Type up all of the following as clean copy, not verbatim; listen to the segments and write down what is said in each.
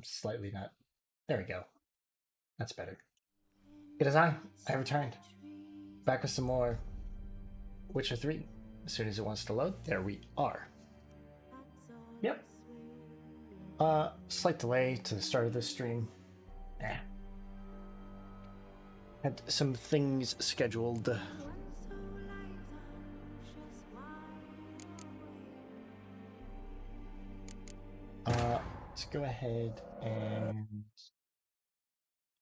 slightly not. There we go. That's better. It is I returned. Back with some more Witcher 3. As soon as it wants to load, there we are. Yep. Slight delay to the start of this stream. Had some things scheduled. Let's go ahead and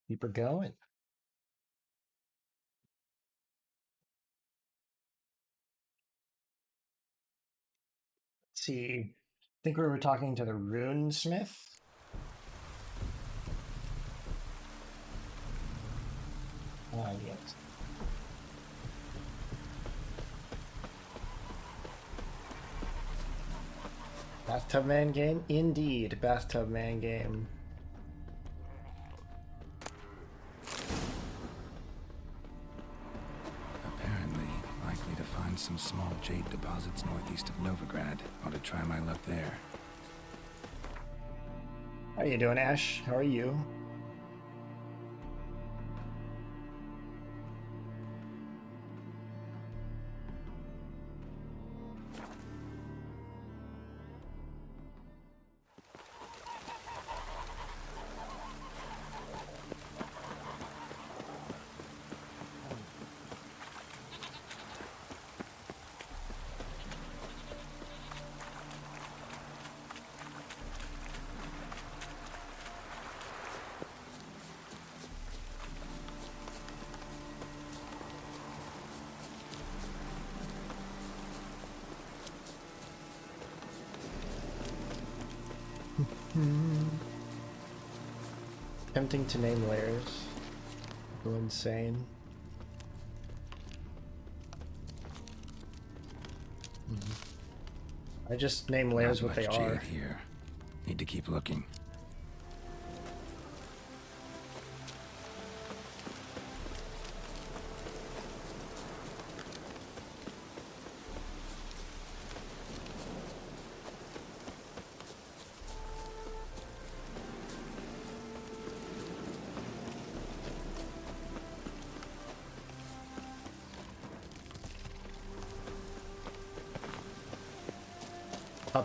keep her going. Let's see. I think we were talking to the runesmith. Yes. Bathtub man game? Indeed, bathtub man game. Apparently, likely to find some small jade deposits northeast of Novigrad. Ought to try my luck there. How you doing, Ash? How are you? Tempting to name layers. Go insane. I just name layers what they are. Here. Need to keep looking.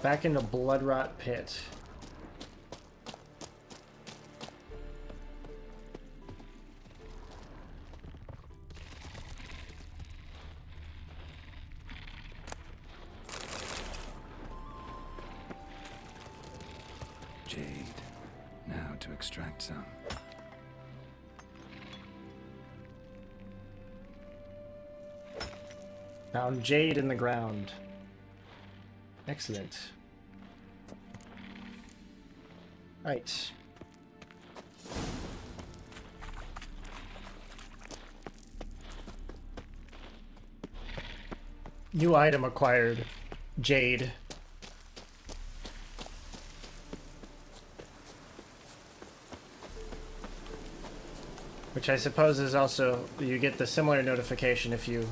Back into Bloodrot Pit. Jade. Now to extract some. Found jade in the ground. Excellent. Right. New item acquired. Jade. Which I suppose is also, you get the similar notification if you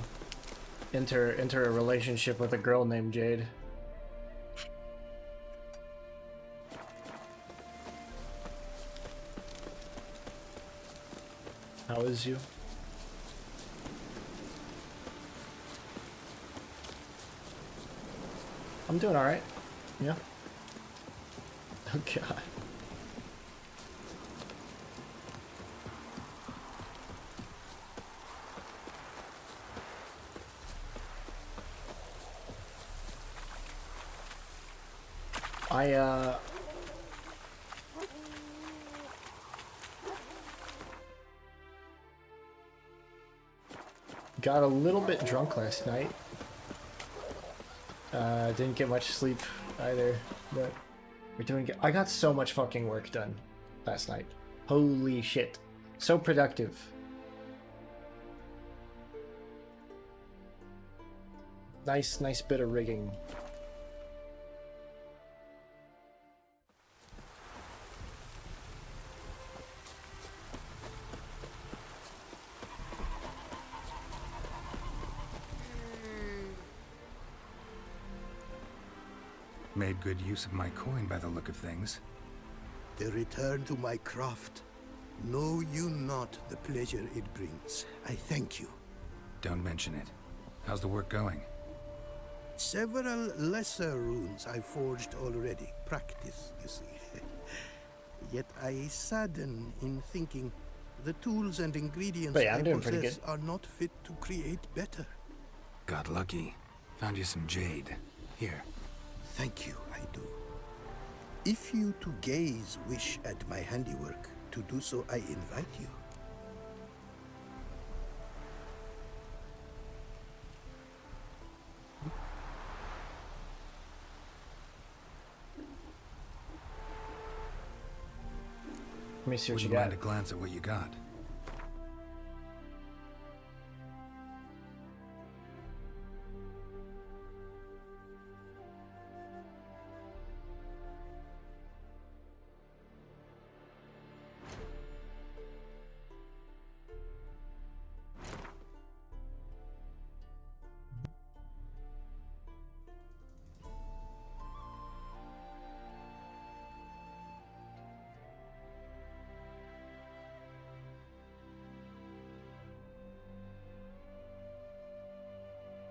enter a relationship with a girl named Jade. How is you? I'm doing alright. Yeah. Oh god. Got a little bit drunk last night. Didn't get much sleep either, but we're doing good. I got so much fucking work done last night. Holy shit. So productive. Nice bit of rigging. Made good use of my coin by the look of things. The return to my craft. Know you not the pleasure it brings. I thank you. Don't mention it. How's the work going? Several lesser runes I forged already. Practice, you see. Yet I sadden in thinking the tools and ingredients But yeah, I I'm doing pretty possess good. are not fit to create better. Got lucky. Found you some jade. Here. Thank you, I do. If you to gaze wish at my handiwork, to do so I invite you. Let me see what Wouldn't you got. mind a glance at what you got.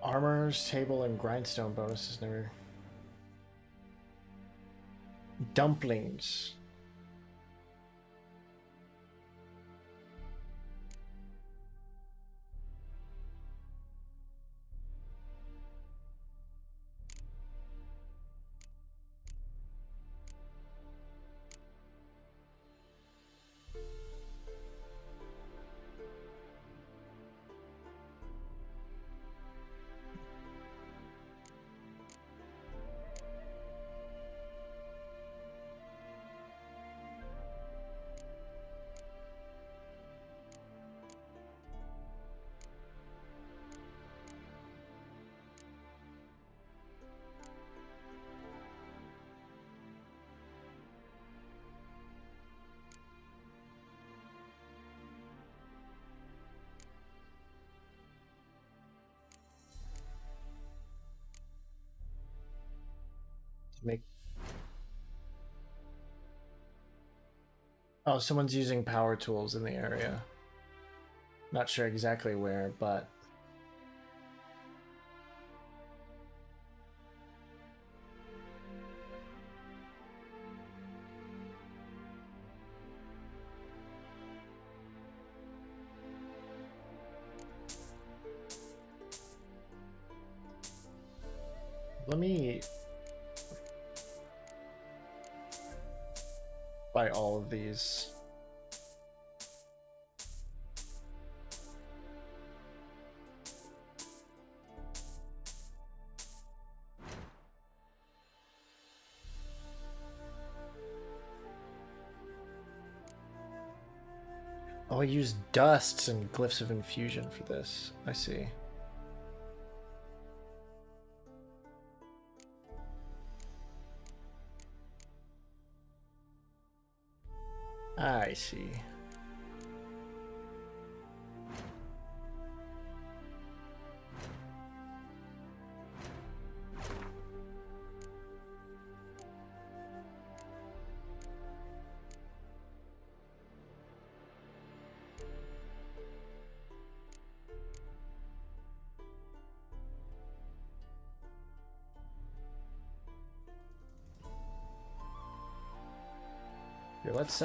Armor's table and grindstone bonuses never. Dumplings. Make. Oh, someone's using power tools in the area. Not sure exactly where, but let me buy all of these. Oh, I use dusts and glyphs of infusion for this. I see. I see. Here, let's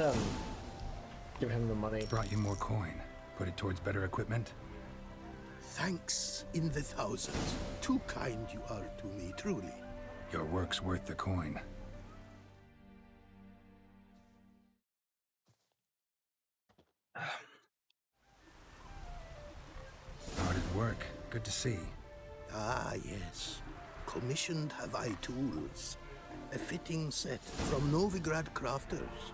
give him the money. Brought you more coin. Put it towards better equipment? Thanks in the thousands. Too kind you are to me, truly. Your work's worth the coin. Hard at work. Good to see. Ah, yes. Commissioned have I tools. A fitting set from Novigrad crafters.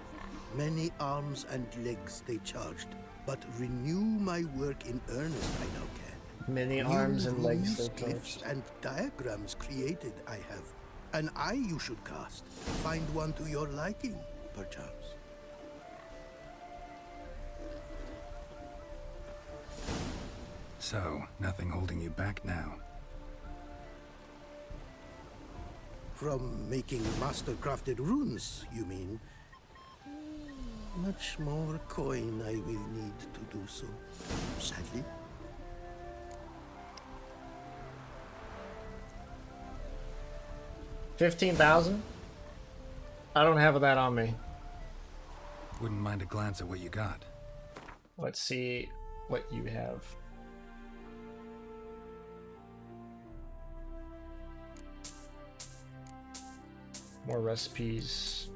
Many arms and legs they charged, but renew my work in earnest I now can. Many New arms and legs runes, they glyphs, charged. and diagrams created I have. An eye you should cast. Find one to your liking, perchance. So, nothing holding you back now. From making master-crafted runes, you mean? Much more coin I will need to do so, sadly. $15,000? I don't have that on me. Wouldn't mind a glance at what you got. Let's see what you have. More recipes.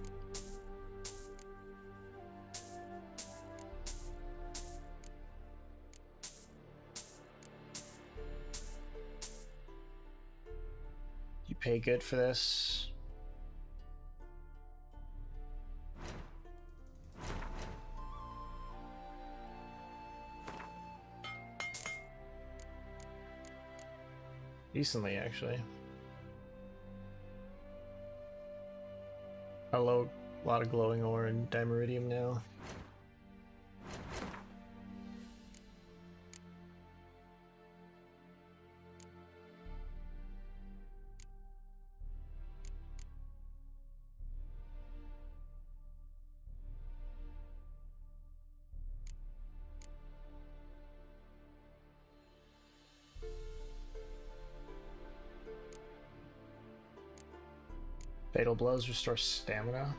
You pay good for this. Decently, actually. A lot of glowing ore and dimeridium now. Fatal blows restore stamina.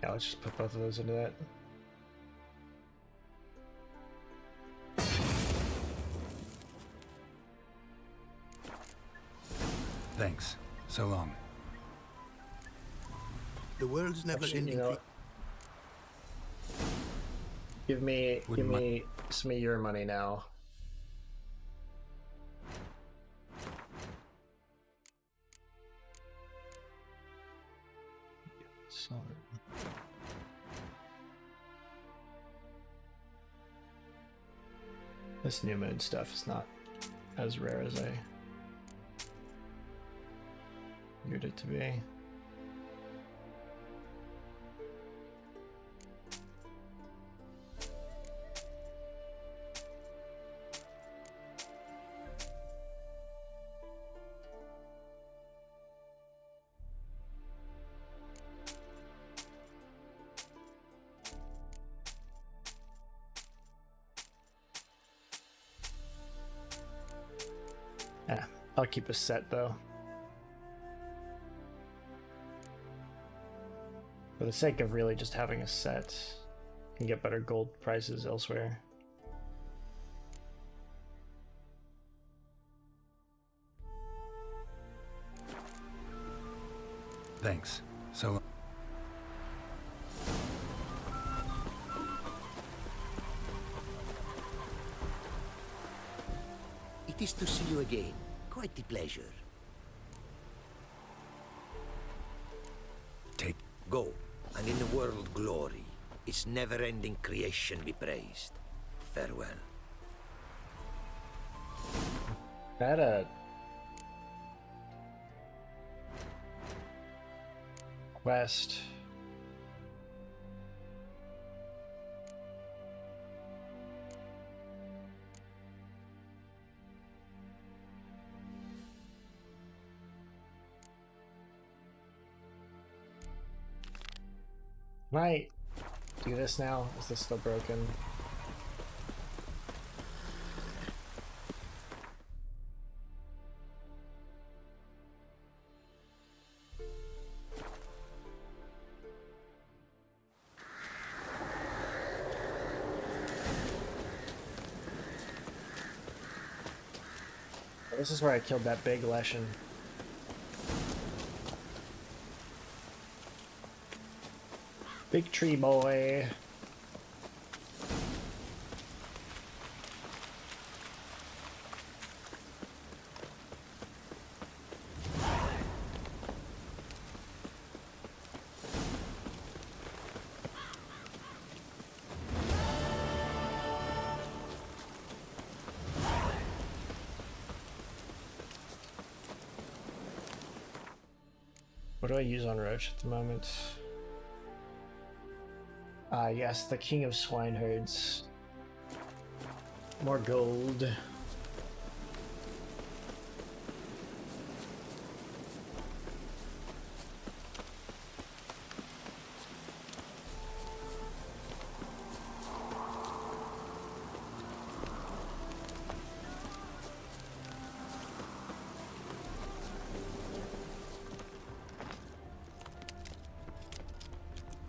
Yeah, let's just put both of those into that. Thanks. So long. The world's never Actually, ending. you know what? Give me some of your money now. Sorry. This new moon stuff is not as rare as I figured it to be. Yeah, I'll keep a set though. For the sake of really just having a set and get better gold prices elsewhere. Thanks. So long. It is to see you again. Quite the pleasure. Take. Go, and in the world glory, its never-ending creation be praised. Farewell. That quest. Can I do this now? Is this still broken? This is where I killed that big Leshen. Big tree boy. What do I use on Roach at the moment? Yes, the King of Swineherds. More gold.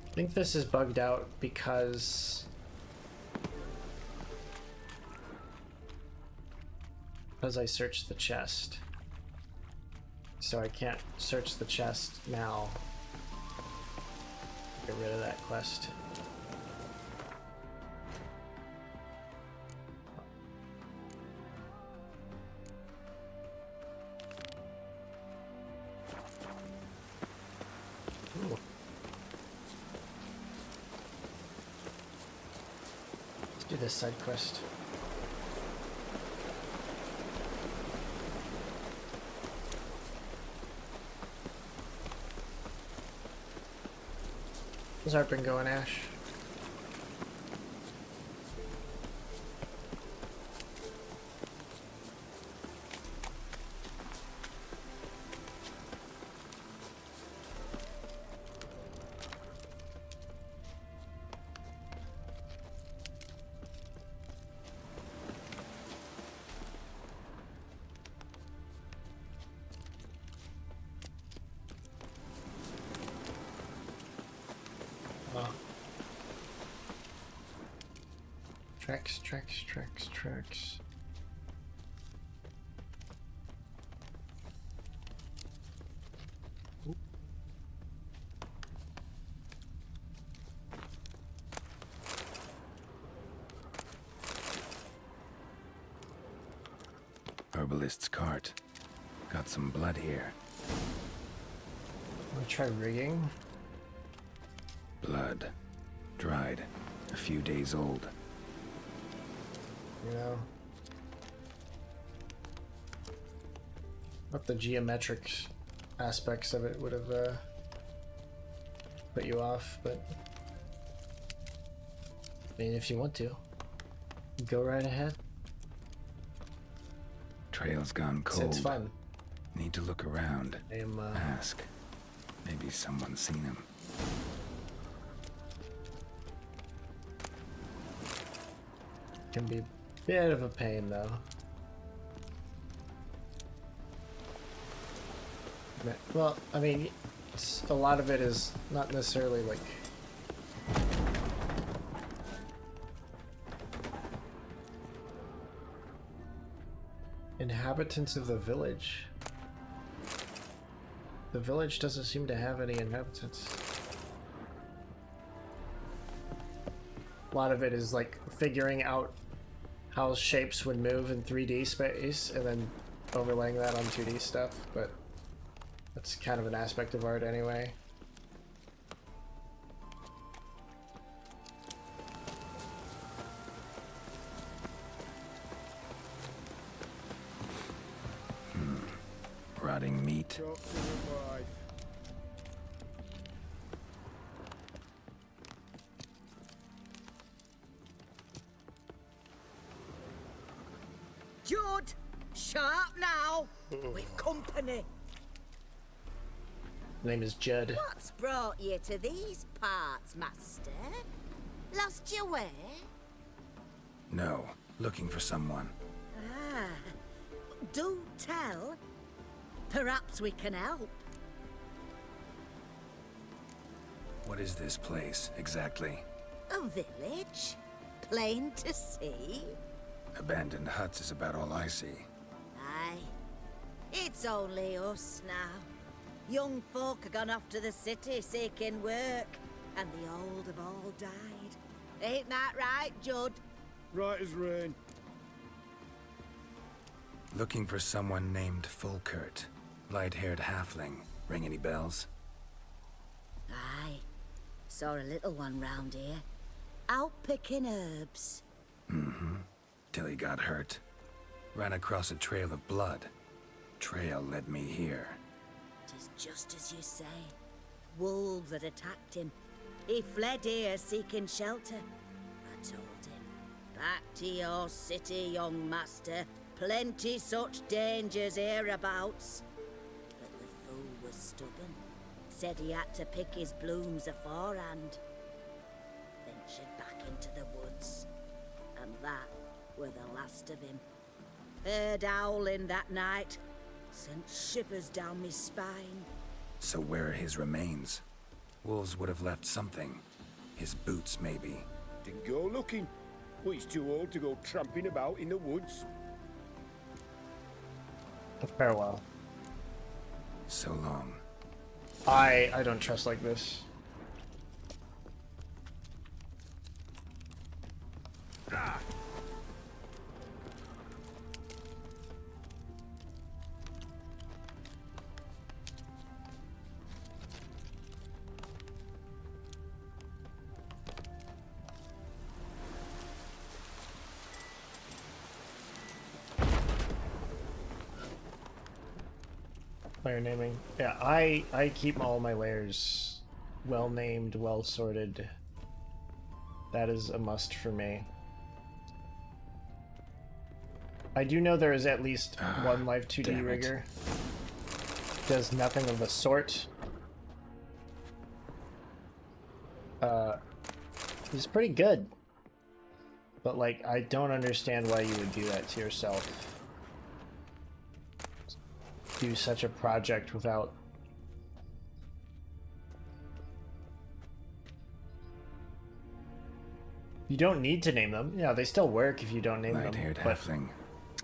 I think this is bugged out because I searched the chest. So I can't search the chest now. Get rid of that quest. Ooh. Let's do this side quest. How's art been going, Ash? Tracks. Ooh. Herbalist's cart. Got some blood here. Wanna try rigging? Blood. Dried. A few days old. You know, what the geometric aspects of it would have put you off, but I mean, if you want to, go right ahead. Trail's gone cold. It's fun. Need to look around. I am, Ask. Maybe someone's seen him. can be a bit of a pain though. Well, I mean, a lot of it is not necessarily like inhabitants of the village. The village doesn't seem to have any inhabitants. A lot of it is like figuring out how shapes would move in 3D space and then overlaying that on 2D stuff, but that's kind of an aspect of art anyway. Rotting meat. Judd, sharp now. We've company. Name is Judd. What's brought you to these parts, master? Lost your way? No. Looking for someone. Ah, do tell. Perhaps we can help. What is this place, exactly? A village? Plain to see? Abandoned huts is about all I see. Aye. It's only us now. Young folk have gone off to the city seeking work, and the old have all died. Ain't that right, Judd? Right as rain. Looking for someone named Fulkert. Light-haired halfling. Ring any bells? Aye. Saw a little one round here. Out picking herbs. Mm-hmm. Till he got hurt. Ran across a trail of blood. Trail led me here. 'Tis just as you say. Wolves had attacked him. He fled here seeking shelter. I told him, Back to your city, young master. Plenty such dangers hereabouts. But the fool was stubborn. Said he had to pick his blooms aforehand. Ventured back into the woods. And that were the last of him. Heard howling that night. Sent shivers down my spine. So where are his remains? Wolves would have left something. His boots, maybe. Didn't go looking. Well, he's too old to go tramping about in the woods. Farewell. So long. I don't trust like this. Layer naming. Yeah, I keep all my layers well named, well sorted. That is a must for me. I do know there is at least one live 2D damn it. rigger. Does nothing of the sort. He's pretty good. But like, I don't understand why you would do that to yourself. Do such a project without... You don't need to name them. Yeah, they still work if you don't name them. Light-haired But halfling.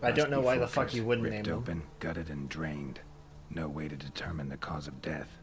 I don't know why the Must be fuck you wouldn't name ripped them. open, gutted, and drained. No way to determine the cause of death.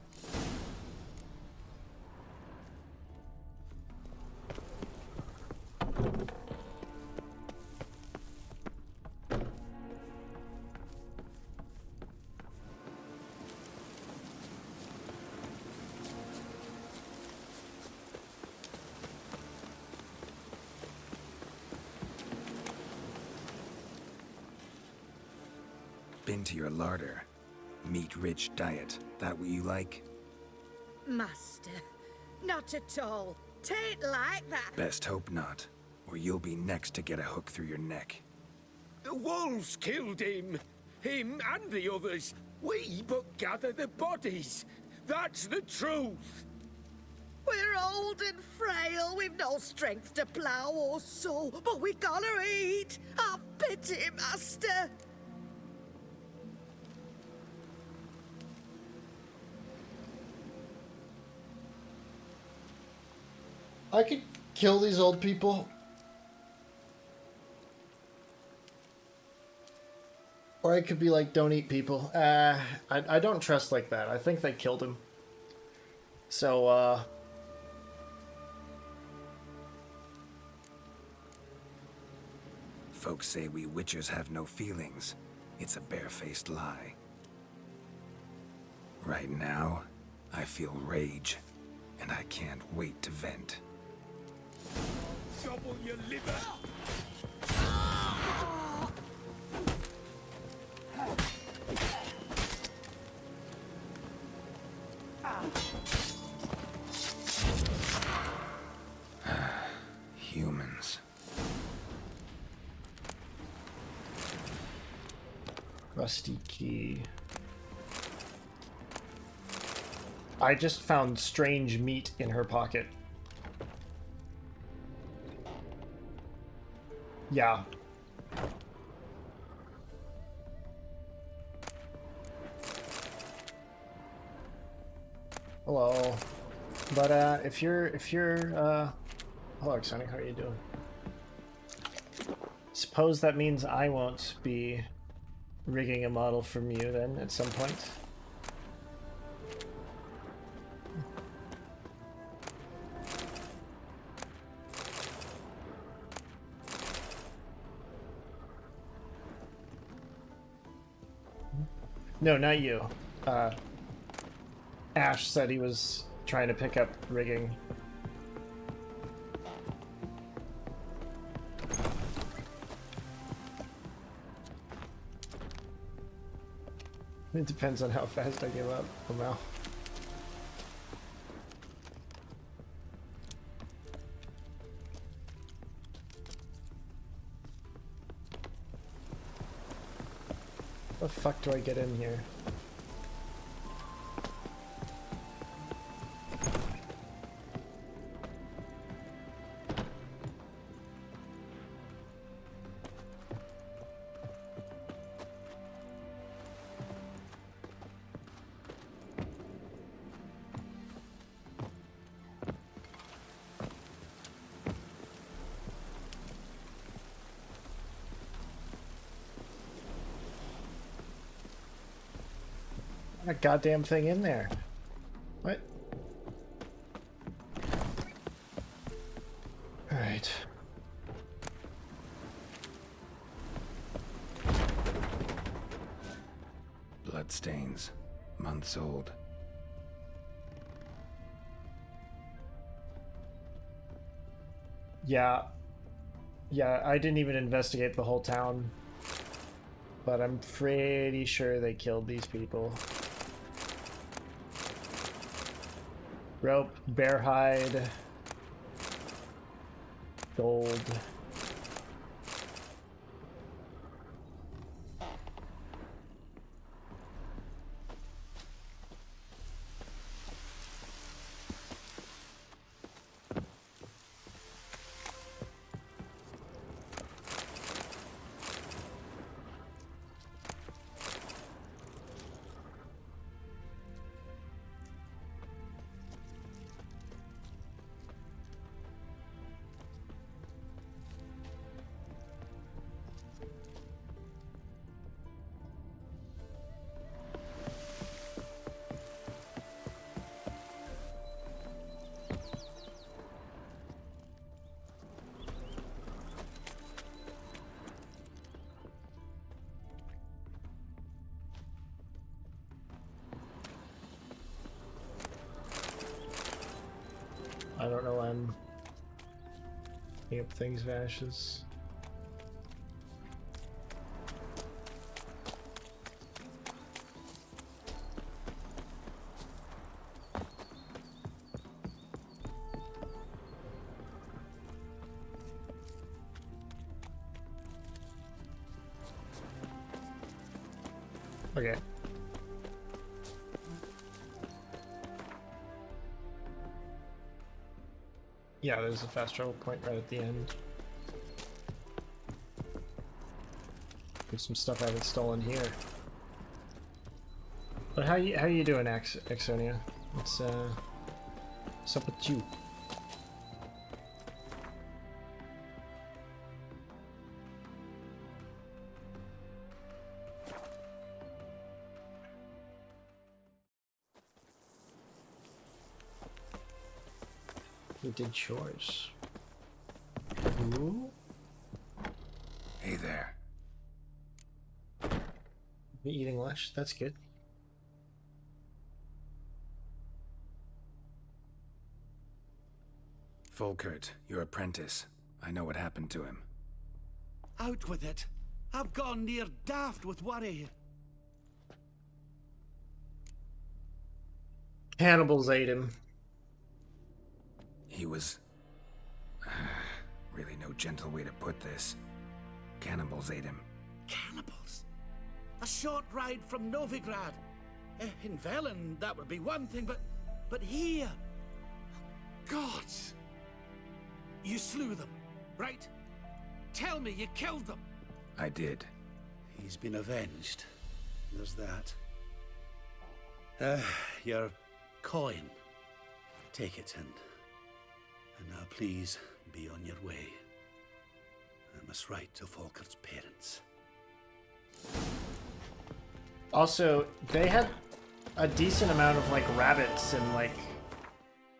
Been to your larder. Meat-rich diet. That what you like? Master, not at all. Tain't like that. Best hope not, or you'll be next to get a hook through your neck. The wolves killed him. Him and the others. We but gather the bodies. That's the truth. We're old and frail, we've no strength to plough or sow, but we gotta eat. Have pity, master. I could kill these old people. Or I could be like, don't eat people. I don't trust like that. I think they killed him. So, Folks say we witchers have no feelings. It's a barefaced lie. Right now, I feel rage, and I can't wait to vent. Gobble your liver. Humans. rusty key. I just found strange meat in her pocket. Yeah. Hello. But if you're hello Sonic, how are you doing? Suppose that means I won't be rigging a model from you then at some point. No, not you. Ash said he was trying to pick up rigging. It depends on how fast I give up. Oh, no. The fuck do I get in here? That goddamn thing in there. What? Alright. Bloodstains. Months old. Yeah. Yeah, I didn't even investigate the whole town. But I'm pretty sure they killed these people. Rope, bear hide, gold. I don't know when picking up things vanishes. Okay. Yeah, there's a fast travel point right at the end. There's some stuff I haven't stolen here. But how you doing, Axonia? What's up with you? We did chores. Ooh. Hey there. We eating lunch? That's good. Volkert, your apprentice. I know what happened to him. Out with it. I've gone near daft with worry. Cannibals ate him. He was... really no gentle way to put this. Cannibals ate him. Cannibals? A short ride from Novigrad. In Velen, that would be one thing, but here... Gods! You slew them, right? Tell me you killed them. I did. He's been avenged. There's that. Your coin. Take it and now please be on your way. I must write to Volkert's parents. Also, they had a decent amount of like rabbits and like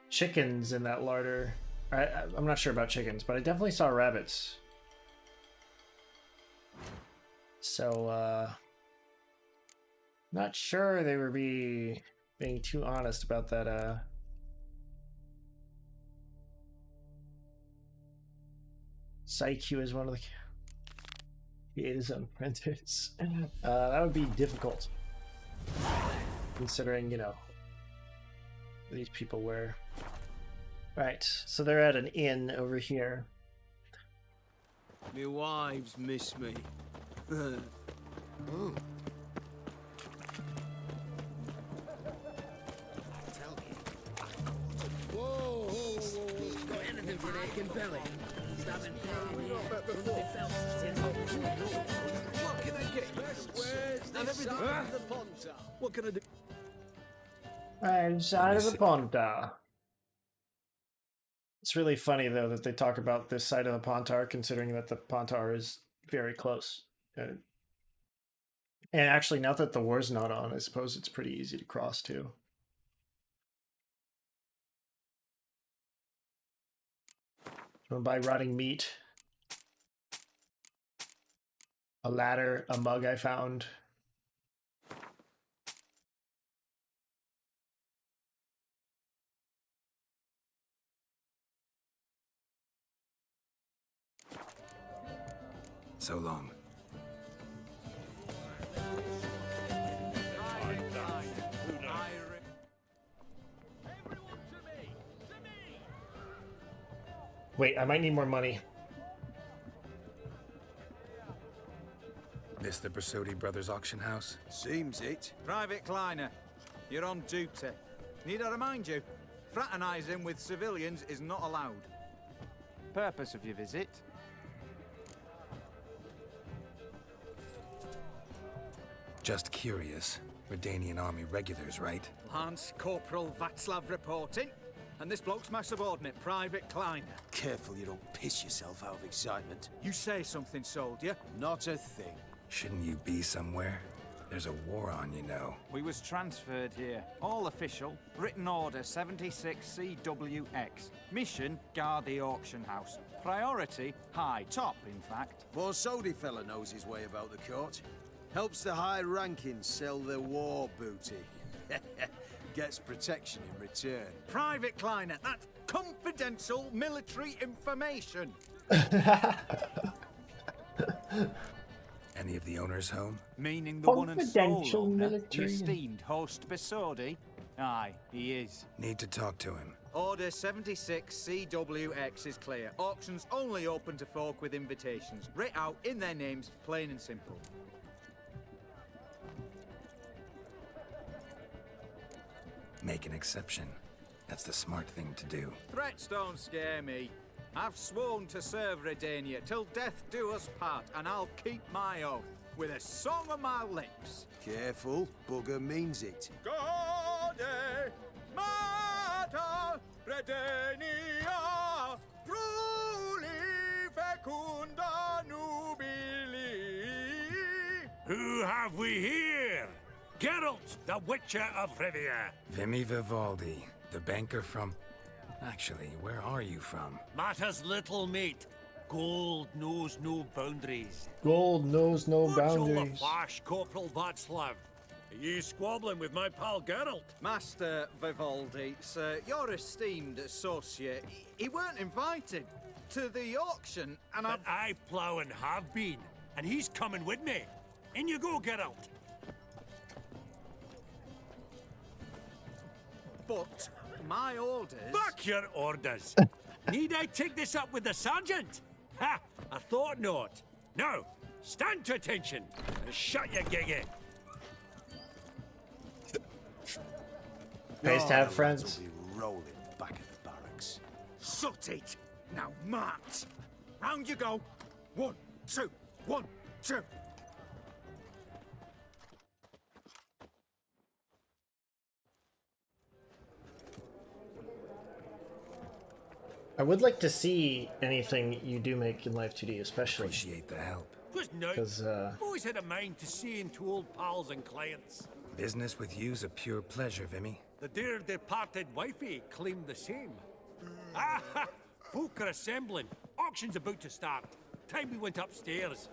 chickens in that larder. I'm not sure about chickens, but I definitely saw rabbits. So, not sure they were being too honest about that, Psyche is one of the... He is an apprentice. That would be difficult. Considering, you know, these people were... Right, so they're at an inn over here. Me wives miss me. Oh, looking for an aching belly. Stabbing What can I get? And everything. What can I do? Right side of the Pontar. It's really funny though that they talk about this side of the Pontar, considering that the Pontar is very close. And actually, now that the war's not on, I suppose it's pretty easy to cross too. Buy rotting meat, a ladder, a mug I found. So long. Wait, I might need more money. This the Bersodi Brothers auction house? Seems it. Private Kleiner, you're on duty. Need I remind you, fraternizing with civilians is not allowed. Purpose of your visit? Just curious. Redanian army regulars, right? Lance Corporal Václav reporting. And this bloke's my subordinate, Private Kleiner. Careful you don't piss yourself out of excitement. You say something, soldier. Not a thing. Shouldn't you be somewhere? There's a war on, you know. We was transferred here. All official. Written order 76 CWX. Mission, guard the auction house. Priority, high. Top, in fact. Borsodi fella knows his way about the court. Helps the high rankings sell their war booty. Gets protection in return. Private Kleiner, that's confidential military information. Any of the owners home? Meaning the one and sole Confidential owner, the military. esteemed host Bersodi? Aye, he is. Need to talk to him. Order 76 CWX is clear. Auctions only open to folk with invitations. Writ out in their names, plain and simple. Make an exception. That's the smart thing to do. Threats don't scare me. I've sworn to serve Redania till death do us part, and I'll keep my oath with a song on my lips. Careful, bugger means it. Gaude Mater Redania truly fecunda nubili. Who have we here? Geralt, the Witcher of Rivia. Vimy Vivaldi, the banker from... Actually, where are you from? Matters little, mate. Gold knows no boundaries. Gold knows no What's all the boundaries. flash, Corporal Václav? Are you squabbling with my pal Geralt? Master Vivaldi, sir, your esteemed associate, he weren't invited to the auction, and But I plough and have been, and he's coming with me. In you go, Geralt. But my orders... Back your orders. Need I take this up with the sergeant? Ha! I thought not. Now, stand to attention and shut your giggy. Nice to have The friends. lads will be rolling back at the barracks. Sut it! Now march! Round you go! 1, 2, 1, 2! I would like to see anything you do make in Life 2D, especially Appreciate the help. Just now, because I've always had a mind to see into old pals and clients. Business with you's a pure pleasure, Vimy. The dear departed wifey claimed the same. Ah, ha! Folk are assembling. Auction's about to start. Time we went upstairs.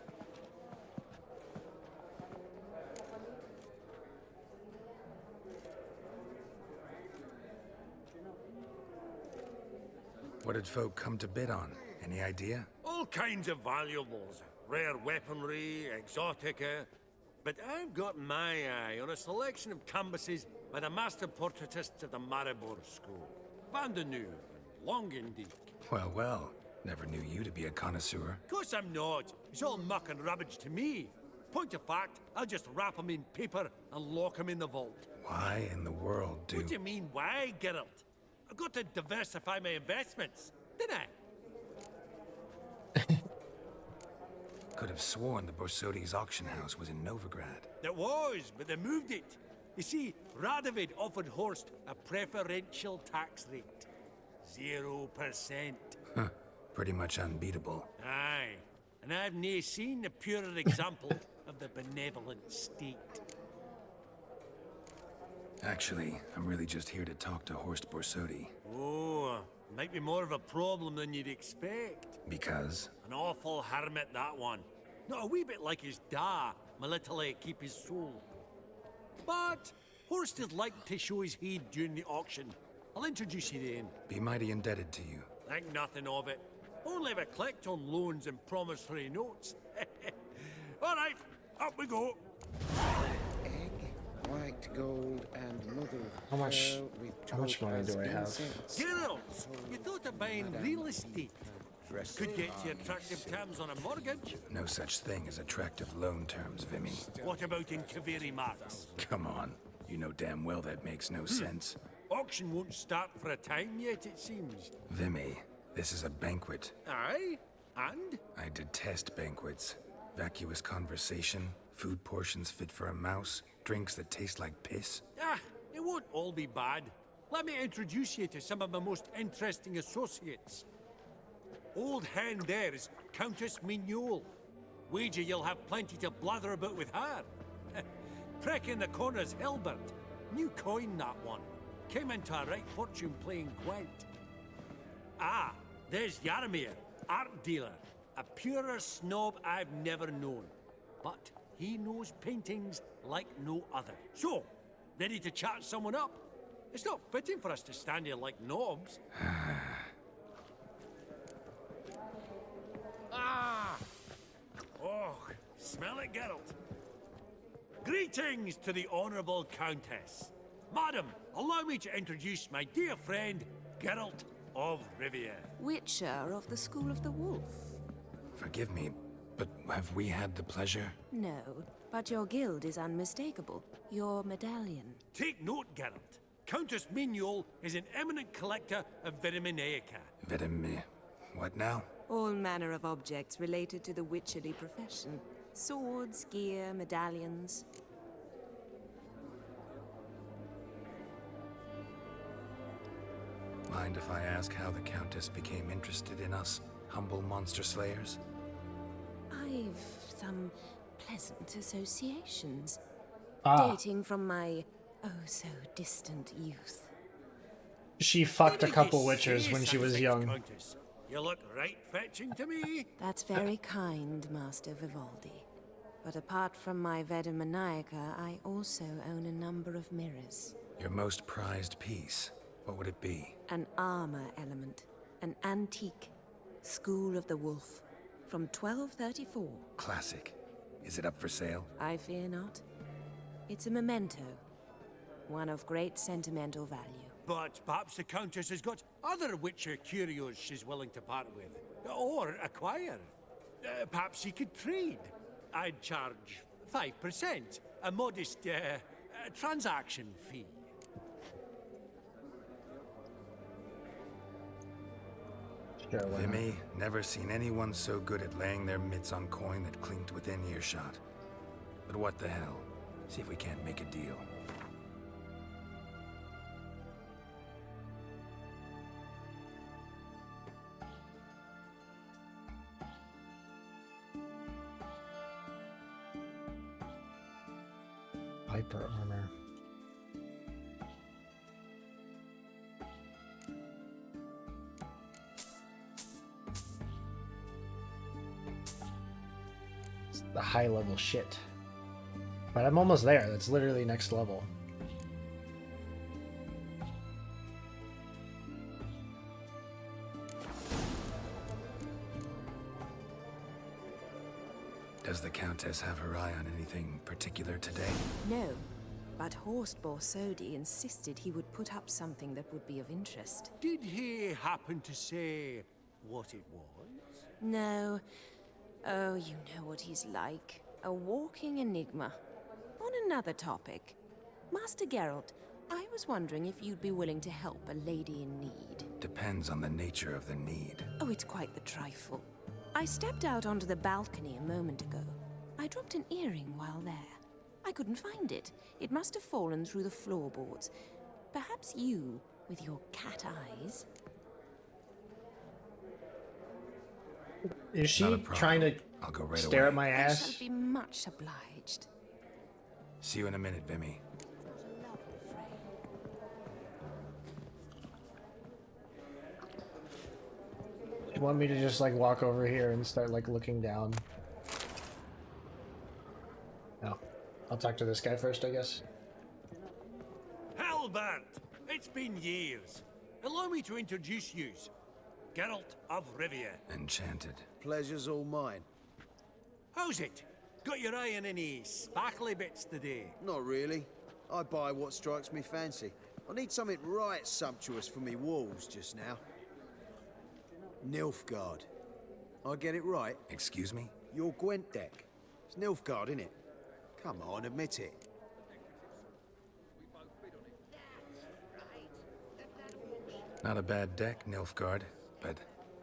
What did folk come to bid on? Any idea? All kinds of valuables. Rare weaponry, exotica. But I've got my eye on a selection of canvases by the master portraitists of the Maribor School. Van de Neuve and Longendijk. Well, well. Never knew you to be a connoisseur. Of course I'm not. It's all muck and rubbish to me. Point of fact, I'll just wrap them in paper and lock them in the vault. Why in the world do... What do you mean, why, Geralt? I've got to diversify my investments. didn't I? Could have sworn the Borsodi's auction house was in Novigrad. It was, but they moved it. You see, Radovid offered Horst a preferential tax rate. 0%. Huh. Pretty much unbeatable. Aye. And I've nae seen a purer example of the benevolent state. Actually, I'm really just here to talk to Horst Borsodi. Oh, might be more of a problem than you'd expect. Because? An awful hermit, that one. Not a wee bit like his da, my little keep his soul. But Horst is like to show his heed during the auction. I'll introduce you to him. Be mighty indebted to you. Think nothing of it. Only if I collect on loans and promissory notes. All right, up we go. Egg, white gold, and mother of How much? pearl with How much money do I have? incense. Geralt, you thought of buying real estate. Could get you attractive terms on a mortgage. No such thing as attractive loan terms, Vimy. What about in Kaveri Marks? Come on. You know damn well that makes no sense. Auction won't start for a time yet, it seems. Vimy, this is a banquet. Aye? And? I detest banquets. Vacuous conversation, food portions fit for a mouse, drinks that taste like piss. Ah, it won't all be bad. Let me introduce you to some of my most interesting associates. Old hen there is Countess Mignol. Wager you'll have plenty to blather about with her. Prick in the corner's Hilbert. New coin, that one. Came into a right fortune playing Gwent. Ah, there's Yaromir, art dealer. A purer snob I've never known. But he knows paintings like no other. So, ready to chat someone up? It's not fitting for us to stand here like knobs. Oh, smell it, Geralt. Greetings to the Honourable Countess. Madam, allow me to introduce my dear friend, Geralt of Rivia. Witcher of the School of the Wolf. Forgive me, but have we had the pleasure? No, but your guild is unmistakable. Your medallion. Take note, Geralt. Countess Mignol is an eminent collector of Vitaminaica. What now? All manner of objects related to the witcherly profession. Swords, gear, medallions. Mind if I ask how the Countess became interested in us, humble monster slayers? I've some pleasant associations. Ah. Dating from my oh-so-distant youth. She fucked a Did couple you witchers say when she such was things, young. Countess? You look right fetching to me. That's very kind, Master Vivaldi. But apart from my Vedamaniaca, I also own a number of mirrors. Your most prized piece, what would it be? An armor element. An antique. School of the Wolf. From 1234. Classic. Is it up for sale? I fear not. It's a memento. One of great sentimental value. But perhaps the Countess has got other Witcher curios she's willing to part with. Or acquire. Perhaps he could trade. I'd charge 5%. A modest transaction fee. Sure, why not? Vimy, never seen anyone so good at laying their mitts on coin that clinked within earshot. But what the hell? See if we can't make a deal. Viper armor. It's the high level shit. But I'm almost there. That's literally next level. Does the Countess have her eye on anything particular today? No, but Horst Borsodi insisted he would put up something that would be of interest. Did he happen to say what it was? No. Oh, you know what he's like. A walking enigma. On another topic. Master Geralt, I was wondering if you'd be willing to help a lady in need. Depends on the nature of the need. Oh, it's quite the trifle. I stepped out onto the balcony a moment ago. I dropped an earring while there. I couldn't find it. It must have fallen through the floorboards. Perhaps you, with your cat eyes... Is Not a she problem. trying to I'll go right stare away. at my I ass? shall be much obliged. See you in a minute, Vimy. You want me to just like walk over here and start like looking down? No. I'll talk to this guy first, I guess. Halbert! It's been years. Allow me to introduce yous. Geralt of Rivia. Enchanted. Pleasure's all mine. How's it? Got your eye on any sparkly bits today? Not really. I buy what strikes me fancy. I need something right sumptuous for me walls just now. Nilfgaard. I get it right? Excuse me? Your Gwent deck. It's Nilfgaard, innit? Come on, admit it. Not a bad deck, Nilfgaard, but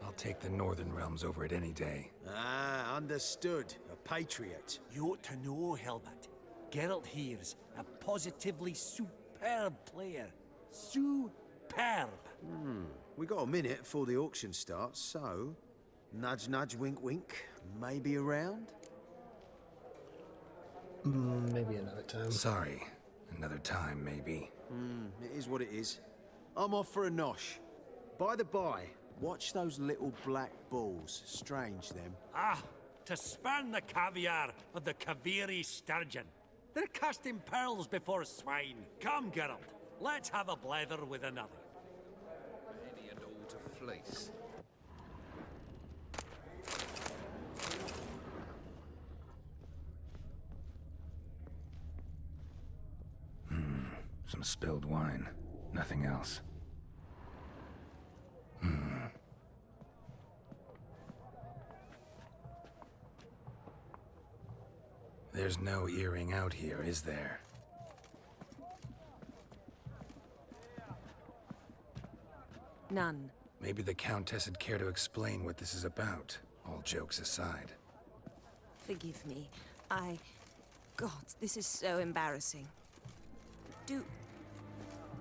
I'll take the Northern Realms over it any day. Ah, understood. A patriot. You ought to know, Halbert. Geralt here's a positively superb player. Superb! We got a minute before the auction starts, so... Nudge, nudge, wink, wink. Maybe around? Maybe another time. Sorry. Another time, maybe. It is what it is. I'm off for a nosh. By the by, watch those little black balls. Strange, them. Ah, to spurn the caviar of the Kaviri sturgeon. They're casting pearls before swine. Come, Geralt, let's have a blether with another. Any and all to fleece. Some spilled wine. Nothing else. There's no earring out here, is there? None. Maybe the Countess would care to explain what this is about, all jokes aside. Forgive me. God, this is so embarrassing. Do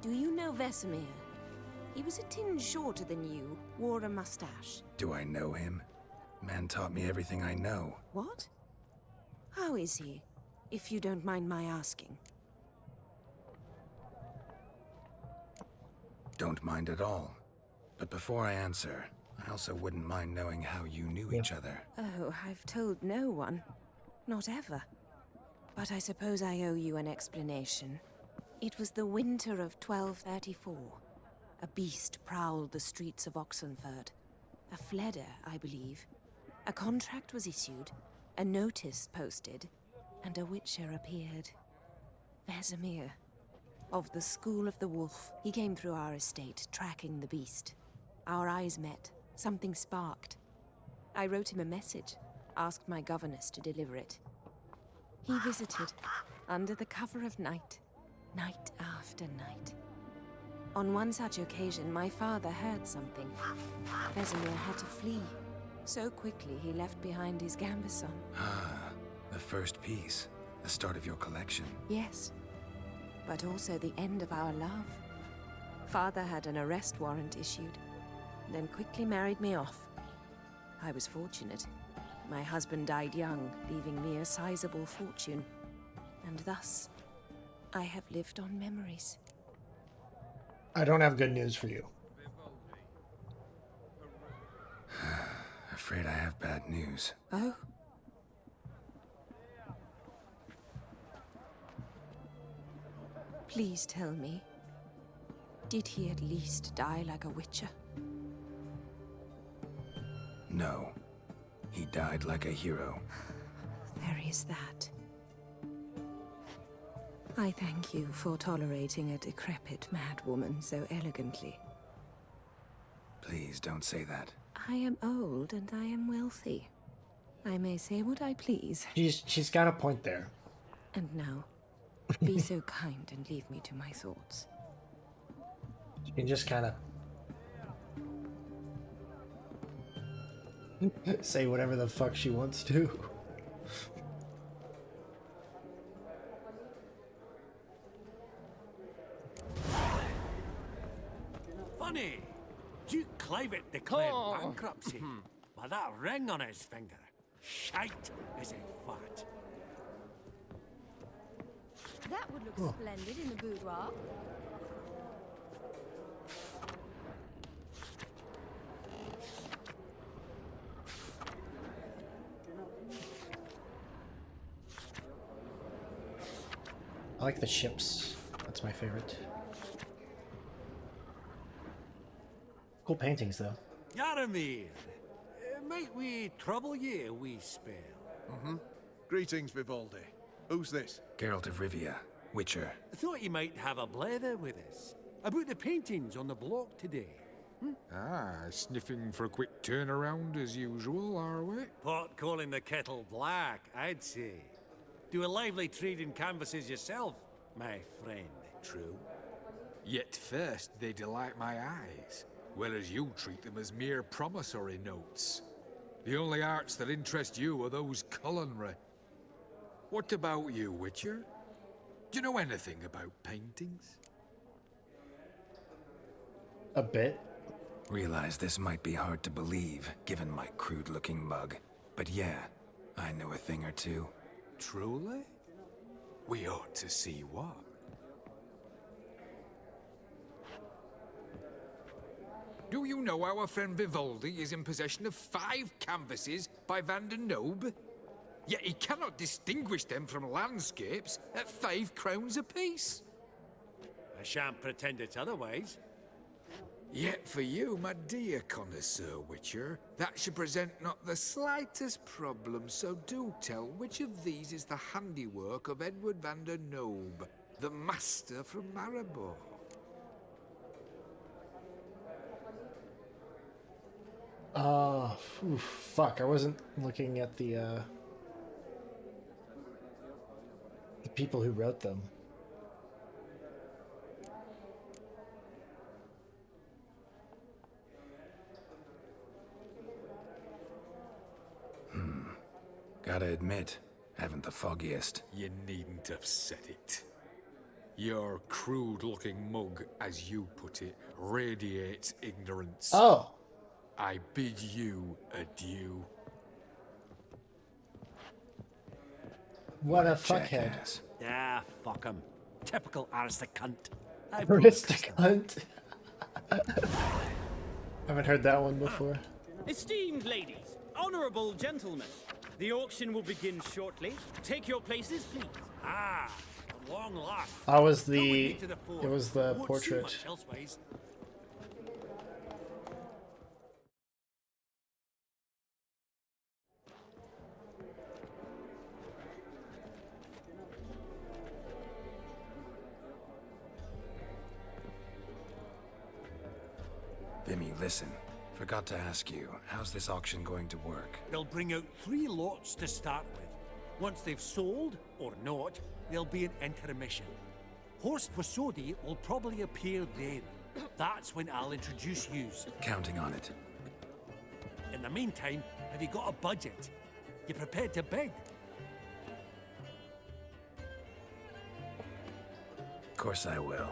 you know Vesemir? He was a tinge shorter than you, wore a mustache. Do I know him? Man taught me everything I know. What? How is he, if you don't mind my asking? Don't mind at all. But before I answer, I also wouldn't mind knowing how you knew each other. Oh, I've told no one. Not ever. But I suppose I owe you an explanation. It was the winter of 1234. A beast prowled the streets of Oxenford. A fledder, I believe. A contract was issued, a notice posted, and a witcher appeared. Vesemir. Of the School of the Wolf. He came through our estate, tracking the beast. Our eyes met. Something sparked. I wrote him a message, asked my governess to deliver it. He visited, under the cover of night, night after night. On one such occasion, my father heard something. Vesemir had to flee. So quickly, he left behind his gambeson. Ah, the first piece. The start of your collection. Yes, but also the end of our love. Father had an arrest warrant issued, then quickly married me off. I was fortunate. My husband died young, leaving me a sizable fortune. And thus, I have lived on memories. I don't have good news for you. Afraid I have bad news. Oh? Please tell me, did he at least die like a witcher? No. He died like a hero. There is that. I thank you for tolerating a decrepit madwoman so elegantly. Please don't say that. I am old and I am wealthy. I may say what I please. She's got a point there. And now, be so kind and leave me to my thoughts. can just kind of say whatever the fuck she wants to. Funny, Duke Clivet declared bankruptcy with that ring on his finger. Shite is it fat. That would look splendid in the boudoir. I like the ships. That's my favorite. Cool paintings, though. Yaramir, might we trouble ye a wee spell? Greetings, Vivaldi. Who's this? Geralt of Rivia, Witcher. I thought you might have a blather with us about the paintings on the block today. Ah, sniffing for a quick turnaround as usual, are we? Pot calling the kettle black, I'd say. Do a lively trade in canvases yourself, my friend. True. Yet first they delight my eyes, whereas you treat them as mere promissory notes. The only arts that interest you are those culinary. What about you, Witcher? Do you know anything about paintings? A bit. Realize this might be hard to believe, given my crude-looking mug. But yeah, I know a thing or two. Truly? We ought to see what. Do you know our friend Vivaldi is in possession of 5 canvases by Van der Nobe? Yet he cannot distinguish them from landscapes at 5 crowns apiece. I shan't pretend it's otherwise. Yet for you, my dear connoisseur Witcher, that should present not the slightest problem, so do tell which of these is the handiwork of Edward van der Nobe, the master from Maribor. Fuck, I wasn't looking at the people who wrote them. Gotta admit, haven't the foggiest. You needn't have said it. Your crude-looking mug, as you put it, radiates ignorance. Oh! I bid you adieu. What a fuckhead. Jackass. Ah, fuck him. Typical aristocrat. Aristocrat. Haven't heard that one before. Esteemed ladies, honorable gentlemen, the auction will begin shortly. Take your places, please. Ah, at long last. I was Come with the... me to fore. It was the Won't see portrait. much elsewise. Vimy, listen. Forgot to ask you, how's this auction going to work? They'll bring out 3 lots to start with. Once they've sold, or not, there'll be an intermission. Horst Wasodi will probably appear then. That's when I'll introduce yous. Counting on it. In the meantime, have you got a budget? You prepared to bid? Of course I will.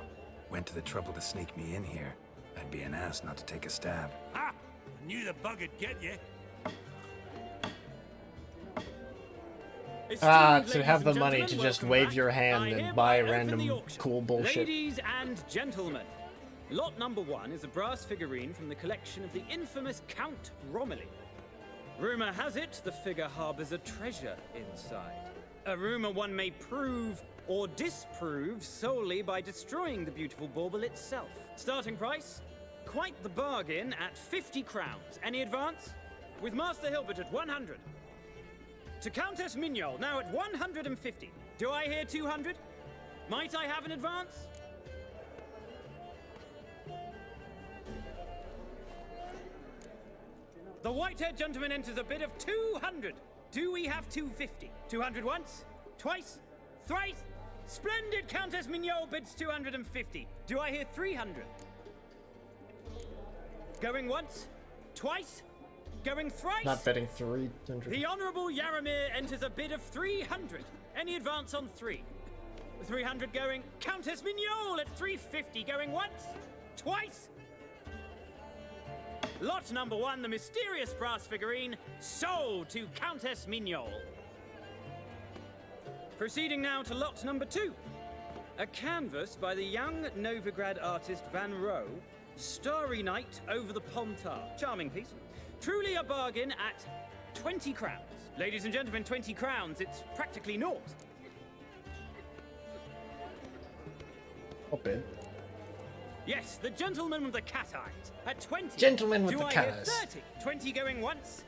Went to the trouble to sneak me in here. I'd be an ass not to take a stab. Ha! I knew the bug would get you. To have the money to just wave your hand and buy random cool bullshit. Ladies and gentlemen, lot number 1 is a brass figurine from the collection of the infamous Count Romilly. Rumor has it the figure harbors a treasure inside. A rumor one may prove or disprove solely by destroying the beautiful bauble itself. Starting price? Quite the bargain at 50 crowns. Any advance? With Master Hilbert at 100. To Countess Mignol, now at 150. Do I hear 200? Might I have an advance? The white-haired gentleman enters a bid of 200. Do we have 250? 200 once? Twice? Thrice? Splendid! Countess Mignol bids 250. Do I hear 300? Going once, twice, going thrice. Not betting 300. The Honourable Yaramir enters a bid of 300. Any advance on 3? 300 going. Countess Mignol at 350 going once, twice. Lot number 1, the mysterious brass figurine, sold to Countess Mignol. Proceeding now to lot number 2. A canvas by the young Novigrad artist Van Rohe, Starry Night over the Pontar. Charming piece. Truly a bargain at 20 crowns. Ladies and gentlemen, 20 crowns, it's practically naught. I'll bid. Yes, the gentleman with the cat eyes at 20. Gentleman with Do the I cat hear eyes. 30? 20 going once,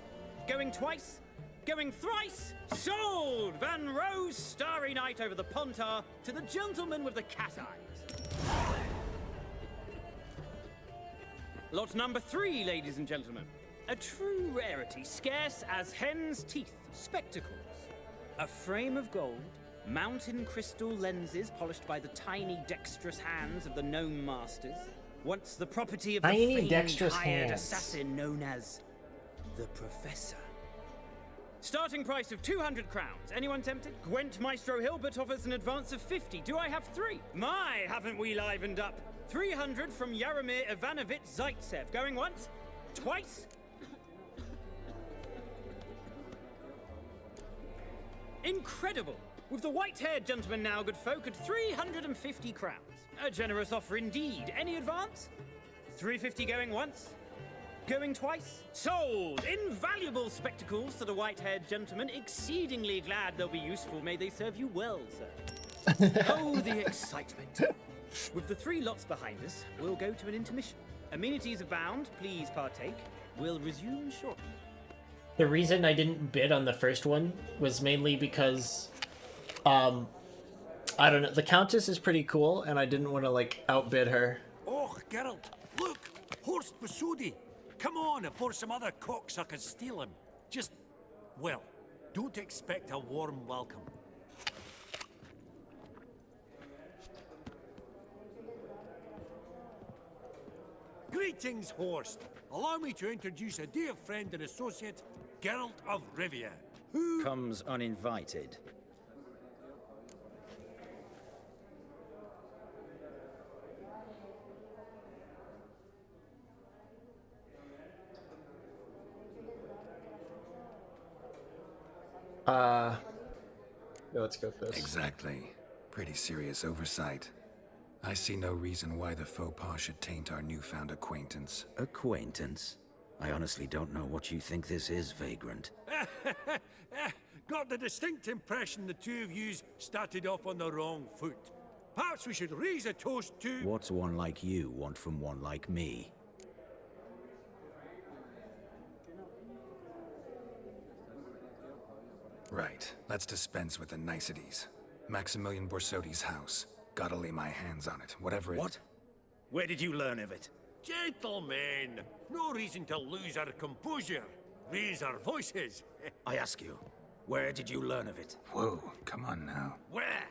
going twice, going thrice. Sold! Van Rohe's Starry Night over the Pontar to the gentleman with the cat eyes. Lot number 3, ladies and gentlemen. A true rarity, scarce as hen's teeth. Spectacles. A frame of gold, mountain crystal lenses polished by the tiny, dexterous hands of the gnome masters. Once the property of the Tiny, famed dexterous hired hands. assassin known as the Professor. Starting price of 200 crowns. Anyone tempted? Gwent Maestro Hilbert offers an advance of 50. Do I have 3? My, haven't we livened up? 300 from Yaramir Ivanovich Zaitsev. Going once, twice. Incredible! With the white-haired gentleman now, good folk, at 350 crowns. A generous offer indeed. Any advance? 350 going once? Going twice? Sold! Invaluable spectacles to the white-haired gentleman. Exceedingly glad they'll be useful. May they serve you well, sir. Oh, the excitement. With the 3 lots behind us, we'll go to an intermission. Amenities abound. Please partake. We'll resume shortly. The reason I didn't bid on the first one was mainly because, I don't know, the Countess is pretty cool, and I didn't want to, like, outbid her. Oh, Geralt, look! Horst Basudi! Come on before some other cocksuckers steal him. Just, well, don't expect a warm welcome. Greetings, Horst. Allow me to introduce a dear friend and associate, Geralt of Rivia. Who comes uninvited? Let's go first. Exactly. Pretty serious oversight. I see no reason why the faux pas should taint our newfound acquaintance. Acquaintance? I honestly don't know what you think this is, Vagrant. Got the distinct impression the two of yous started off on the wrong foot. Perhaps we should raise a toast to... What's one like you want from one like me? Right. Let's dispense with the niceties. Maximilian Borsodi's house. Gotta lay my hands on it, whatever it... What? Where did you learn of it? Gentlemen, no reason to lose our composure. Raise our voices. I ask you, where did you learn of it? Whoa, come on now. Where?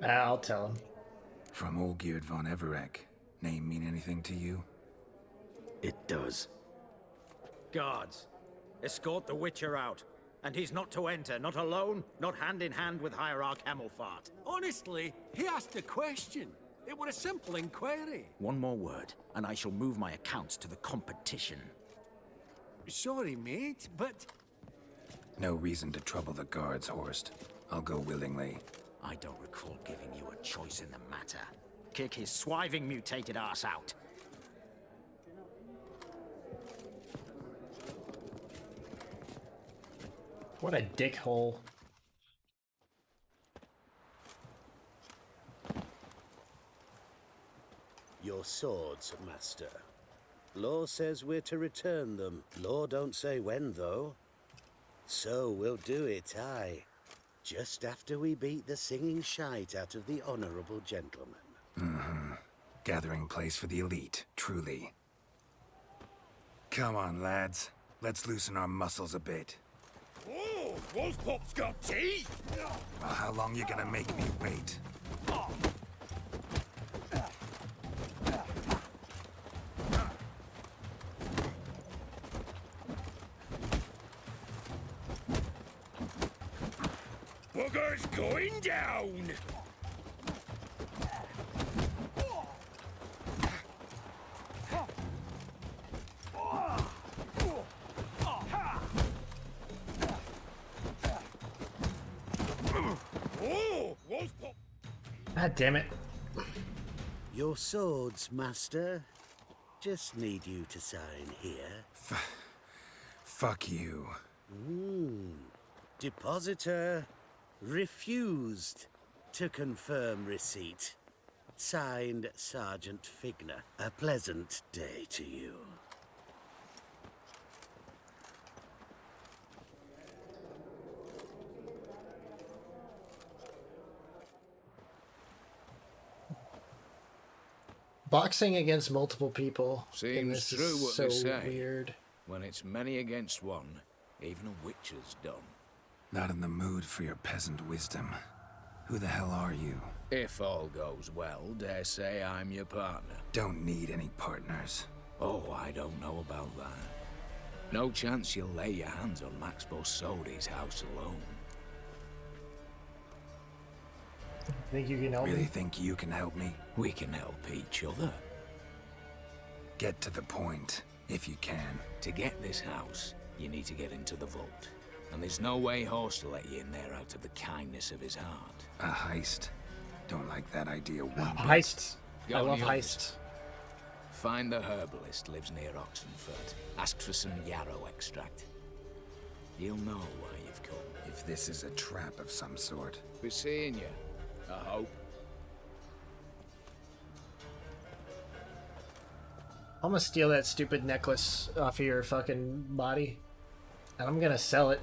I'll tell him. From Olgierd von Everek. Name mean anything to you? It does. Guards, escort the Witcher out. And he's not to enter, not alone, not hand in hand with Hierarch Hamilfart. Honestly, he asked a question. It were a simple inquiry. One more word, and I shall move my accounts to the competition. Sorry, mate, but... No reason to trouble the guards, Horst. I'll go willingly. I don't recall giving you a choice in the matter. Kick his swiving, mutated ass out. What a dickhole. Your swords, master. Law says we're to return them. Law don't say when, though. So we'll do it, aye. Just after we beat the singing shite out of the honorable gentleman. Mm-hmm. Gathering place for the elite, truly. Come on, lads. Let's loosen our muscles a bit. Oh, Wolfpop's got teeth! Well, how long you gonna make me wait? Oh, Going down! Oh, wolf pop! God damn it. Your swords, master. Just need you to sign here. Fuck you. Depositor refused to confirm receipt. Signed, Sergeant Figner. A pleasant day to you. Boxing against multiple people. in Seems this true is what so they say. weird. When it's many against one, even a witch is done. Not in the mood for your peasant wisdom. Who the hell are you? If all goes well, dare say I'm your partner. Don't need any partners. Oh, I don't know about that. No chance you'll lay your hands on Max Borsodi's house alone. Think you can help Really me? think you can help me? We can help each other. Get to the point, if you can. To get this house, you need to get into the vault. And there's no way Horst will let you in there out of the kindness of his heart. A heist? Don't like that idea one bit. Heists. Go I on love the heists. Find the herbalist lives near Oxenford. Ask for some yarrow extract. You'll know why you've come. If this is a trap of some sort. Be seeing you, I hope. I'm gonna steal that stupid necklace off of your fucking body. And I'm gonna sell it.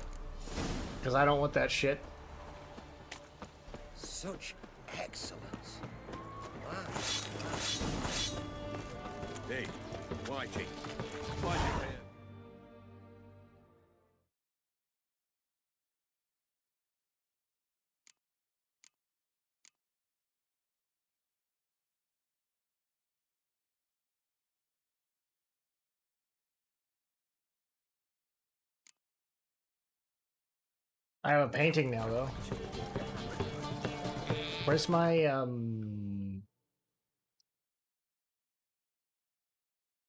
Because I don't want that shit. Such excellence. Wow. Hey, Whitey. Whitey here. I have a painting now, though. Where's my,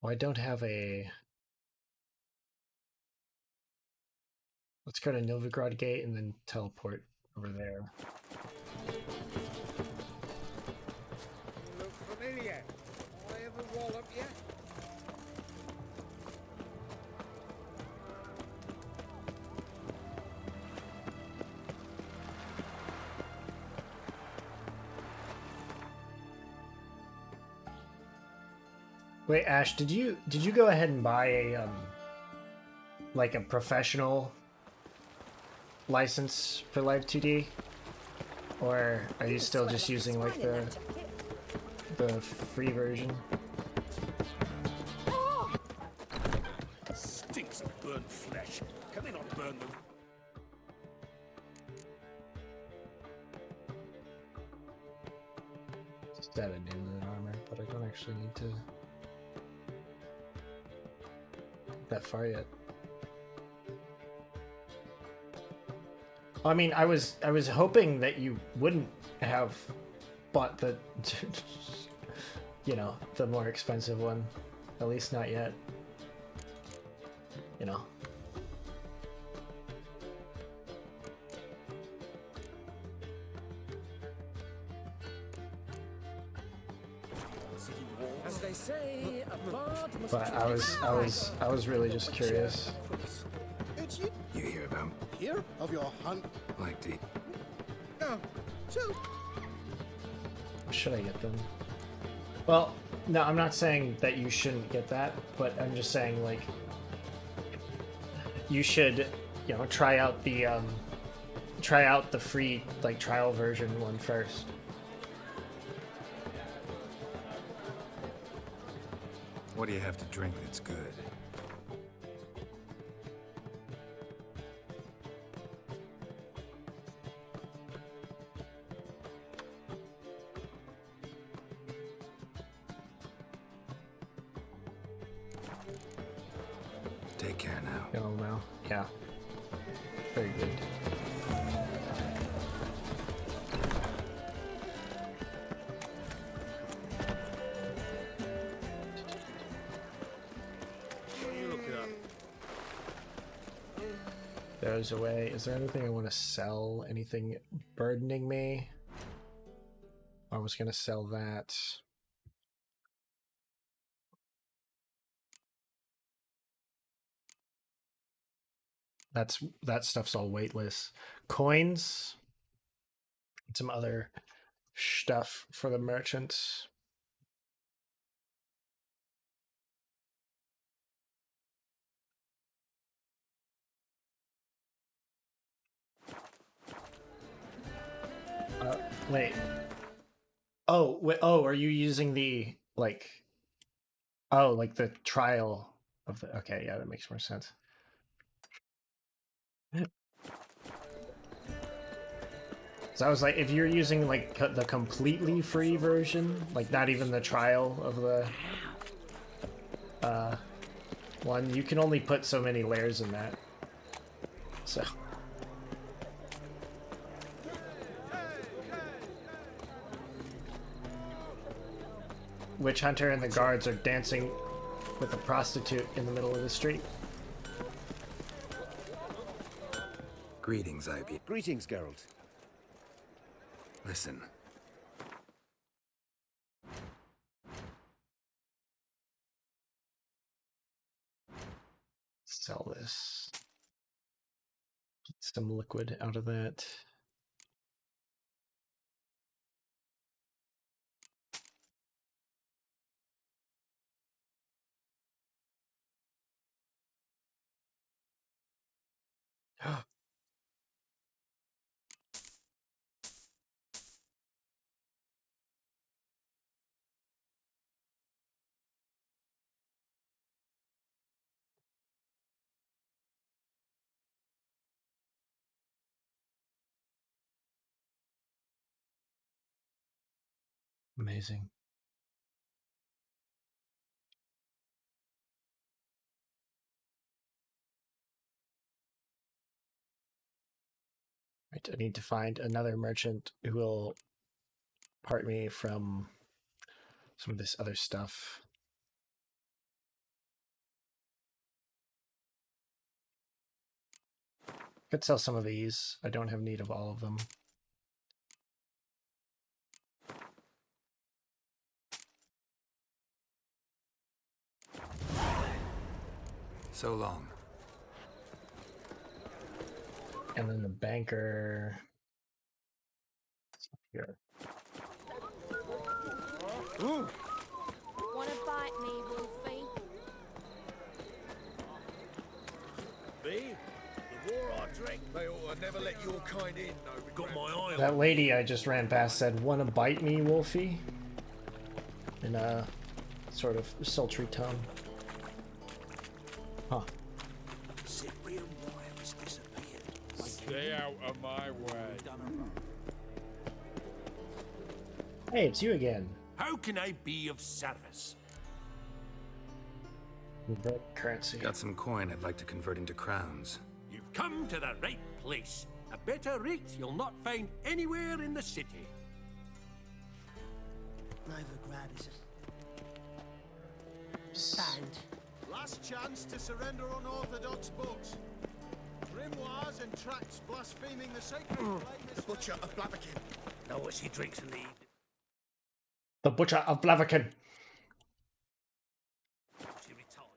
Oh, I don't have a... Let's go to Novigrad Gate and then teleport over there. Look familiar. I ever wall up yet? Wait, Ash, did you go ahead and buy a like a professional license for Live 2D, or are you still just using like the free version? Stinks of burnt flesh. Can they not burn them? Just add a new moon armor, but I don't actually need to get that far yet. I mean, I was hoping that you wouldn't have bought the, you know, the more expensive one. At least not yet. You know. As they say, a bard must But I was really just curious. It's you. You hear them? Here of your hunt. Like the... No. So. Should I get them? Well, no, I'm not saying that you shouldn't get that, but I'm just saying, like, you should, you know, try out the free, like, trial version one first. What do you have to drink that's good? Take care now. Oh, no. Yeah. Very good. those away. Is there anything I want to sell? Anything burdening me? I was going to sell that. That stuff's all weightless. Coins. Some other stuff for the merchants. Wait. Oh, wait, oh, are you using the like? Oh, like the trial of the. Okay, yeah, that makes more sense. So I was like, if you're using like the completely free version, like not even the trial of the one, you can only put so many layers in that. So. Witch Hunter and the guards are dancing with a prostitute in the middle of the street. Greetings, Ivy. Greetings, Geralt. Listen. Sell this. Get some liquid out of that. Amazing. Right, I need to find another merchant who will part me from some of this other stuff. Could sell some of these. I don't have need of all of them. So long. And then the banker here. Ooh. Wanna bite me, Wolfie? Me? The war I drink. They ought to never let your kind in, though. Got my eye on. That lady I just ran past said, "Wanna bite me, Wolfie?" In a sort of sultry tone. Huh. Cyprian Wire has disappeared. Stay out of my way. Hey, it's you again. How can I be of service? Currency. Got some coin I'd like to convert into crowns. You've come to the right place. A better rate you'll not find anywhere in the city. Novigrad is bound. Last chance to surrender unorthodox books. Grimoires and tracts blaspheming the sacred flame. The Butcher of Blaviken. Know what she drinks in the evening. The Butcher of Blaviken. She retired.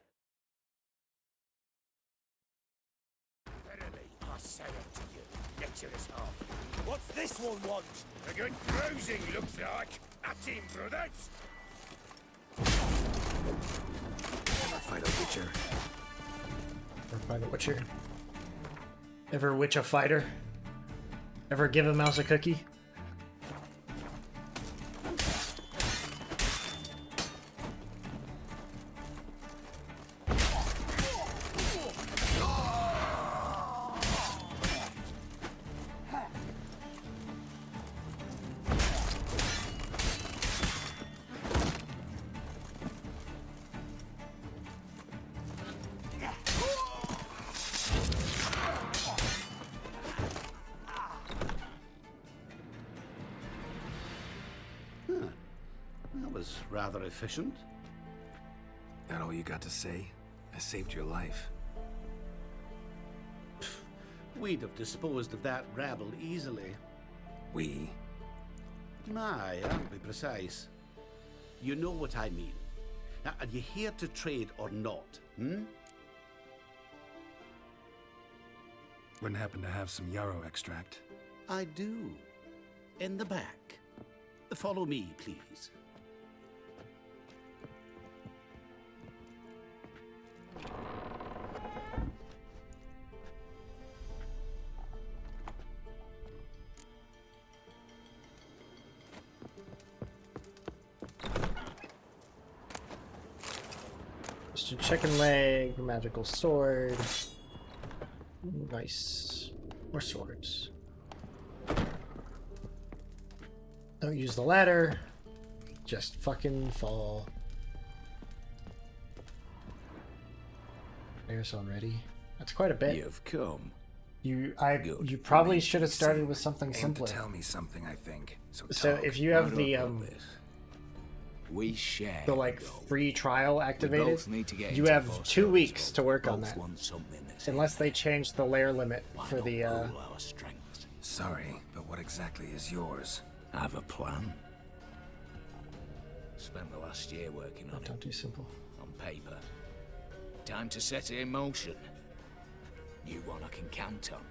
Verily, I say it to you, lecherous heart. What's this one want? A good bruising, looks like. At him, brothers. Ever fight a witcher? Ever fight a witcher? Ever witch a fighter? Ever give a mouse a cookie? That was rather efficient. That all you got to say? I saved your life. we'd have disposed of that rabble easily. We? Aye, I'll be precise. You know what I mean. Now, are you here to trade or not, Wouldn't happen to have some yarrow extract. I do. In the back. Follow me, please. Just a chicken leg, magical sword. Nice. More swords. Don't use the ladder. Just fucking fall. There's already. That's quite a bit. You've come. You probably should have started with something Aim simpler. to tell me something, I think. So So if you have the we share the like free trial activated, both need to get you into have boss 2 zones, weeks to work on both that. want something that's Unless they change the layer limit for the pool our strengths. Sorry, but what exactly is yours? I have a plan. Spent the last year working on it. Don't do simple. On paper. Time to set it in motion. You one I can count on.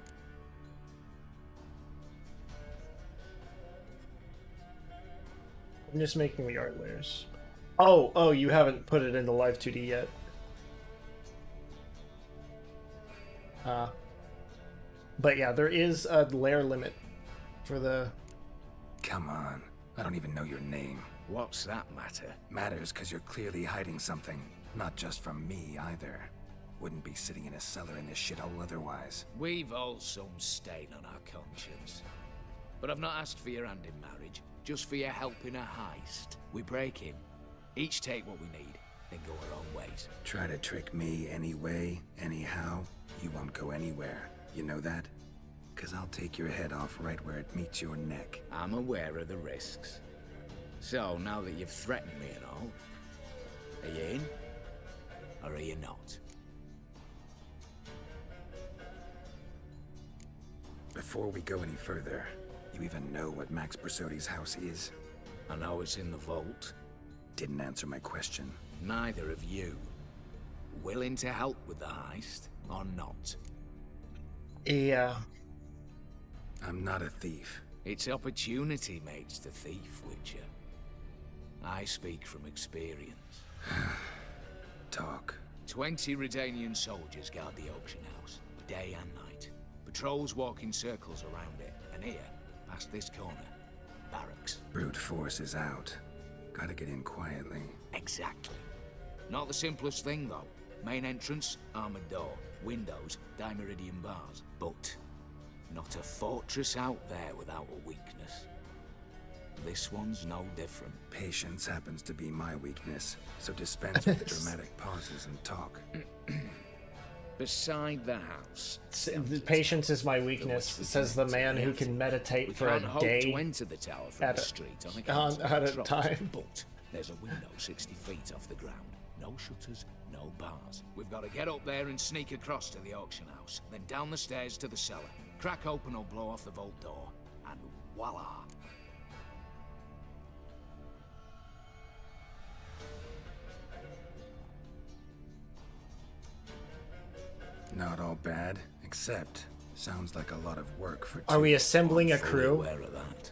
I'm just making the art layers. Oh, you haven't put it into Live 2D yet. But yeah, there is a layer limit for the... Come on. I don't even know your name. What's that matter? Matters because you're clearly hiding something. Not just from me, either. Wouldn't be sitting in a cellar in this shithole otherwise. We've all some stain on our conscience. But I've not asked for your hand in marriage, just for your help in a heist. We break in, each take what we need, then go our own ways. Try to trick me anyway, anyhow, you won't go anywhere. You know that? Because I'll take your head off right where it meets your neck. I'm aware of the risks. So, now that you've threatened me and all, are you in? Or are you not? Before we go any further, you even know what Max Bersodi's house is? I know it's in the vault. Didn't answer my question. Neither of you. Willing to help with the heist, or not? Yeah. I'm not a thief. It's opportunity makes the thief, Witcher. I speak from experience. Talk. 20 Redanian soldiers guard the auction house, day and night. Patrols walk in circles around it, and here, past this corner, barracks. Brute force is out. Gotta get in quietly. Exactly. Not the simplest thing, though. Main entrance, armored door. Windows, dimeridian bars. But not a fortress out there without a weakness. This one's no different. Patience happens to be my weakness, so dispense with the dramatic pauses and talk. Beside the house. Patience is my weakness, says the man who can meditate for a day to enter the tower from at the street on a time. But there's a window 60 feet off the ground. No shutters, no bars. We've got to get up there and sneak across to the auction house, then down the stairs to the cellar. Crack open or blow off the vault door, and voila! Not all bad, except sounds like a lot of work for two. Are we assembling a Fully crew? aware of that.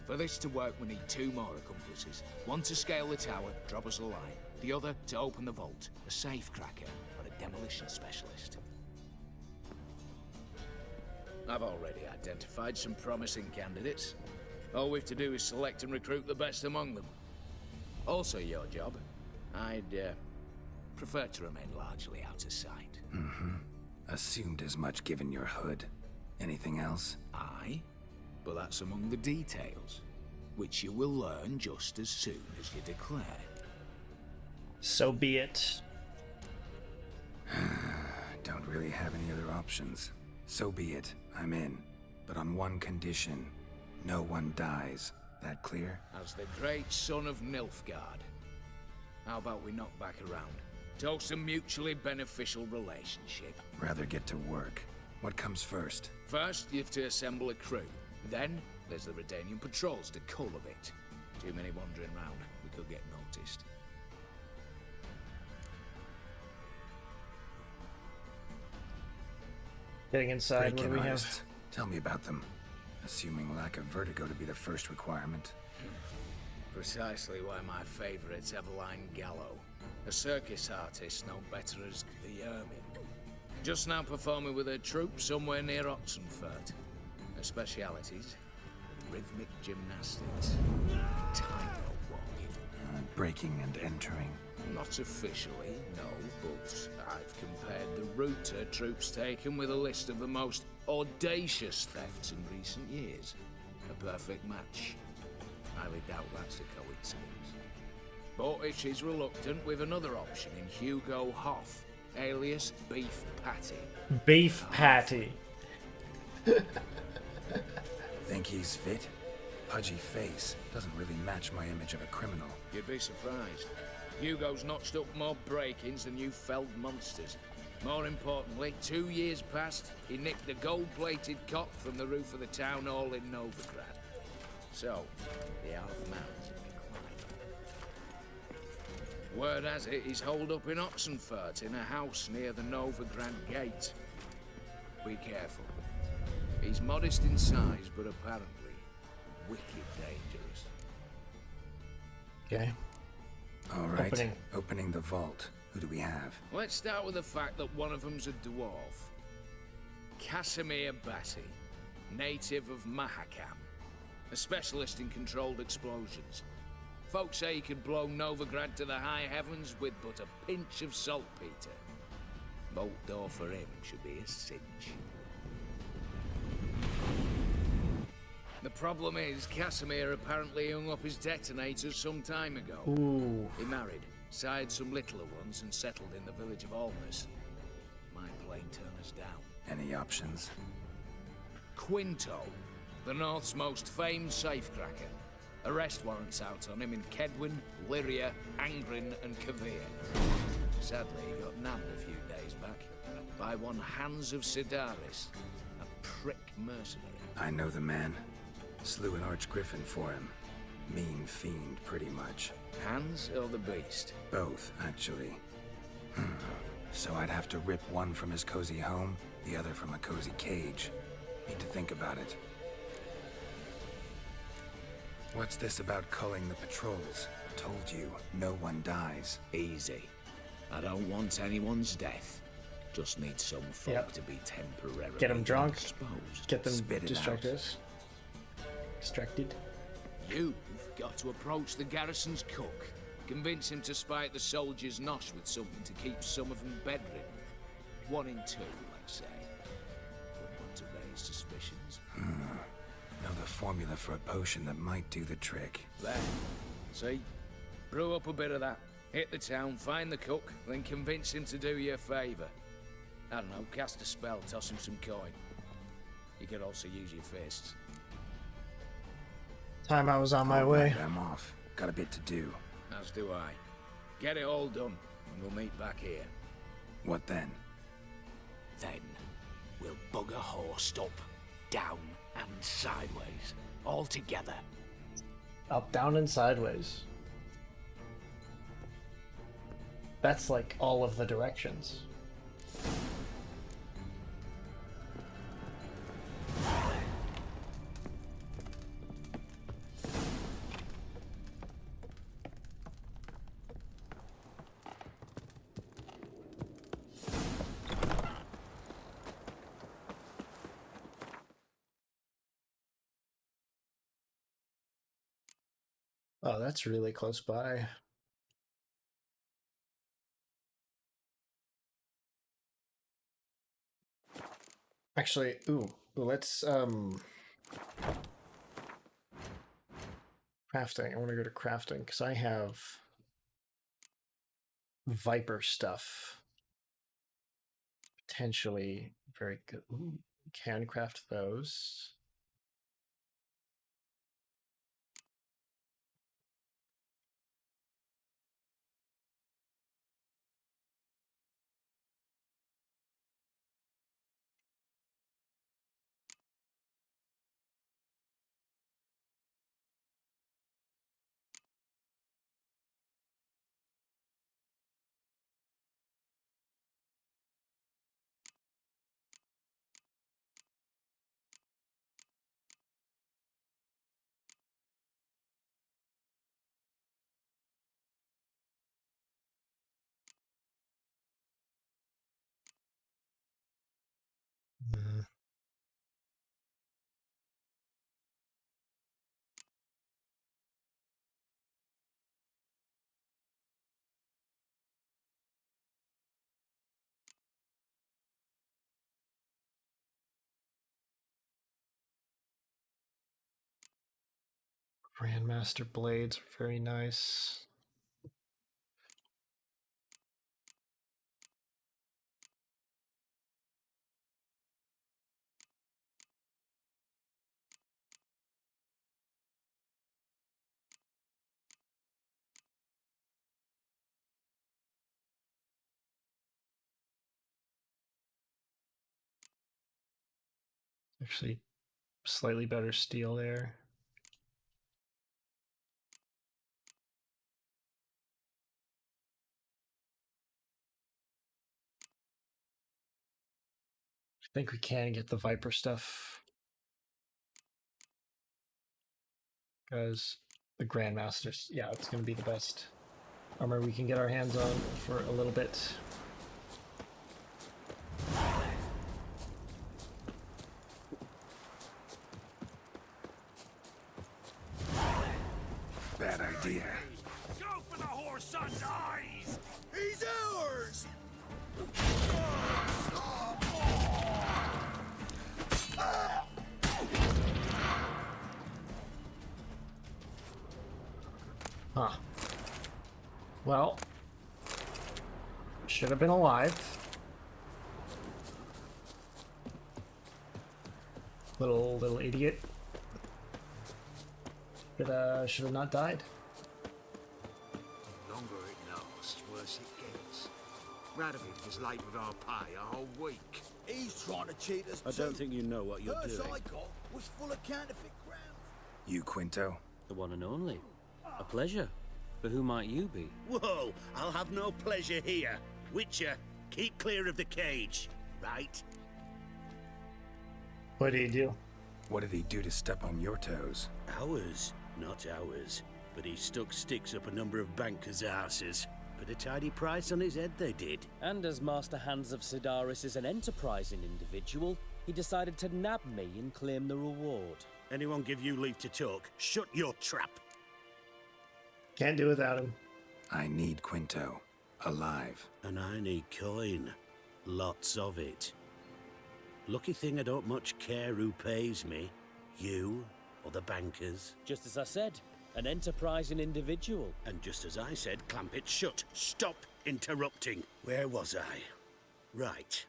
For this to work, we need 2 more accomplices. One to scale the tower, drop us a line. The other to open the vault. A safe cracker, or a demolition specialist. I've already identified some promising candidates. All we have to do is select and recruit the best among them. Also your job. I'd prefer to remain largely out of sight. Assumed as much given your hood. Anything else? Aye, but that's among the details, which you will learn just as soon as you declare. So be it. Don't really have any other options. So be it. I'm in. But on one condition. No one dies. That clear? As the great son of Nilfgaard. How about we knock back around? Toast a mutually beneficial relationship. Rather get to work. What comes first? First, you have to assemble a crew. Then, there's the Redanian patrols to cultivate. Too many wandering round. We could get noticed. Getting inside, what do Break-in we artists. have? Tell me about them. Assuming lack of vertigo to be the first requirement. Precisely why my favourite's Eveline Gallo. A circus artist no better as the Ermine. Just now performing with her troupe somewhere near Oxenfurt. Her specialities? Rhythmic gymnastics. Tightrope walking. Breaking and entering. Not officially, no, but I've compared the route her troops taken with a list of the most audacious thefts in recent years. A perfect match. Highly doubt that's a coincidence. But if she's reluctant, with another option in Hugo Hoff, alias Beef Patty. Beef Patty. Think he's fit? Pudgy face doesn't really match my image of a criminal. You'd be surprised. Hugo's notched up more break-ins than you felled monsters. More importantly, 2 years past, he nicked a gold-plated cock from the roof of the town hall in Novigrad. So, the half-man's in decline. Word has it he's holed up in Oxenfurt in a house near the Novigrad gate. Be careful. He's modest in size, but apparently wicked dangerous. Okay. All right. Opening the vault. Who do we have? Let's start with the fact that one of them's a dwarf. Casimir Batty, native of Mahakam. A specialist in controlled explosions. Folks say he could blow Novigrad to the high heavens with but a pinch of saltpeter. Bolt door for him should be a cinch. The problem is, Casimir apparently hung up his detonators some time ago. Ooh. He married, sired some littler ones, and settled in the village of Almas. Might plain turn us down. Any options? Quinto, the North's most famed safecracker. Arrest warrants out on him in Kedwin, Lyria, Angrin, and Kavir. Sadly, he got nabbed a few days back by one Hans of Sidaris, a prick mercenary. I know the man. Slew an archgriffin for him. Mean fiend, pretty much. Hans or the beast? Both, actually. So I'd have to rip one from his cozy home, the other from a cozy cage. Need to think about it. What's this about culling the patrols? Told you, no one dies. Easy. I don't want anyone's death. Just need some folk to be temporarily Get them drunk. exposed. Get them Spit it distracted. out. Distracted. You've got to approach the garrison's cook. Convince him to spite the soldiers' nosh with something to keep some of them bedridden. 1 in 2, let's say. Wouldn't want to raise suspicions. Know the formula for a potion that might do the trick. There. See? Brew up a bit of that. Hit the town, find the cook, then convince him to do you a favour. I don't know, cast a spell, toss him some coin. You could also use your fists. Time I was on my way. I'm off. Got a bit to do. As do I. Get it all done, and we'll meet back here. What then? Then, we'll bugger horsed up, down, and sideways. All together. Up, down, and sideways. That's like all of the directions. Oh, that's really close by. Actually, let's crafting. I want to go to crafting because I have Viper stuff. Potentially very good. Ooh, can craft those. Grandmaster blades are very nice. Actually, slightly better steel there. I think we can get the Viper stuff. Because the Grandmasters, yeah, it's going to be the best armor we can get our hands on for a little bit. Bad idea. Go for the whore's son's eyes! He's ours! Huh. Well, should have been alive. Little idiot. Should have not died. Longer it lasts, worse it gets. Radovid was late with our pay a whole week. He's trying to cheat us I don't think you know what you're Purse doing. I got was full of counterfeit crowns. You, Quinto? The one and only. A pleasure. But who might you be? Whoa, I'll have no pleasure here. Witcher, keep clear of the cage, right? What did he do? What did he do to step on your toes? Ours, not ours. But he stuck sticks up a number of bankers' asses. Put a tidy price on his head, they did. And as Master Hands of Sidaris is an enterprising individual, he decided to nab me and claim the reward. Anyone give you leave to talk? Shut your trap. Can't do without him. I need Quinto. Alive. And I need coin. Lots of it. Lucky thing I don't much care who pays me. You or the bankers. Just as I said, an enterprising individual. And just as I said, clamp it shut. Stop interrupting. Where was I? Right.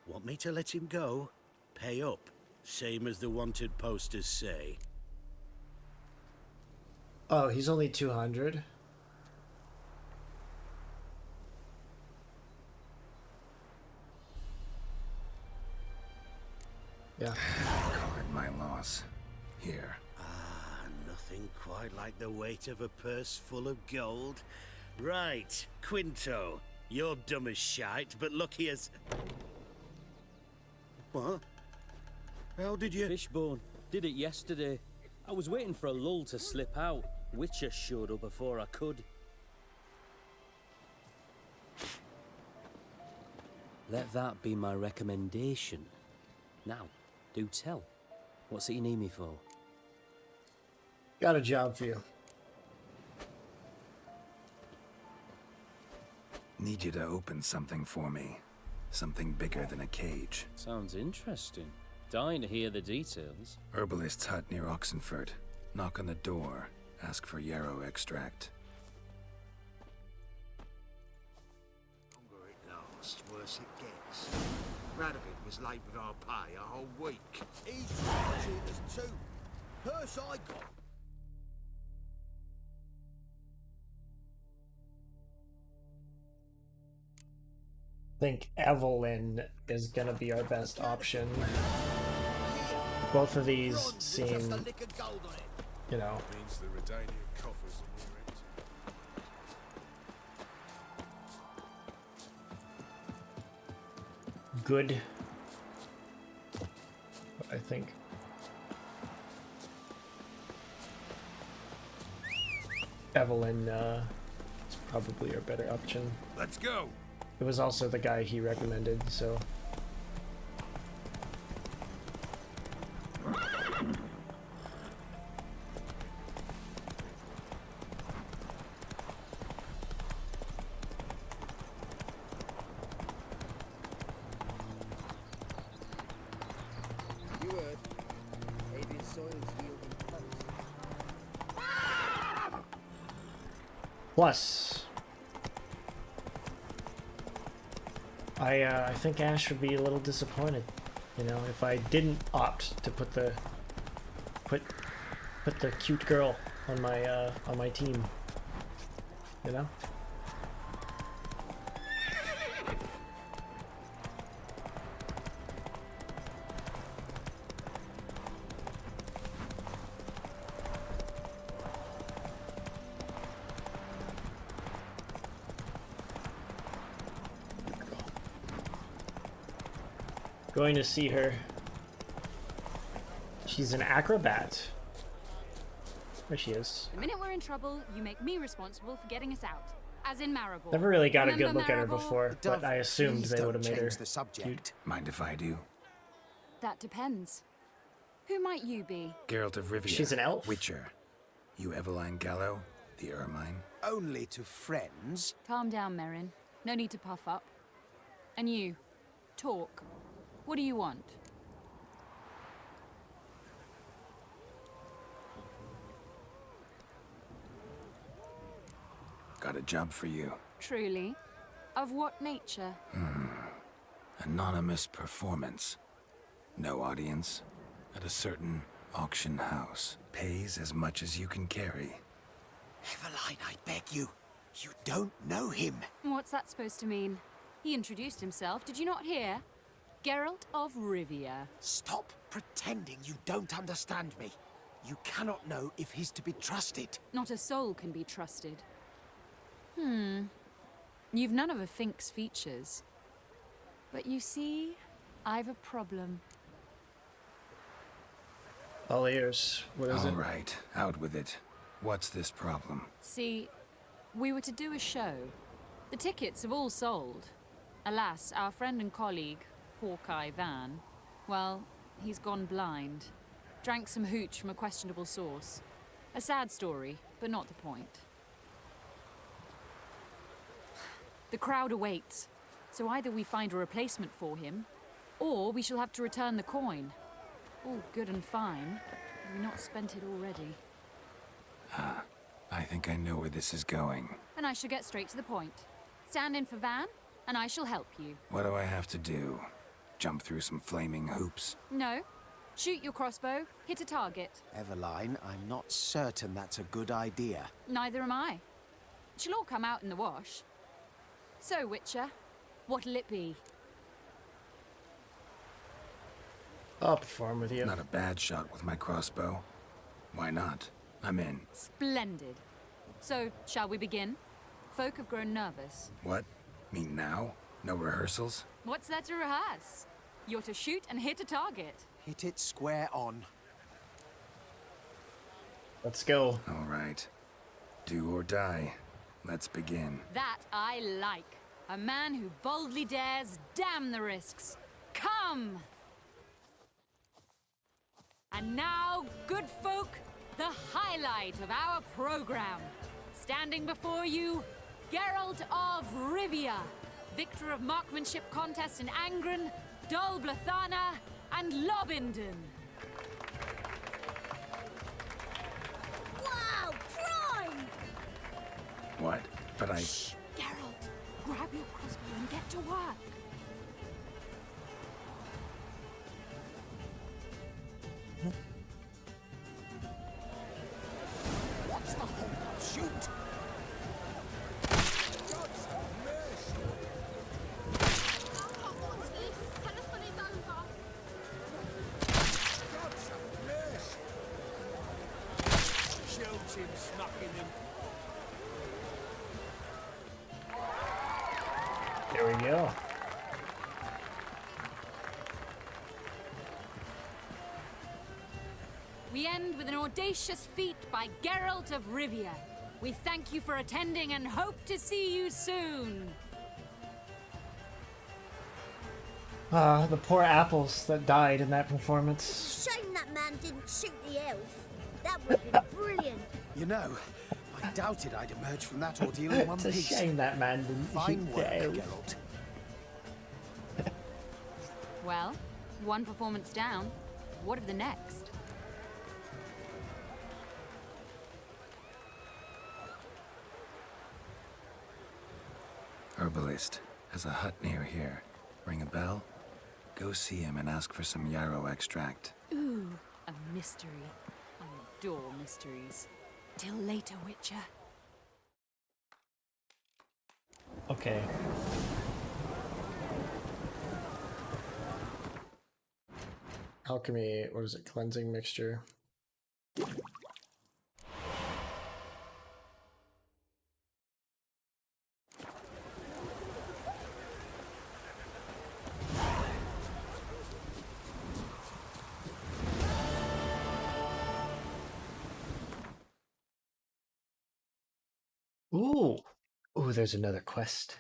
Want me to let him go? Pay up. Same as the wanted posters say. Oh, he's only 200. Yeah. Call it my loss. Here. Ah, nothing quite like the weight of a purse full of gold. Right, Quinto. You're dumb as shite, but lucky as... What? How did you... Fishbone. Did it yesterday. I was waiting for a lull to slip out. Witcher showed up before I could. Let that be my recommendation. Now, do tell. What's it you need me for? Got a job for you. Need you to open something for me. Something bigger than a cage. Sounds interesting. Dying to hear the details. Herbalist's hut near Oxenford. Knock on the door. Ask for yarrow extract. Longer it lasts, worse it gets. Radovid was late with our pay a whole week. He's trying to cheat us too. Purse I got. I think Evelyn is gonna be our best option. Both of these seem, you know, Means the Redanian coffers are near empty. good. I think. Evelyn is probably our better option. Let's go. It was also the guy he recommended, so. You heard. Avian soils yielding plants. Plus, I think Ash would be a little disappointed, you know, if I didn't opt to put the cute girl on my team, you know. Going to see her. She's an acrobat. There she is. The minute we're in trouble, you make me responsible for getting us out. As in Maribor. Never really got a Remember good look at her Maribor? before, but I assumed they would have made her the subject. cute. Mind if I do? That depends. Who might you be? Geralt of Rivia. She's an elf. Witcher. You Eveline Gallo, the Ermine. Only to friends. Calm down, Merrin. No need to puff up. And you, talk. What do you want? Got a job for you. Truly? Of what nature? Anonymous performance. No audience. At a certain auction house. Pays as much as you can carry. Eveline, I beg you. You don't know him. What's that supposed to mean? He introduced himself, did you not hear? Geralt of Rivia. Stop pretending you don't understand me. You cannot know if he's to be trusted. Not a soul can be trusted. You've none of a Fink's features. But you see, I've a problem. All ears. What is it? All right, out with it. What's this problem? See, we were to do a show. The tickets have all sold. Alas, our friend and colleague, Hawkeye Van, well, he's gone blind. Drank some hooch from a questionable source. A sad story, but not the point. The crowd awaits, so either we find a replacement for him, or we shall have to return the coin. All good and fine. Have we not spent it already? I think I know where this is going. Then I shall get straight to the point. Stand in for Van, and I shall help you. What do I have to do? Jump through some flaming hoops? No. Shoot your crossbow, hit a target. Eveline, I'm not certain that's a good idea. Neither am I. It shall all come out in the wash. So, Witcher, what'll it be? I'll perform with you. Not a bad shot with my crossbow. Why not? I'm in. Splendid. So, shall we begin? Folk have grown nervous. What? Mean now? No rehearsals? What's there to rehearse? You're to shoot and hit a target. Hit it square on. Let's go. All right. Do or die. Let's begin. That I like. A man who boldly dares, damn the risks. Come! And now, good folk, the highlight of our program. Standing before you, Geralt of Rivia, victor of marksmanship contests in Angren, Dol Blathana, and Lobindon. Wow, prime! What? But I... Shh, Geralt, grab your crossbow and get to work. What's the hold up? Shoot! Shoot him, smacking him. There we go. We end with an audacious feat by Geralt of Rivia. We thank you for attending and hope to see you soon. The poor apples that died in that performance. Shame that man didn't shoot the elf. That would have been brilliant. You know, I doubted I'd emerge from that ordeal in one It's a piece. shame that man didn't Fine shoot work, the elf. Geralt. Well, one performance down. What of the next? herbalist has a hut near here. Ring a bell? Go see him and ask for some yarrow extract. Ooh, a mystery. I adore mysteries. Till later, Witcher. Okay. Alchemy, what is it? Cleansing mixture. Ooh. Ooh, there's another quest.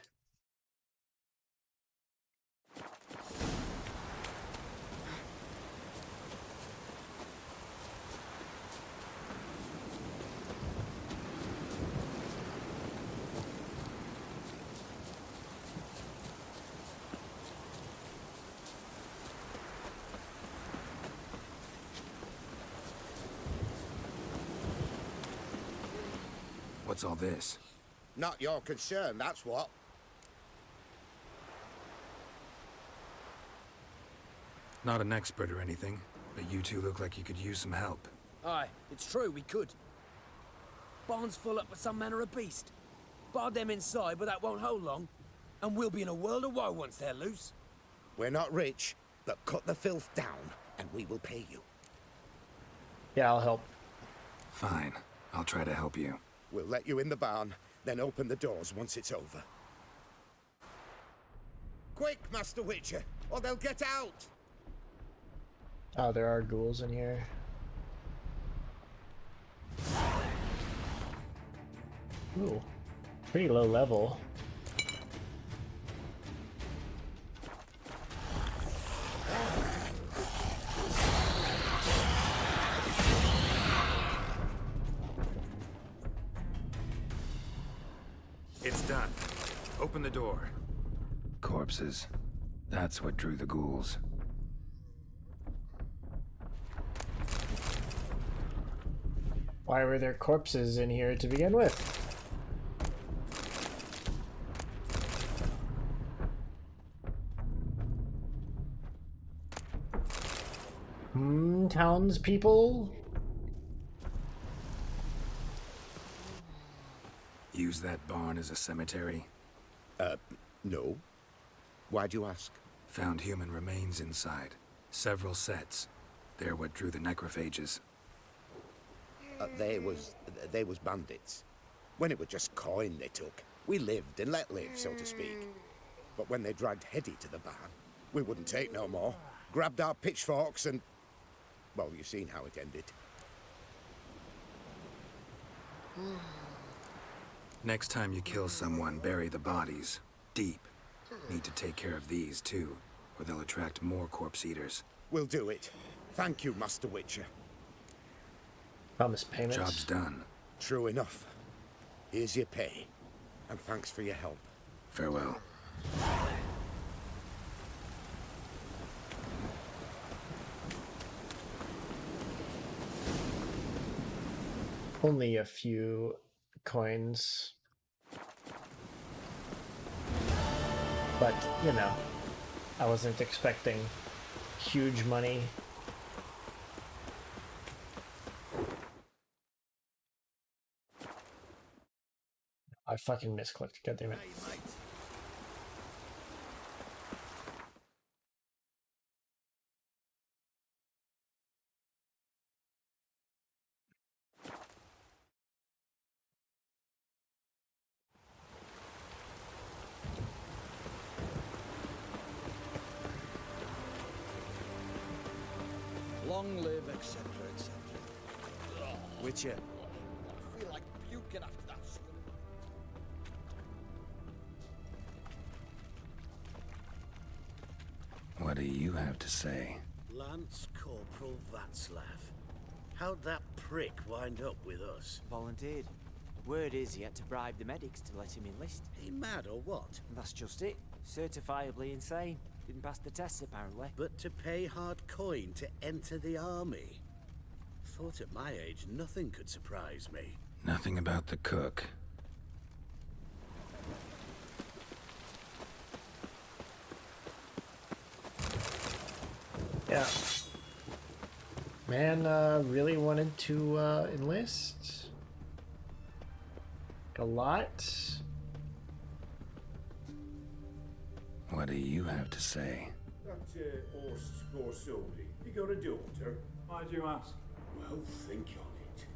What's all this? Not your concern, that's what. Not an expert or anything, but you two look like you could use some help. Aye, it's true, we could. Barn's full up with some manner of beast. Bar them inside, but that won't hold long. And we'll be in a world of woe once they're loose. We're not rich, but cut the filth down, and we will pay you. Yeah, I'll help. Fine. I'll try to help you. We'll let you in the barn, then open the doors once it's over. Quick, Master Witcher, or they'll get out! Oh, there are ghouls in here. Ooh, pretty low level. It's done. Open the door. Corpses. That's what drew the ghouls. Why were there corpses in here to begin with? Townspeople? Use that barn as a cemetery? No. Why'd you ask? Found human remains inside. Several sets. They're what drew the necrophages. They was bandits. When it was just coin they took, we lived and let live, so to speak. But when they dragged Hetty to the barn, we wouldn't take no more. Grabbed our pitchforks and... well, you've seen how it ended. Next time you kill someone, bury the bodies. Deep. Need to take care of these, too, or they'll attract more corpse eaters. We'll do it. Thank you, Master Witcher. Promise payments. Job's done. True enough. Here's your pay. And thanks for your help. Farewell. Only a few coins. But, you know, I wasn't expecting huge money. I fucking misclicked, goddammit. Long live, etc., etc. Witcher. I feel like puking after that shit. What do you have to say? Lance Corporal Václav. How'd that prick wind up with us? Volunteered. Word is he had to bribe the medics to let him enlist. He mad or what? That's just it. Certifiably insane. Didn't pass the tests, apparently. But to pay hard coin to enter the army? Thought at my age nothing could surprise me. Nothing about the cook. Yeah. Man really wanted to enlist. A lot. What do you have to say? That horse Scorsoni, he got a daughter. Why do you ask? Well, think on it.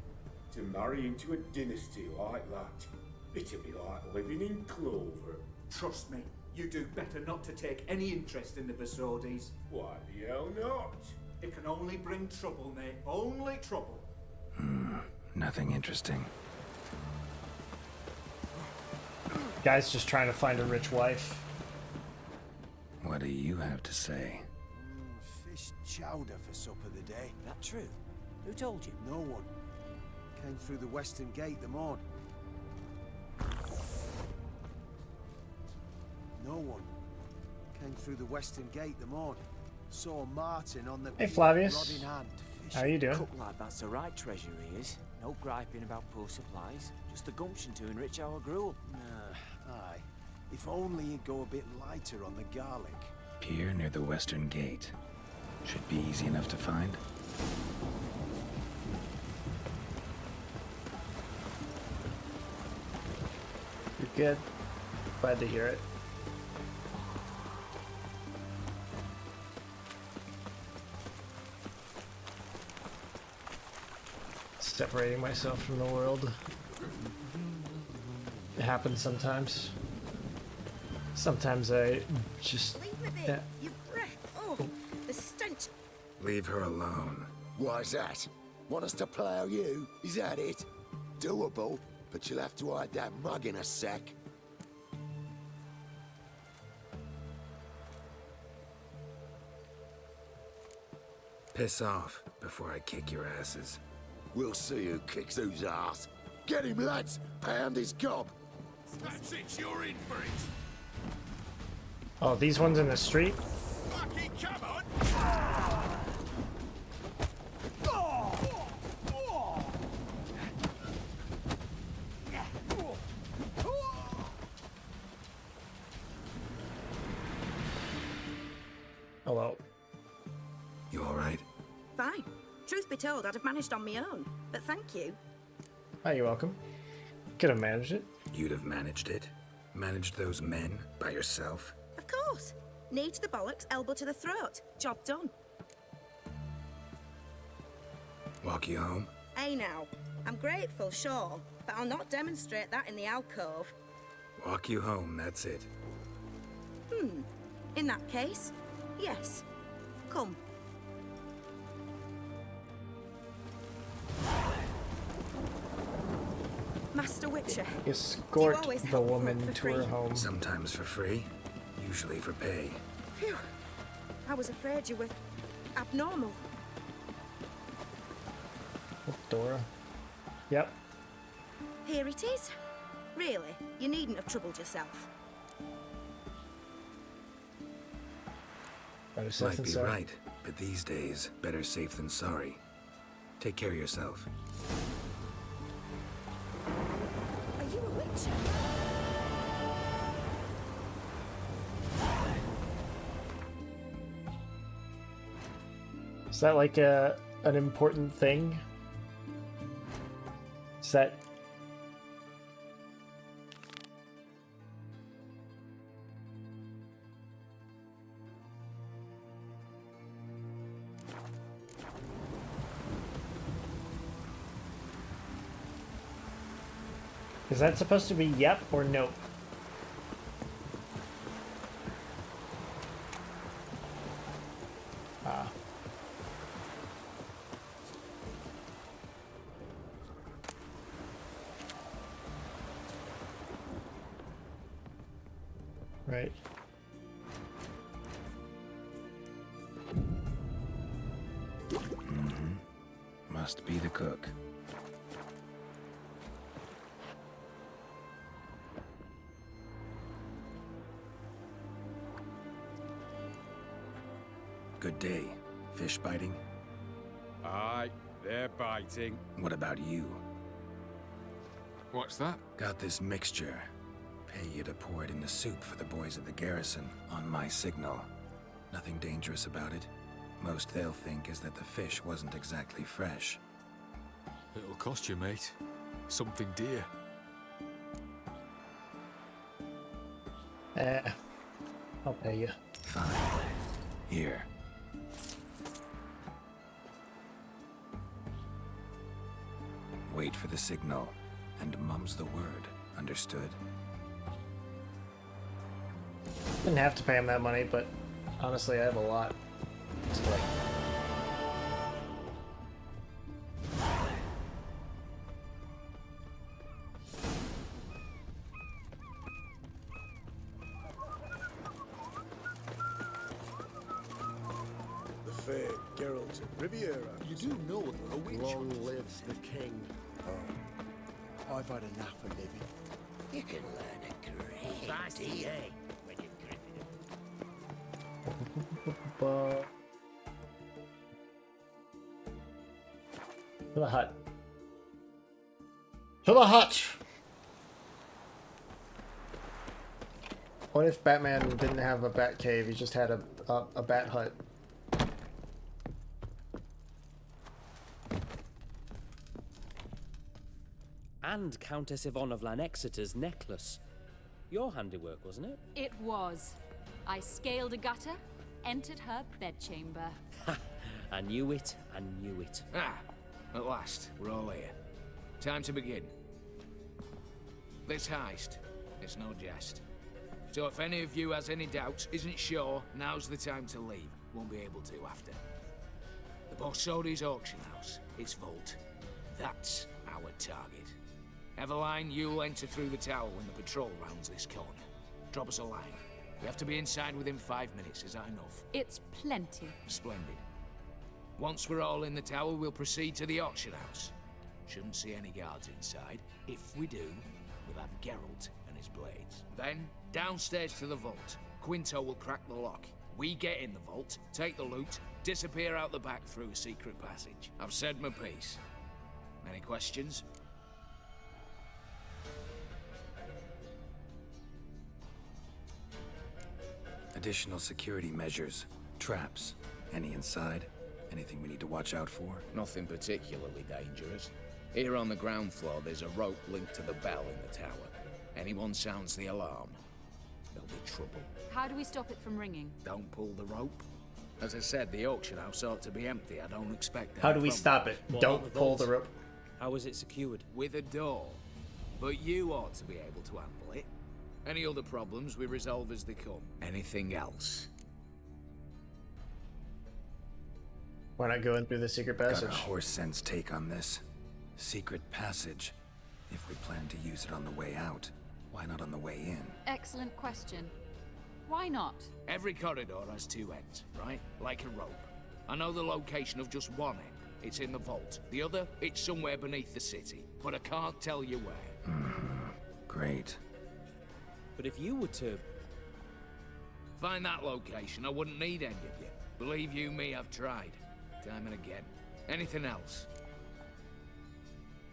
To marry into a dynasty like that, it'd be like living in clover. Trust me, you do better not to take any interest in the Besodis. Why the hell not? It can only bring trouble, mate. Only trouble. Nothing interesting. Guy's just trying to find a rich wife. What do you have to say? Fish chowder for supper the day. That true? Who told you? No one. Came through the western gate the morn. No one. Came through the western gate the morn. Saw Martin on the Hey, pier, Flavius. rod in hand. How you doing? Cook lad, that's the right treasure he is. No griping about poor supplies. Just the gumption to enrich our gruel. Aye. If only you'd go a bit lighter on the garlic. Pier near the western gate. Should be easy enough to find. You're good. Glad to hear it. Separating myself from the world. It happens sometimes. Sometimes I just... Leave your breath. Oh, the stench. Leave her alone. Why's that? Want us to plough you? Is that it? Doable, but you'll have to hide that mug in a sec. Piss off before I kick your asses. We'll see who kicks whose ass. Get him, lads! Pound his gob! That's it, you're in for it! Oh, these ones in the street? Fucking come on! Hello. You alright? Fine. Truth be told, I'd have managed on my own, but thank you. Oh, you're welcome. Could have managed it. You'd have managed it? Managed those men by yourself? Of course. Knee to the bollocks, elbow to the throat. Job done. Walk you home? Hey now, I'm grateful, sure, but I'll not demonstrate that in the alcove. Walk you home, that's it. In that case, yes. Come. Master Witcher. Escort always the help folk woman for to her free? home. Sometimes for free, usually for pay. Phew. I was afraid you were abnormal. Oh, Dora. Yep. Here it is. Really, you needn't have troubled yourself. Better safe Might than be sorry. right, but these days, better safe than sorry. Take care of yourself. Are you a witcher? Is that like an important thing? Is that... Is that supposed to be yep or nope? Ah. Right. Must be the cook. Good day. Fish biting? Aye, they're biting. What about you? What's that? Got this mixture. Pay you to pour it in the soup for the boys at the garrison, on my signal. Nothing dangerous about it. Most they'll think is that the fish wasn't exactly fresh. It'll cost you, mate. Something dear. I'll pay you. Fine. Here. Wait for the signal, and mum's the word. Understood? Didn't have to pay him that money, but honestly, I have a lot. So, like, The fair Geralt of Riviera. You do know they're a witch. Long lives the king. Oh, I've had enough of living. You can learn a great deal when you to the hut. To the hut! What if Batman didn't have a bat cave, he just had a bat hut? And Countess Yvonne of Lanexeter's necklace. Your handiwork, wasn't it? It was. I scaled a gutter, entered her bedchamber. Ha! I knew it, I knew it. Ah, at last, we're all here. Time to begin. This heist, it's no jest. So if any of you has any doubts, isn't sure, now's the time to leave. Won't be able to after. The Borsodi's auction house, its vault. That's our target. Eveline, you'll enter through the tower when the patrol rounds this corner. Drop us a line. We have to be inside within 5 minutes, is that enough? It's plenty. Splendid. Once we're all in the tower, we'll proceed to the auction house. Shouldn't see any guards inside. If we do, we'll have Geralt and his blades. Then, downstairs to the vault. Quinto will crack the lock. We get in the vault, take the loot, disappear out the back through a secret passage. I've said my piece. Any questions? Additional security measures. Traps. Any inside? Anything we need to watch out for? Nothing particularly dangerous. Here on the ground floor, there's a rope linked to the bell in the tower. Anyone sounds the alarm, there'll be trouble. How do we stop it from ringing? Don't pull the rope. As I said, the auction house ought to be empty. I don't expect How do we stop it? Don't pull the rope. How was it secured? With a door. But you ought to be able to handle it. Any other problems we resolve as they come. Anything else? Why not go in through the secret passage? Got a horse sense take on this. Secret passage. If we plan to use it on the way out, why not on the way in? Excellent question. Why not? Every corridor has two ends, right? Like a rope. I know the location of just one end. It's in the vault. The other, it's somewhere beneath the city. But I can't tell you where. Great. But if you were to... find that location, I wouldn't need any of you. Believe you me, I've tried. Time and again. Anything else?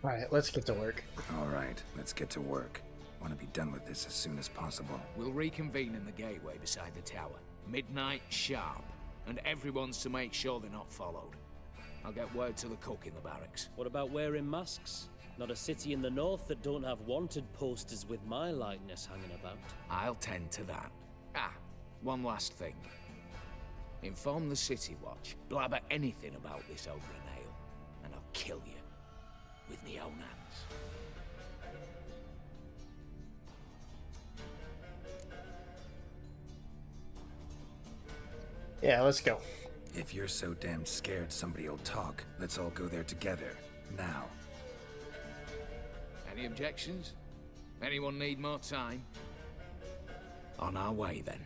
Alright, let's get to work. Alright, let's get to work. Want to be done with this as soon as possible. We'll reconvene in the gateway beside the tower. Midnight sharp. And everyone's to make sure they're not followed. I'll get word to the cook in the barracks. What about wearing masks? Not a city in the north that don't have wanted posters with my likeness hanging about. I'll tend to that. Ah, one last thing. Inform the City Watch. Blabber anything about this over an ale, and I'll kill you. With me own hands. Yeah, let's go. If you're so damn scared somebody'll talk, let's all go there together. Now. Any objections? Anyone need more time? On our way, then.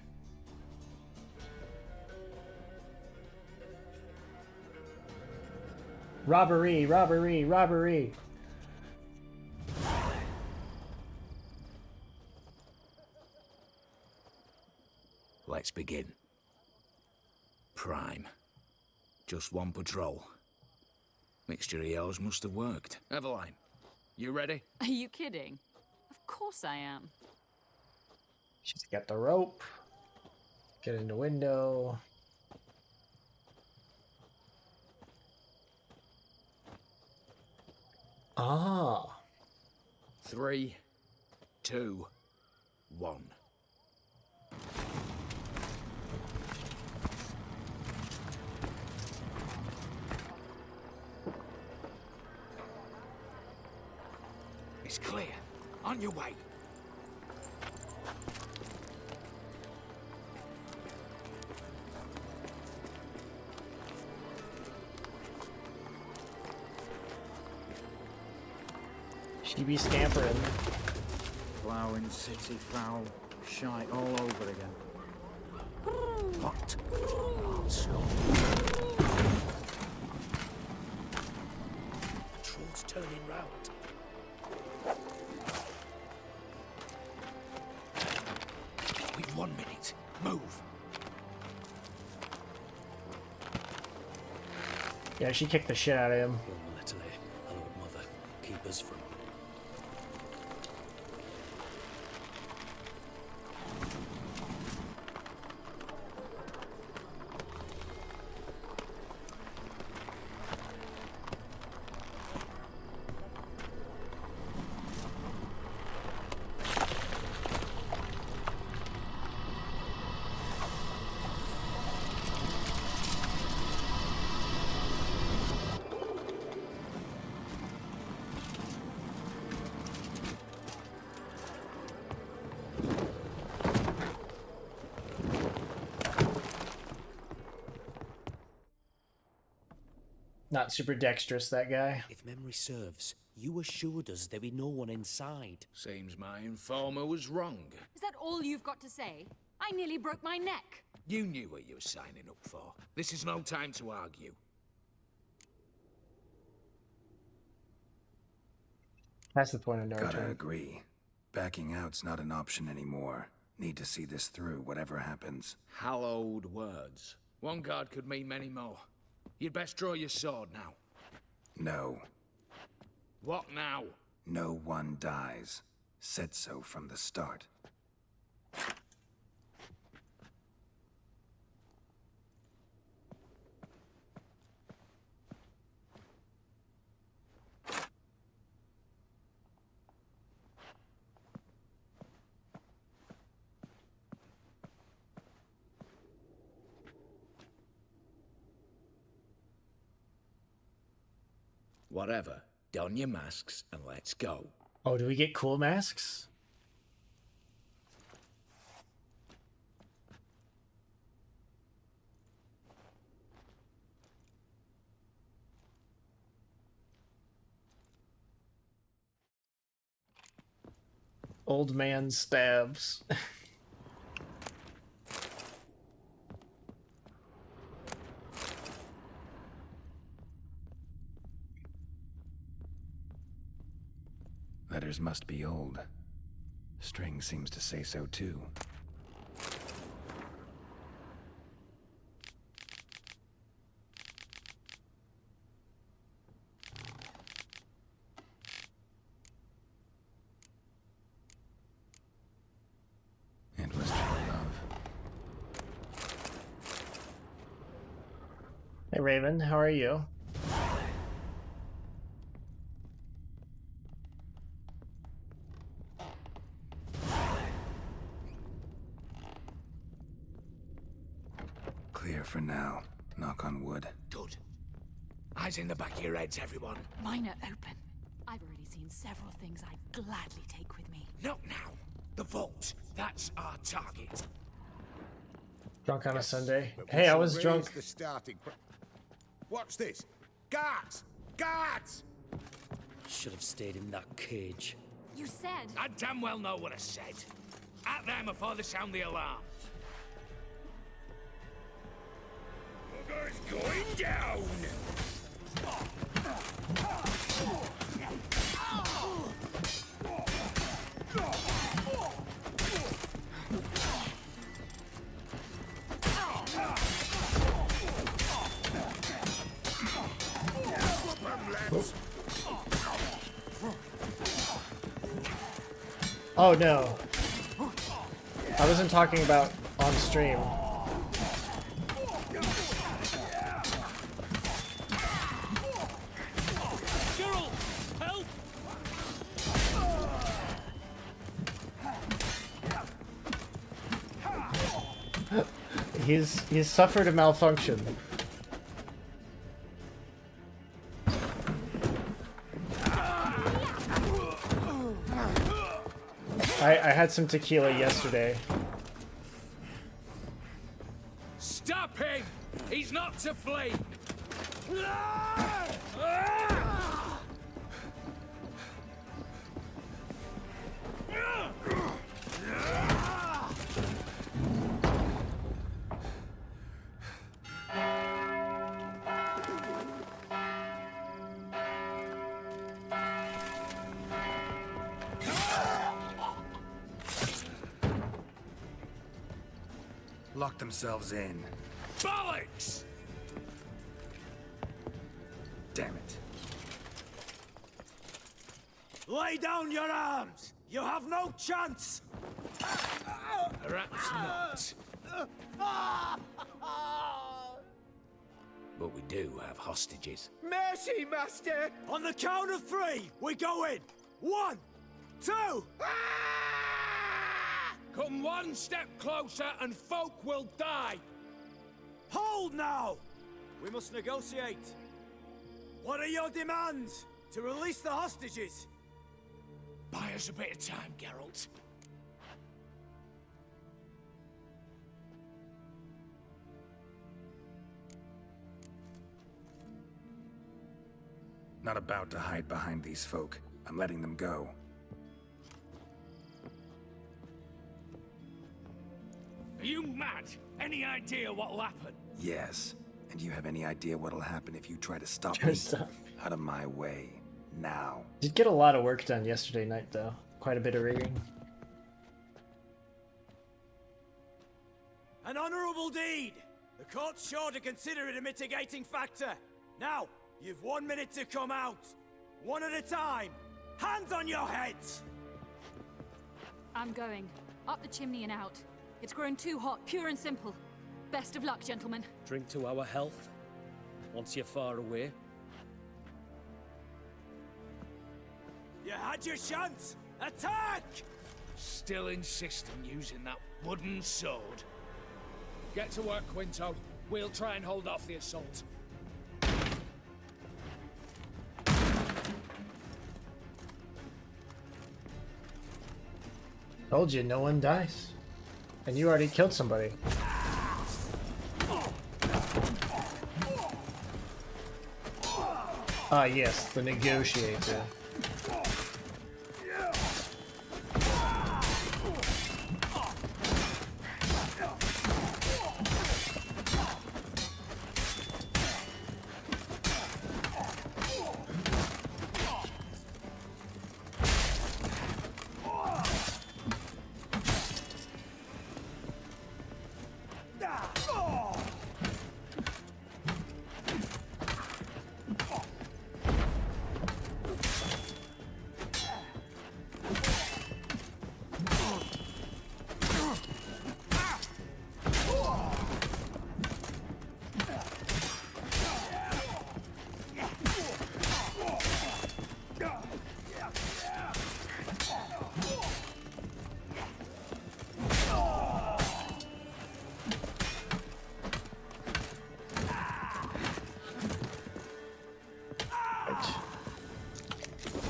Robbery, robbery, robbery. Let's begin. Prime. Just one patrol. Mixture of yours must have worked. Eveline, you ready? Are you kidding? Of course I am. She's got the rope. Get in the window. Ah. 3, 2, 1. It's clear. On your way. She be scampering. Ploughing city foul, shite all over again. What? Oh, snow. Troll's turning round. We've 1 minute. Move. Yeah, she kicked the shit out of him. Hallowed Mother, keep us from. Not super dexterous, that guy. If memory serves, you assured us there be no one inside. Seems my informer was wrong. Is that all you've got to say? I nearly broke my neck. You knew what you were signing up for. This is no time to argue. That's the point of no Gotta return. agree. Backing out's not an option anymore. Need to see this through, whatever happens. Hallowed words. One guard could mean many more. You'd best draw your sword now. No. What now? No one dies. Said so from the start. Whatever. Don your masks and let's go. Oh, do we get cool masks? Old man stabs. Letters must be old. String seems to say so too. It was true love. Hey Raven, how are you? Clear for now. Knock on wood. Good. Eyes in the back of your heads, everyone. Mine are open. I've already seen several things I'd gladly take with me. Not now. The vault. That's our target. Drunk on a Sunday. But we Hey, I shall was raise drunk. The starting. What's this? Guards! Guards! Should have stayed in that cage. You said... I damn well know what I said. At them before they sound the alarm. Bugger's going down! Oh no. I wasn't talking about on stream. Girl, help! He's suffered a malfunction. I had some tequila yesterday. Stop him! He's not to flee! Lock themselves in. Bollocks! Damn it. Lay down your arms! You have no chance! Perhaps not. But we do have hostages. Mercy, Master! On the count of 3, we go in! 1, 2... Come one step closer and folk will die! Hold now! We must negotiate. What are your demands? To release the hostages? Buy us a bit of time, Geralt. Not about to hide behind these folk. I'm letting them go. Are you mad? Any idea what'll happen? Yes. And do you have any idea what'll happen if you try to stop Try me? to stop. Out of my way. Now. Did get a lot of work done yesterday night, though. Quite a bit of rigging. An honorable deed! The court's sure to consider it a mitigating factor. Now, you've 1 minute to come out. One at a time. Hands on your heads! I'm going. Up the chimney and out. It's grown too hot, pure and simple. Best of luck, gentlemen. Drink to our health. Once you're far away. You had your chance! Attack! Still insist on using that wooden sword. Get to work, Quinto. We'll try and hold off the assault. Told you, no one dies. And you already killed somebody. Ah, yes, the negotiator.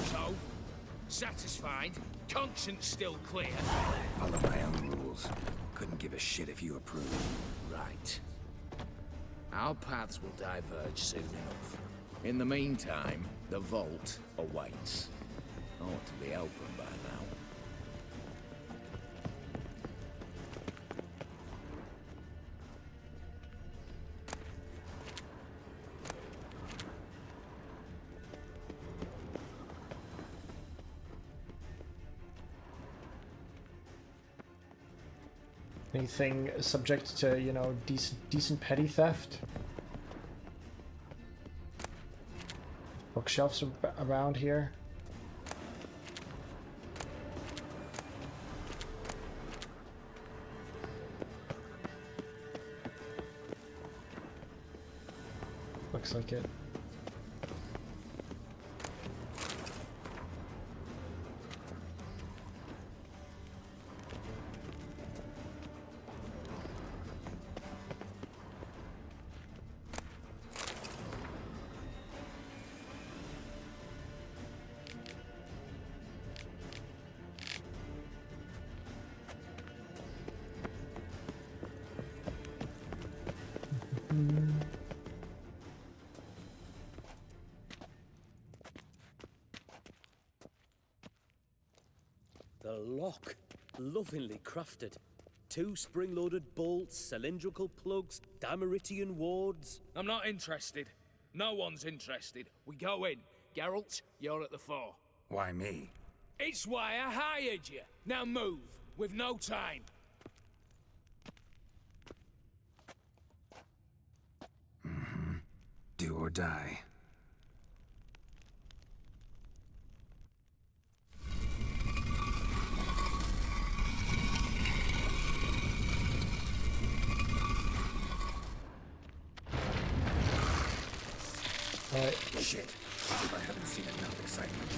So, satisfied? Conscience still clear? Follow my own rules. Couldn't give a shit if you approve. Right. Our paths will diverge soon enough. In the meantime, the vault awaits. Ought to be open by now. Anything subject to, you know, decent petty theft? Bookshelves around here. Looks like it. The lock. Lovingly crafted. 2 spring-loaded bolts, cylindrical plugs, Dimeritian wards. I'm not interested. No one's interested. We go in. Geralt, you're at the fore. Why me? It's why I hired you. Now move. We've no time. Do or die. Alright. Shit. I haven't seen enough excitement.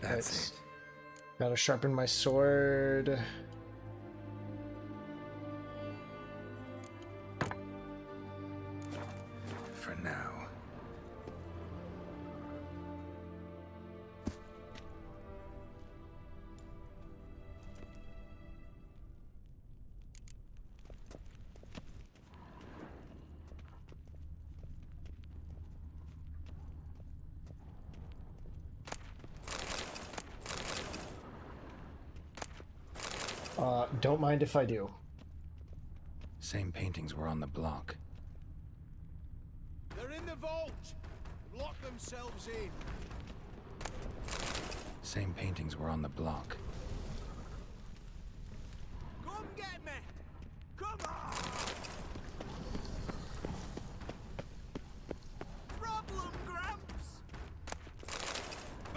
That's it. Gotta sharpen my sword. For now. Don't mind if I do. Same paintings were on the block. They're in the vault! Lock themselves in. Same paintings were on the block. Come get me! Come on! Problem, Gramps!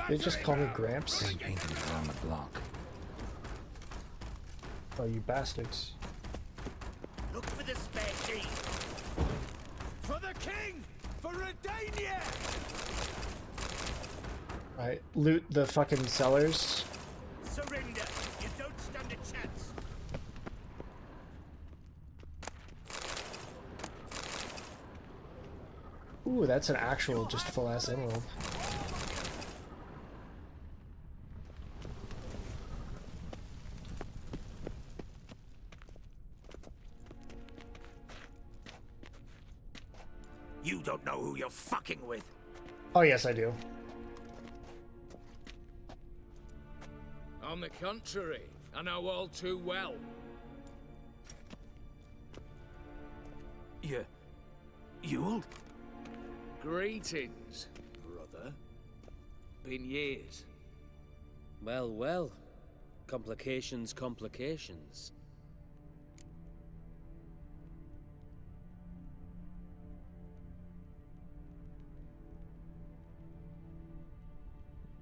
They just call me Gramps? Same paintings were on the block. Oh, you bastards. Look for the spare key. For the king! For Redania! Alright, loot the fucking cellars. Surrender! You don't stand a chance! Ooh, that's an actual just full-ass emerald. You don't know who you're fucking with. Oh, yes, I do. On the contrary, I know all too well. You'll? Greetings, brother. Been years. Well, well. Complications, complications.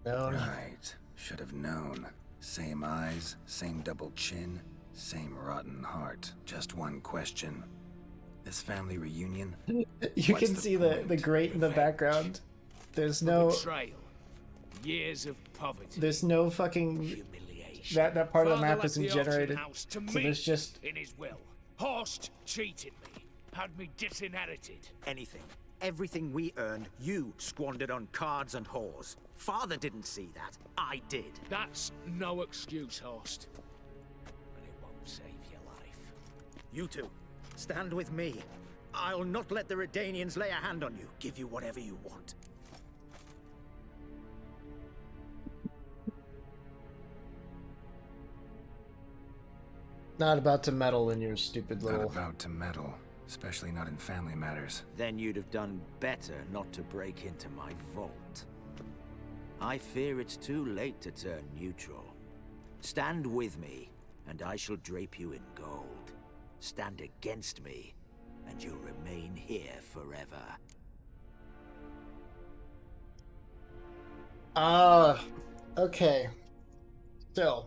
Right. Should have known. Same eyes, same double chin, same rotten heart. Just one question. This family reunion? You can see the grate in the background. There's no Betrayal. Years of poverty. there's no fucking that part of the map isn't generated. So there's just in his will. Horst cheated me. Had me disinherited. Anything. Everything we earned, you squandered on cards and whores. Father didn't see that. I did. That's no excuse, Horst. And it won't save your life. You two, stand with me. I'll not let the Redanians lay a hand on you. Give you whatever you want. not about to meddle in your stupid little... Not about to meddle. Especially not in family matters. Then you'd have done better not to break into my vault. I fear it's too late to turn neutral. Stand with me, and I shall drape you in gold. Stand against me, and you'll remain here forever. Okay. So,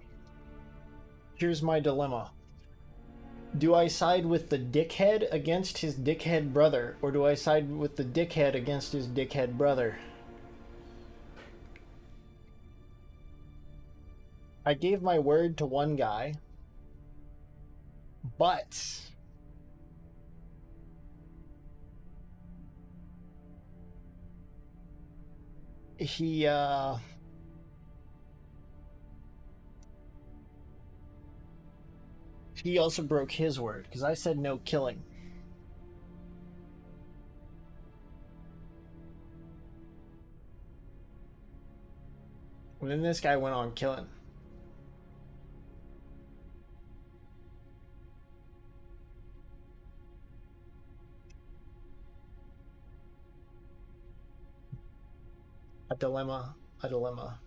here's my dilemma. Do I side with the dickhead against his dickhead brother, or do I side with the dickhead against his dickhead brother? I gave my word to one guy, but he also broke his word because I said no killing. And then this guy went on killing. A dilemma, a dilemma.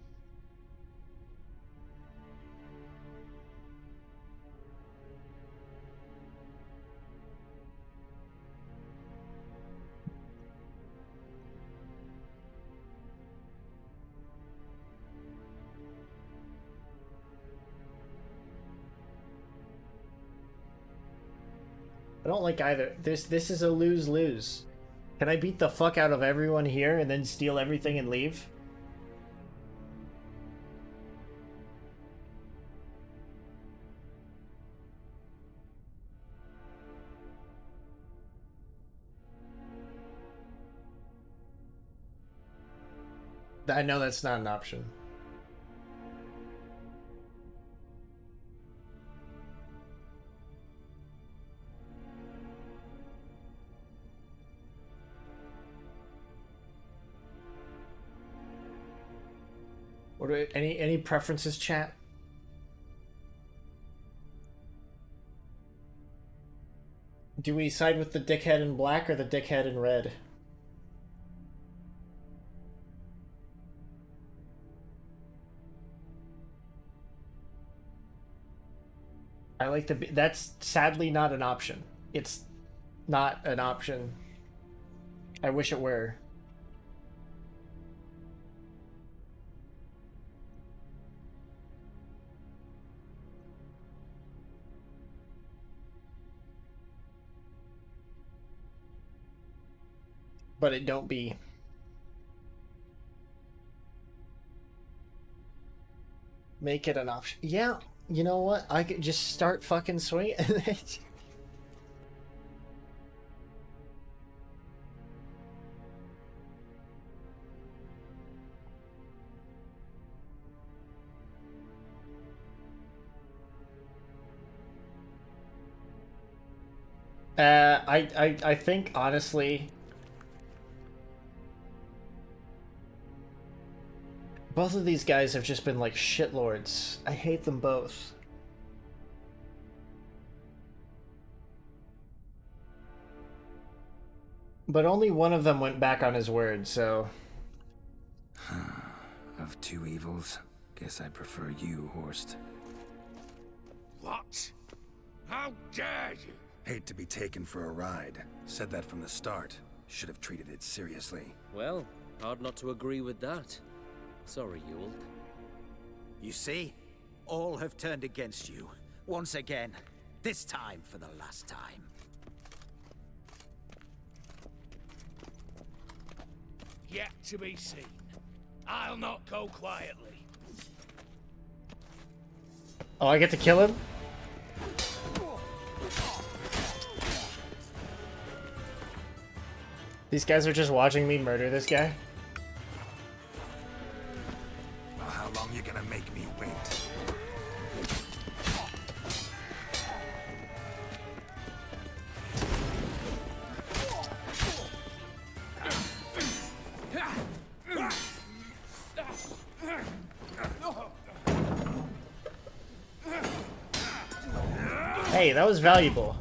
I don't like either. This is a lose-lose. Can I beat the fuck out of everyone here and then steal everything and leave? I know that's not an option. What are any preferences, chat? Do we side with the dickhead in black or the dickhead in red? I like the... That's sadly not an option. It's not an option. I wish it were. But it don't be. Make it an option. Yeah, you know what? I could just start fucking swinging. I think honestly, both of these guys have just been like shitlords. I hate them both. But only one of them went back on his word, so... Of two evils, guess I prefer you, Horst. What? How dare you? Hate to be taken for a ride. Said that from the start. Should have treated it seriously. Well, hard not to agree with that. Sorry, Ewald. You see? All have turned against you. Once again. This time for the last time. Yet to be seen. I'll not go quietly. Oh, I get to kill him? These guys are just watching me murder this guy? Well, how long you gonna make me wait? Hey, that was valuable.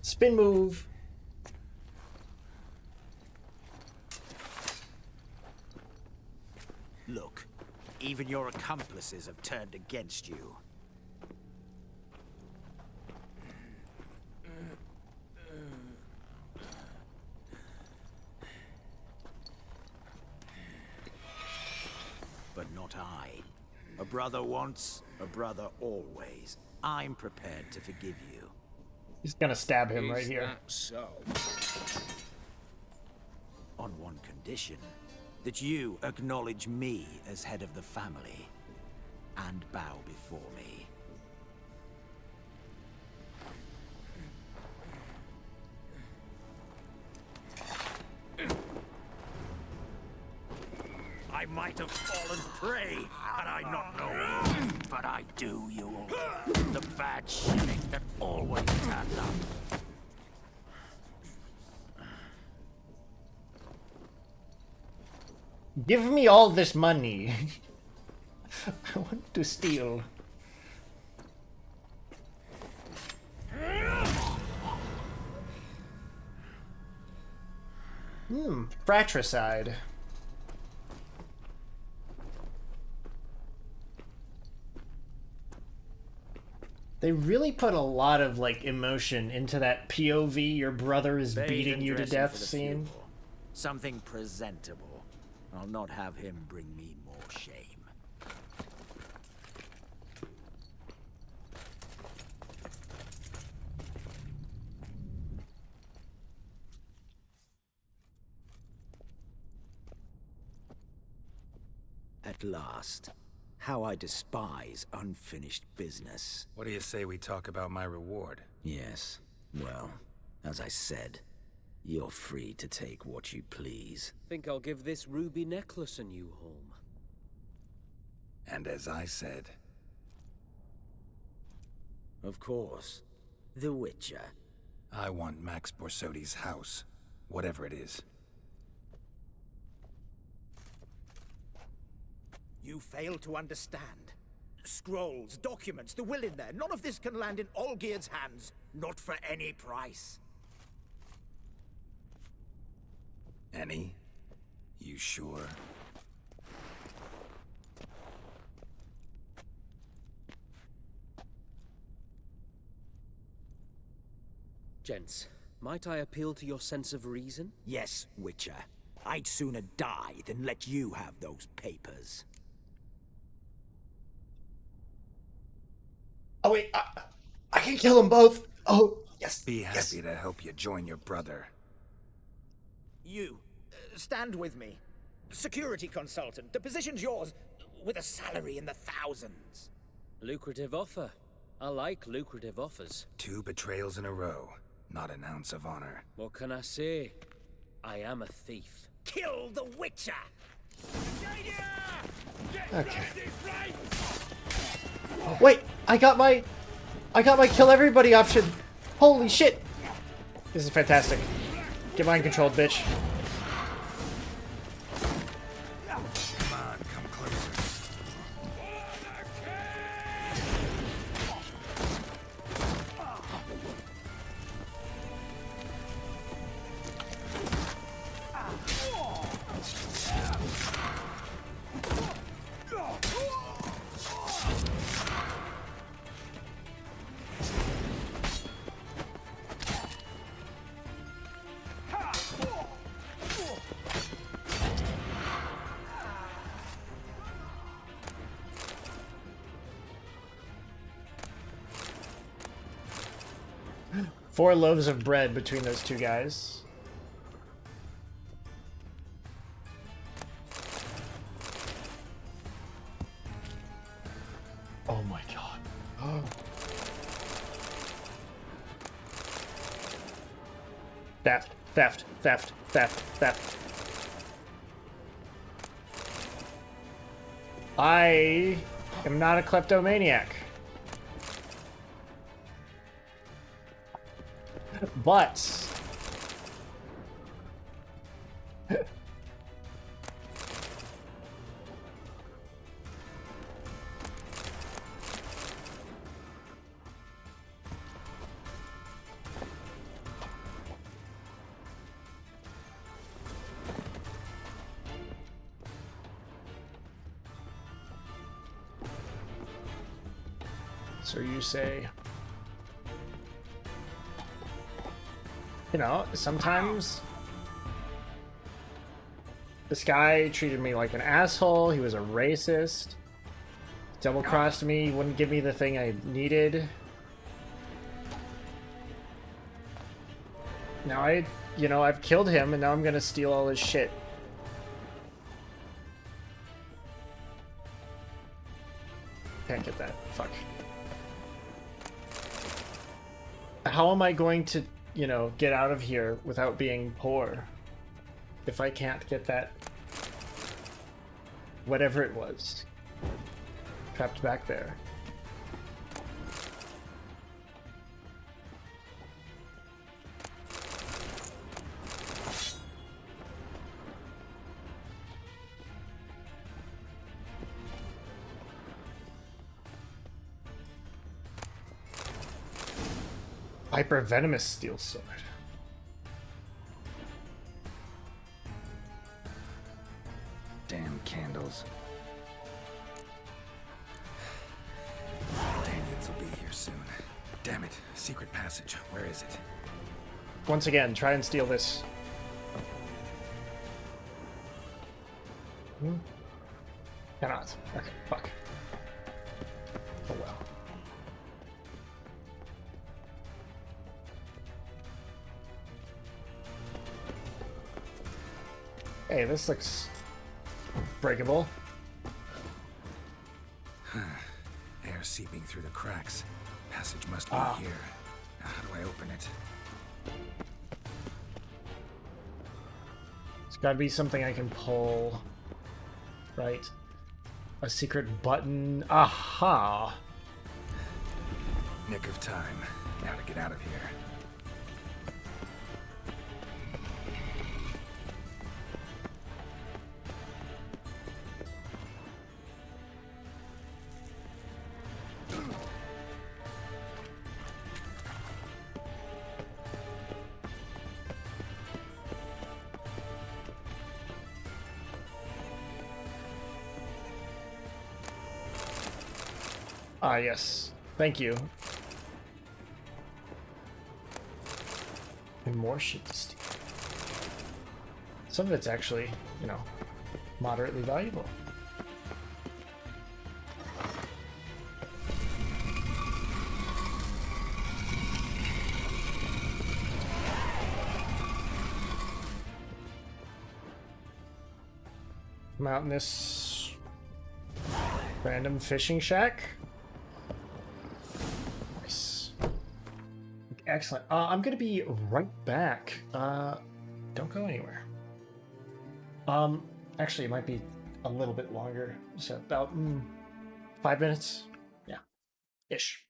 Spin move. Look, even your accomplices have turned against you. not I. A brother once, a brother always. I'm prepared to forgive you. He's gonna stab him right Is here. that so? On one condition, that you acknowledge me as head of the family and bow before me. I might have fallen prey had I not known, but I do, you all. The bad shilling that always turns up. Give me all this money. I want to steal. Fratricide. They really put a lot of like emotion into that POV your brother is Bathe beating and you to dress him death for the scene. funeral. Something presentable. I'll not have him bring me more shame. At last. How I despise unfinished business. What do you say we talk about my reward? Yes. Well, as I said, you're free to take what you please. Think I'll give this ruby necklace a new home. And as I said... Of course. The Witcher. I want Max Borsodi's house. Whatever it is. You fail to understand. Scrolls, documents, the will in there. None of this can land in Olgierd's hands. Not for any price. Any? You sure? Gents, might I appeal to your sense of reason? Yes, Witcher. I'd sooner die than let you have those papers. Oh wait, I can kill them both. Oh, yes. Be happy yes. to help you join your brother. You, stand with me. Security consultant. The position's yours, with a salary in the thousands. Lucrative offer. I like lucrative offers. 2 betrayals in a row. Not an ounce of honor. What can I say? I am a thief. Kill the Witcher! Okay. Wait, I got my kill everybody option. Holy shit! This is fantastic. Get mind controlled, bitch. Come on, come closer. Four loaves of bread between those two guys. Oh my god. Oh. Theft, theft, theft, theft, theft. I am not a kleptomaniac. But so you say, you know, sometimes This guy treated me like an asshole. He was a racist. Double-crossed me, wouldn't give me the thing I needed. Now I've killed him, and now I'm gonna steal all his shit. Can't get that. Fuck. How am I going to, get out of here without being poor? If I can't get that... whatever it was. Trapped back there. Hyper venomous steel sword. Damn candles. Daniels will be here soon. Damn it. Secret passage. Where is it? Once again, try and steal this. Cannot. Okay, fuck. Oh well. Hey, this looks breakable. Air seeping through the cracks. Passage must be here. Now, how do I open it? It's gotta be something I can pull. Right. A secret button. Aha! Nick of time. Now to get out of here. Ah, yes. Thank you. And more shit to steal. Some of it's actually, moderately valuable. I'm out in this random fishing shack. Nice. Excellent. I'm gonna be right back. Don't go anywhere. Actually, it might be a little bit longer. So about 5 minutes. Yeah, ish.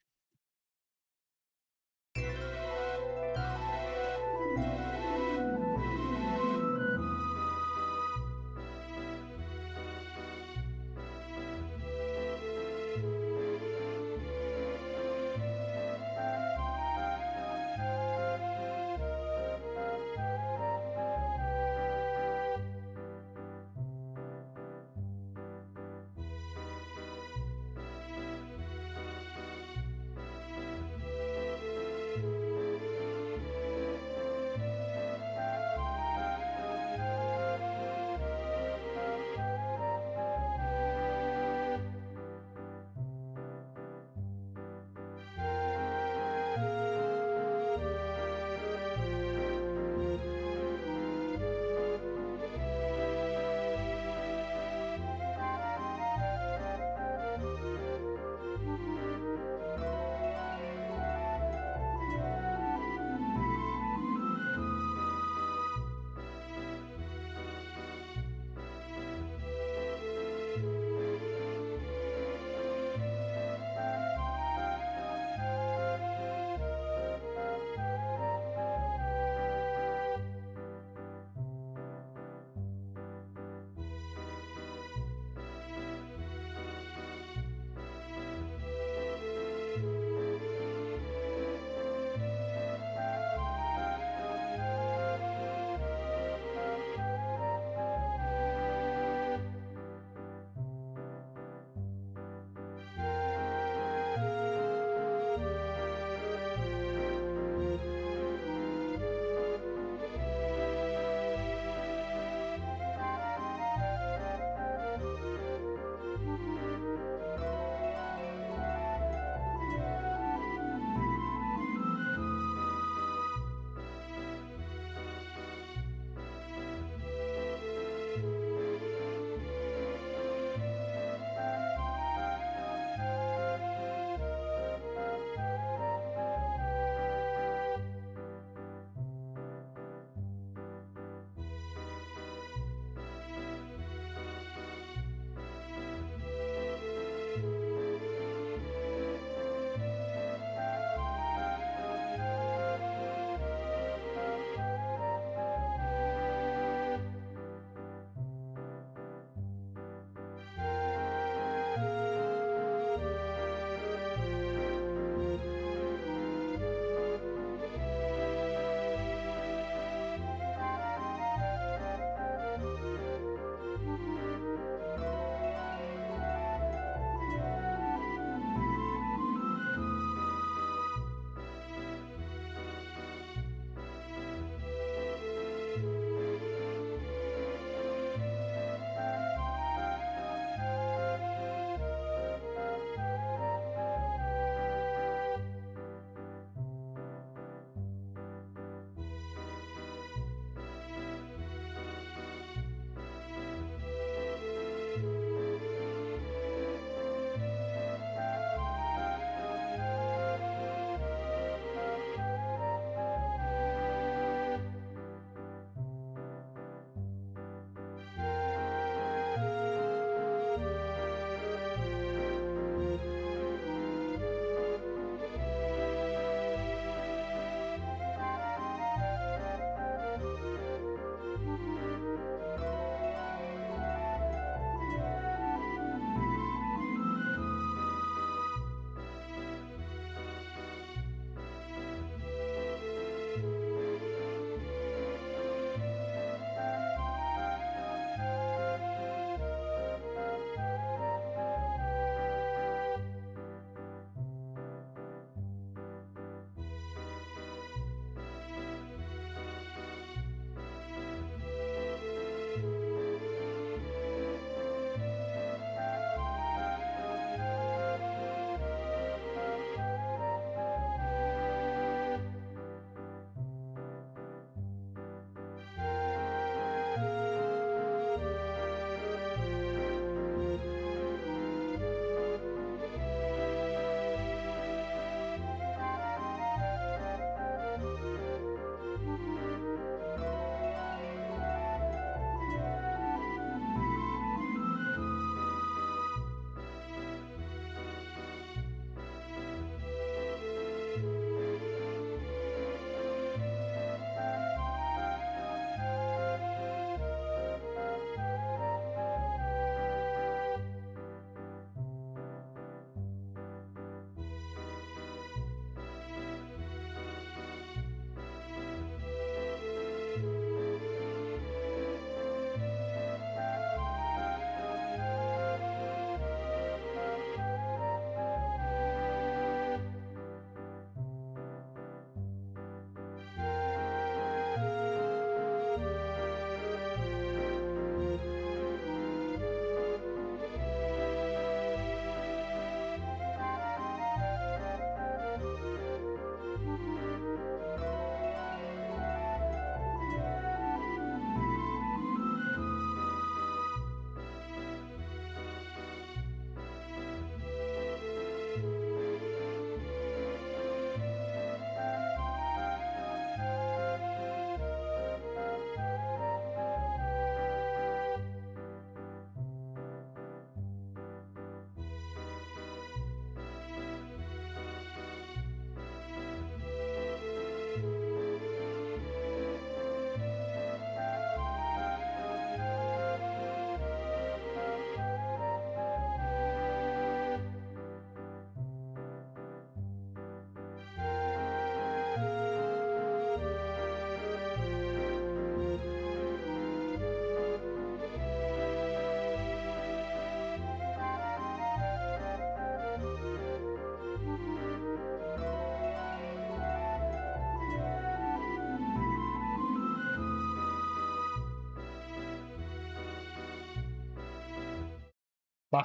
Bah,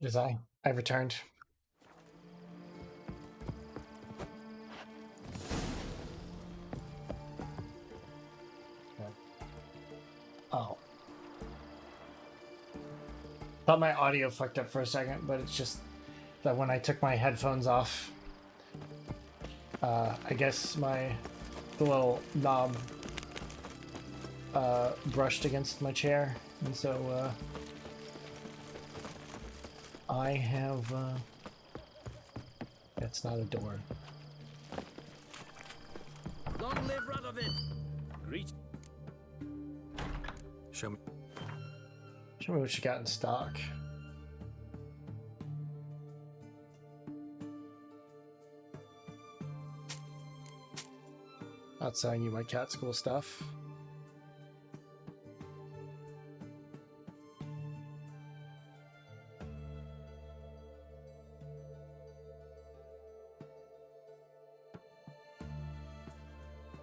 it is I. I've returned. Oh. Thought my audio fucked up for a second, but it's just that when I took my headphones off, I guess the little knob brushed against my chair, and so I have that's not a door. Long live Radovid! Greet. Show me what you got in stock. Not selling you my cat school stuff.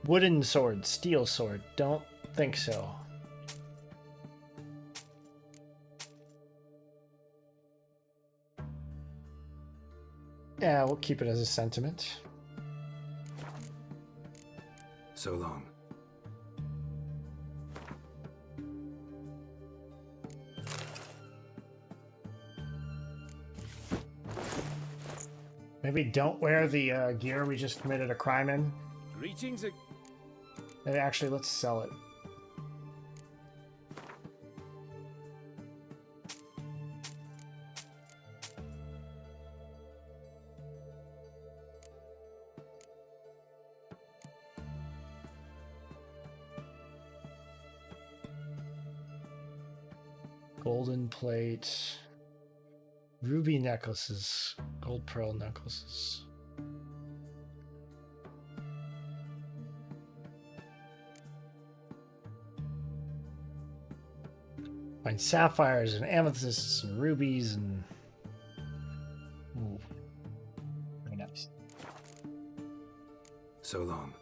Wooden sword, steel sword. Don't think so. Yeah, we'll keep it as a sentiment. so long. Maybe don't wear the gear we just committed a crime in. Greetings. Maybe actually, let's sell it. Golden plate. Ruby necklaces. Gold pearl necklaces. Find sapphires and amethysts and rubies and... Ooh. Very nice. So long.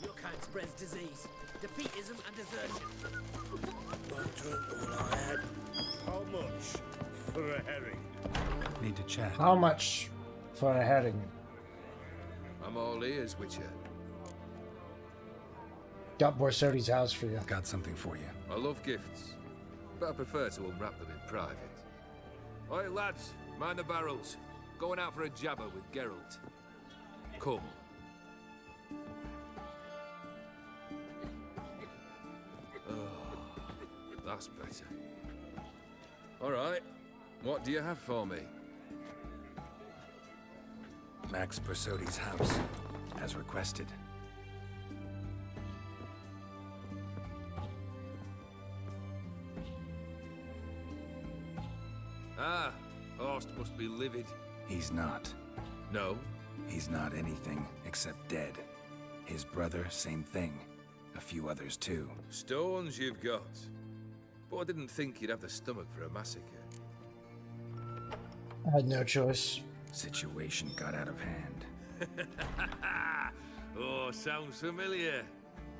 Your kind spreads disease, defeatism, and desertion. One drink all I had. How much for a herring? Need to chat. How much for a herring? I'm all ears, Witcher. Got Borsodi's house for you. Got something for you. I love gifts, but I prefer to unwrap them in private. Oi, lads, mind the barrels. Going out for a jabber with Geralt. Come. Oh, that's better. All right, what do you have for me? Max Borsodi's house, as requested. Ah, Horst must be livid. He's not. No? He's not anything except dead. His brother, same thing. A few others too. Stones you've got. But I didn't think you'd have the stomach for a massacre. I had no choice. Situation got out of hand. Oh, sounds familiar.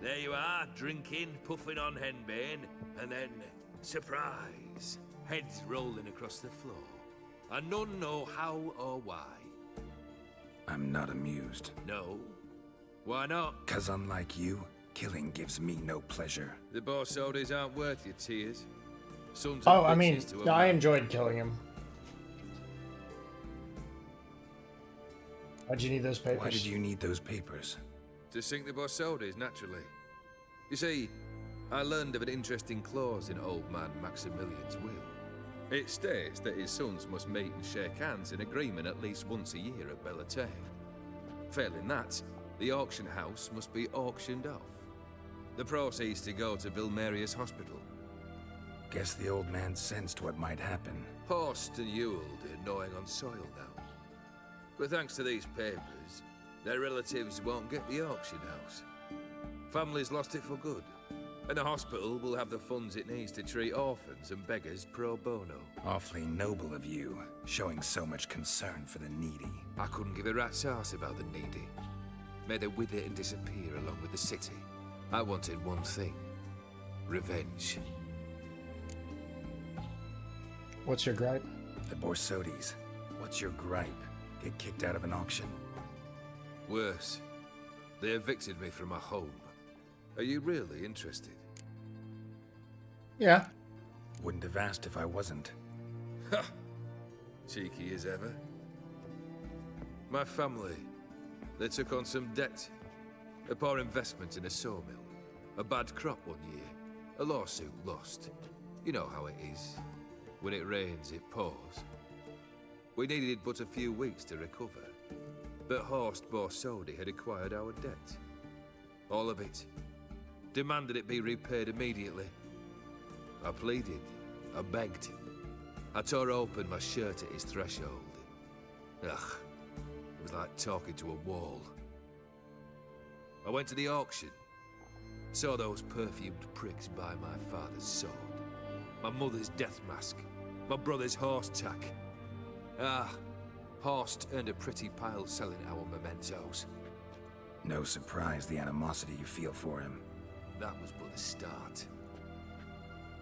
There you are, drinking, puffing on henbane, and then, surprise, heads rolling across the floor. And none know how or why. I'm not amused. No? Why not? 'Cause unlike you, killing gives me no pleasure. The Borsodis aren't worth your tears. Sons Oh, of I mean, bitches to a I man. enjoyed killing him. Why'd you need those papers? Why did you need those papers? To sink the Borsodis, naturally. You see, I learned of an interesting clause in old man Maximilian's will. It states that his sons must meet and shake hands in agreement at least once a year at Bellatane. Failing that, the auction house must be auctioned off. The proceeds to go to Vilmerius Hospital. Guess the old man sensed what might happen. Horst and Ewald are gnawing on soil now. But thanks to these papers, their relatives won't get the auction house. Family's lost it for good. And the hospital will have the funds it needs to treat orphans and beggars pro bono. Awfully noble of you, showing so much concern for the needy. I couldn't give a rat's ass about the needy. May they wither and disappear along with the city. I wanted one thing. Revenge. What's your gripe? The Borsodis. What's your gripe? Get kicked out of an auction? Worse. They evicted me from my home. Are you really interested? Yeah. Wouldn't have asked if I wasn't. Ha! Cheeky as ever. My family, they took on some debt. A poor investment in a sawmill. A bad crop one year. A lawsuit lost. You know how it is. When it rains, it pours. We needed but a few weeks to recover. But Horst Borsodi had acquired our debt. All of it. Demanded it be repaid immediately. I pleaded. I begged. I tore open my shirt at his threshold. Ugh. It was like talking to a wall. I went to the auction. Saw those perfumed pricks buy my father's sword. My mother's death mask. My brother's horse tack. Ah, Horst earned a pretty pile selling our mementos. No surprise the animosity you feel for him. That was but the start.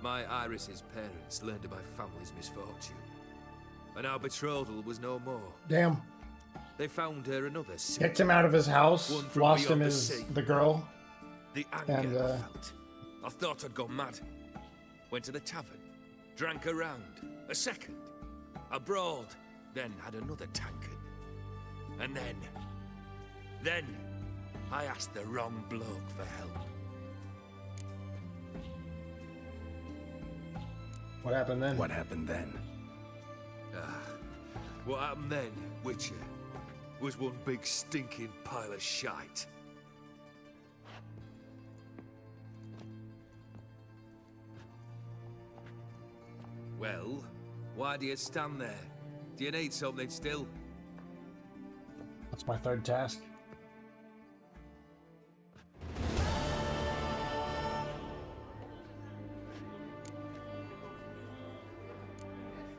My Iris's parents learned of my family's misfortune. And our betrothal was no more. Damn. They found her another Kicked him out of his house, one from lost him beyond his the girl. The anger And, I felt. I thought I'd gone mad. Went to the tavern. Drank a round. A second. I brawled. Then had another tankard. And then I asked the wrong bloke for help. What happened then? What happened then? What happened then, Witcher, was one big stinking pile of shite. Well, why do you stand there? Do you need something still? That's my third task.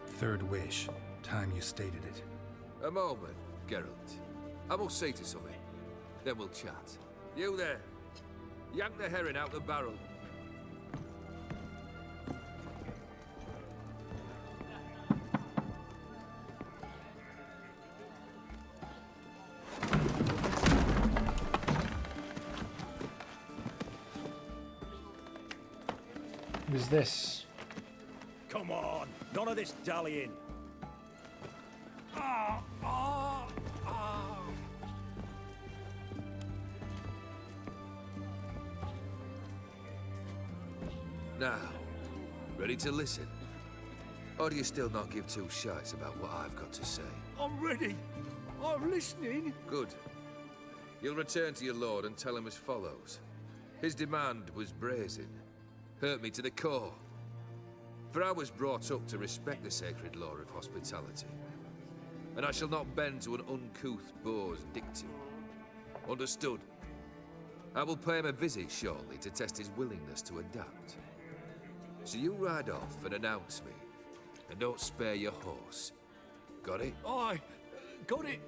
Third wish. Time you stated it. A moment, Geralt. I must say to something. Then we'll chat. You there. Yank the herring out the barrel. Who's this? Come on, none of this dallying. Ah, ah, ah. Now, ready to listen? Or do you still not give two shites about what I've got to say? I'm ready. I'm listening. Good. You'll return to your lord and tell him as follows. His demand was brazen. Hurt me to the core. For I was brought up to respect the sacred law of hospitality. And I shall not bend to an uncouth boor's dictum. Understood? I will pay him a visit shortly to test his willingness to adapt. So you ride off and announce me. And don't spare your horse. Got it? Aye, got it.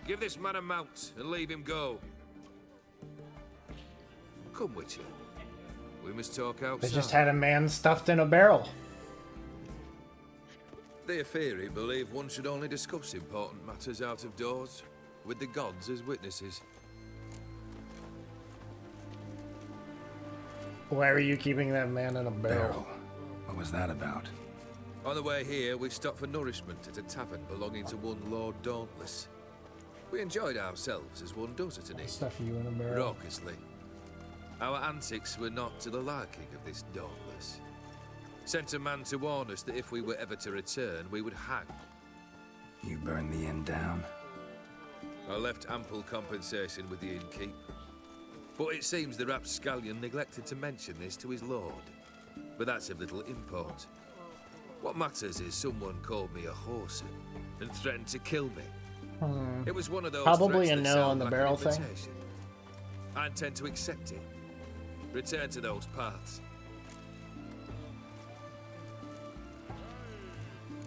Give this man a mount and leave him go. Come, Witcher. We must talk outside. They just had a man stuffed in a barrel. The Aetheri believe one should only discuss important matters out of doors, with the gods as witnesses. Why are you keeping that man in a barrel? What was that about? On the way here, we stopped for nourishment at a tavern belonging to one Lord Dauntless. We enjoyed ourselves as one does at an inn. Stuff you in a barrel. Raucously. Our antics were not to the liking of this Dauntless. Sent a man to warn us that if we were ever to return, we would hang. You burned the inn down? I left ample compensation with the innkeep. But it seems the rapscallion neglected to mention this to his lord. But that's of little import. What matters is someone called me a whoreson and threatened to kill me. It was one of those Probably threats a that no sound on the like barrel an thing. invitation. I intend to accept it. Return to those paths.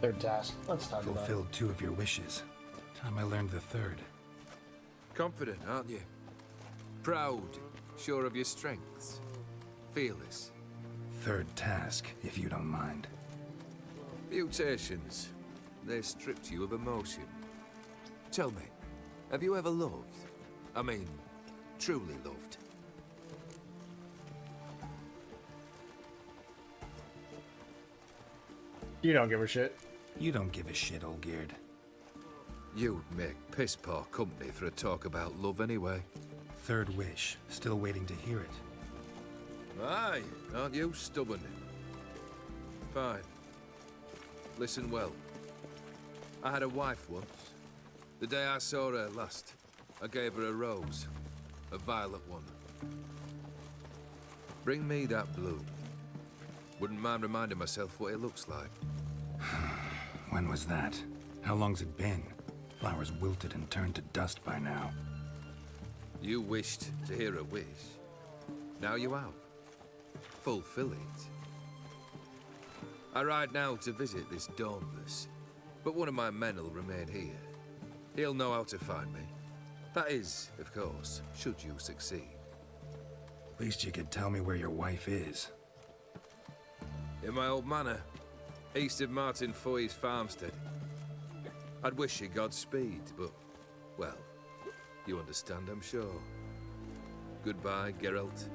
Third task. Let's talk about it. Fulfilled 2 of your wishes. Time I learned the 3rd. Confident, aren't you? Proud, sure of your strengths. Fearless. 3rd task, if you don't mind. Mutations. They stripped you of emotion. Tell me, have you ever loved? I mean, truly loved? You don't give a shit. You don't give a shit, Olgierd. You'd make piss-poor company for a talk about love anyway. 3rd wish. Still waiting to hear it. Aye, aren't you stubborn? Fine. Listen well. I had a wife once. The day I saw her last, I gave her a rose. A violet one. Bring me that bloom. Wouldn't mind reminding myself what it looks like. When was that? How long's it been? Flowers wilted and turned to dust by now. You wished to hear a wish. Now you have. Fulfill it. I ride now to visit this Dauntless, but one of my men will remain here. He'll know how to find me. That is, of course, should you succeed. Least you could tell me where your wife is. In my old manor, east of Martin Foy's farmstead. I'd wish you Godspeed, but, well, you understand, I'm sure. Goodbye, Geralt.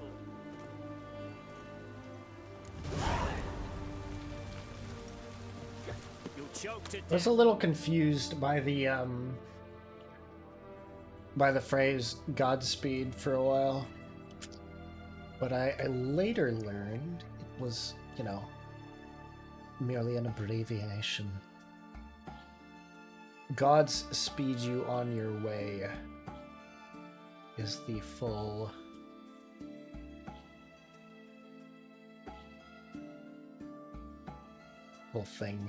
I was a little confused by the phrase Godspeed for a while. But I later learned it was, you know, merely an abbreviation. God's speed you on your way is the full thing.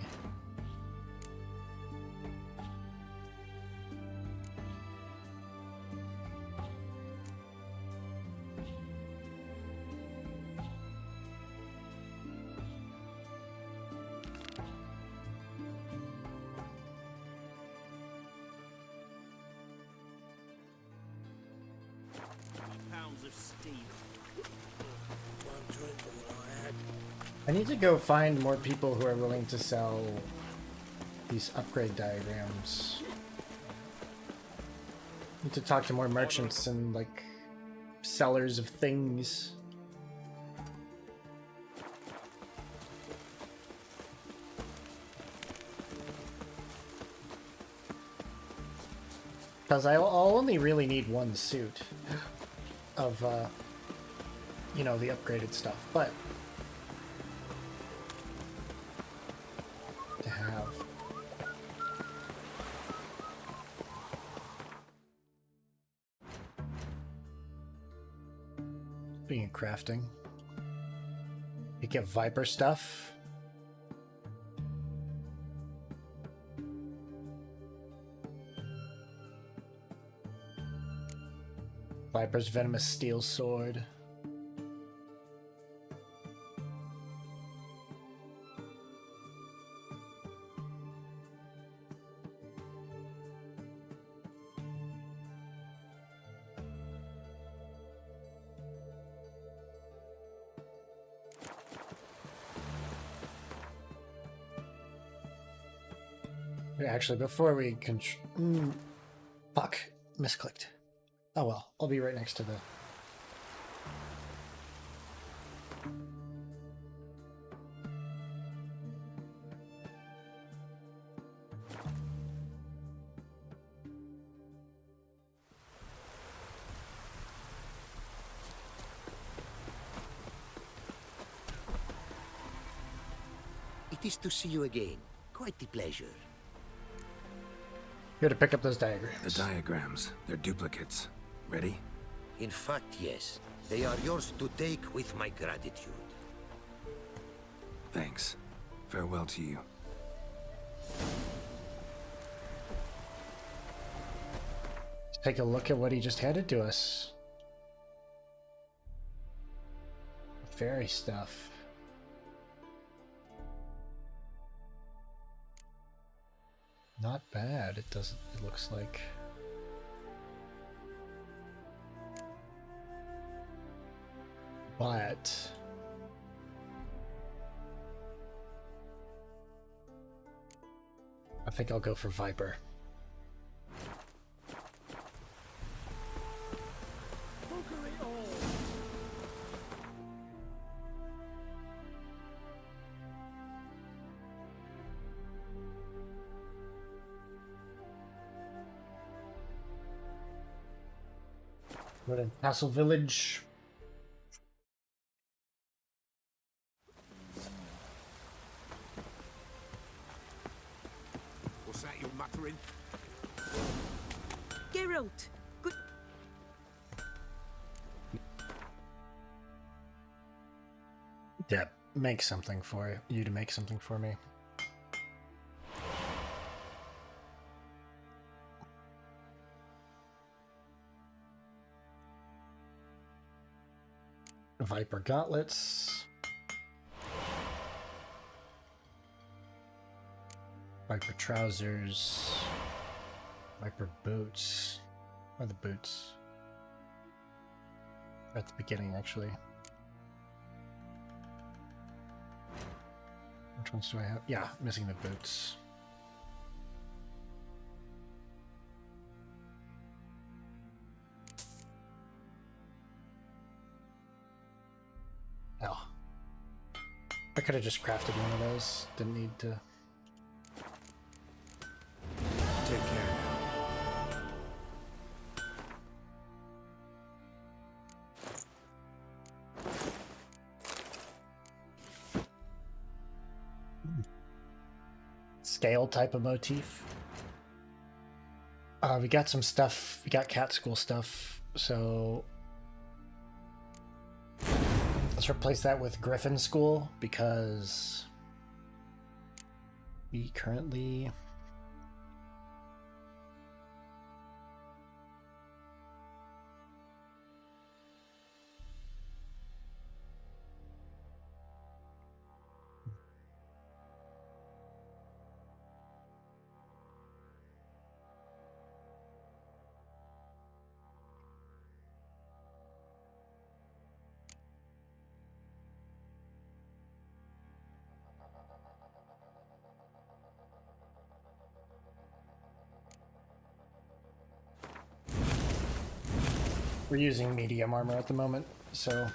I need to go find more people who are willing to sell these upgrade diagrams. Need to talk to more merchants and, like, sellers of things. Because I'll only really need one suit of, you know, the upgraded stuff, but to have. Being crafting. You get Viper stuff. Viper's venomous steel sword. Actually, before we fuck, misclicked. Oh well, I'll be right next to the... It is to see you again. Quite the pleasure. Here to pick up those diagrams. The diagrams. They're duplicates. Ready? In fact, yes. They are yours to take with my gratitude. Thanks. Farewell to you. Take a look at what he just handed to us. fairy stuff. Not bad, it doesn't, it looks like. But I think I'll go for Viper. We're in Castle Village. What's that you're muttering? Geralt! Good. Yeah, make something for you to make something for me. Viper gauntlets. Viper trousers. Viper boots. Where are the boots? At the beginning, actually. Which ones do I have? Yeah, missing the boots. Oh. I could have just crafted one of those. Didn't need to. Take care now. Scale type of motif. We got some stuff. We got cat school stuff. So let's replace that with Griffin School because we currently we're using medium armor at the moment, so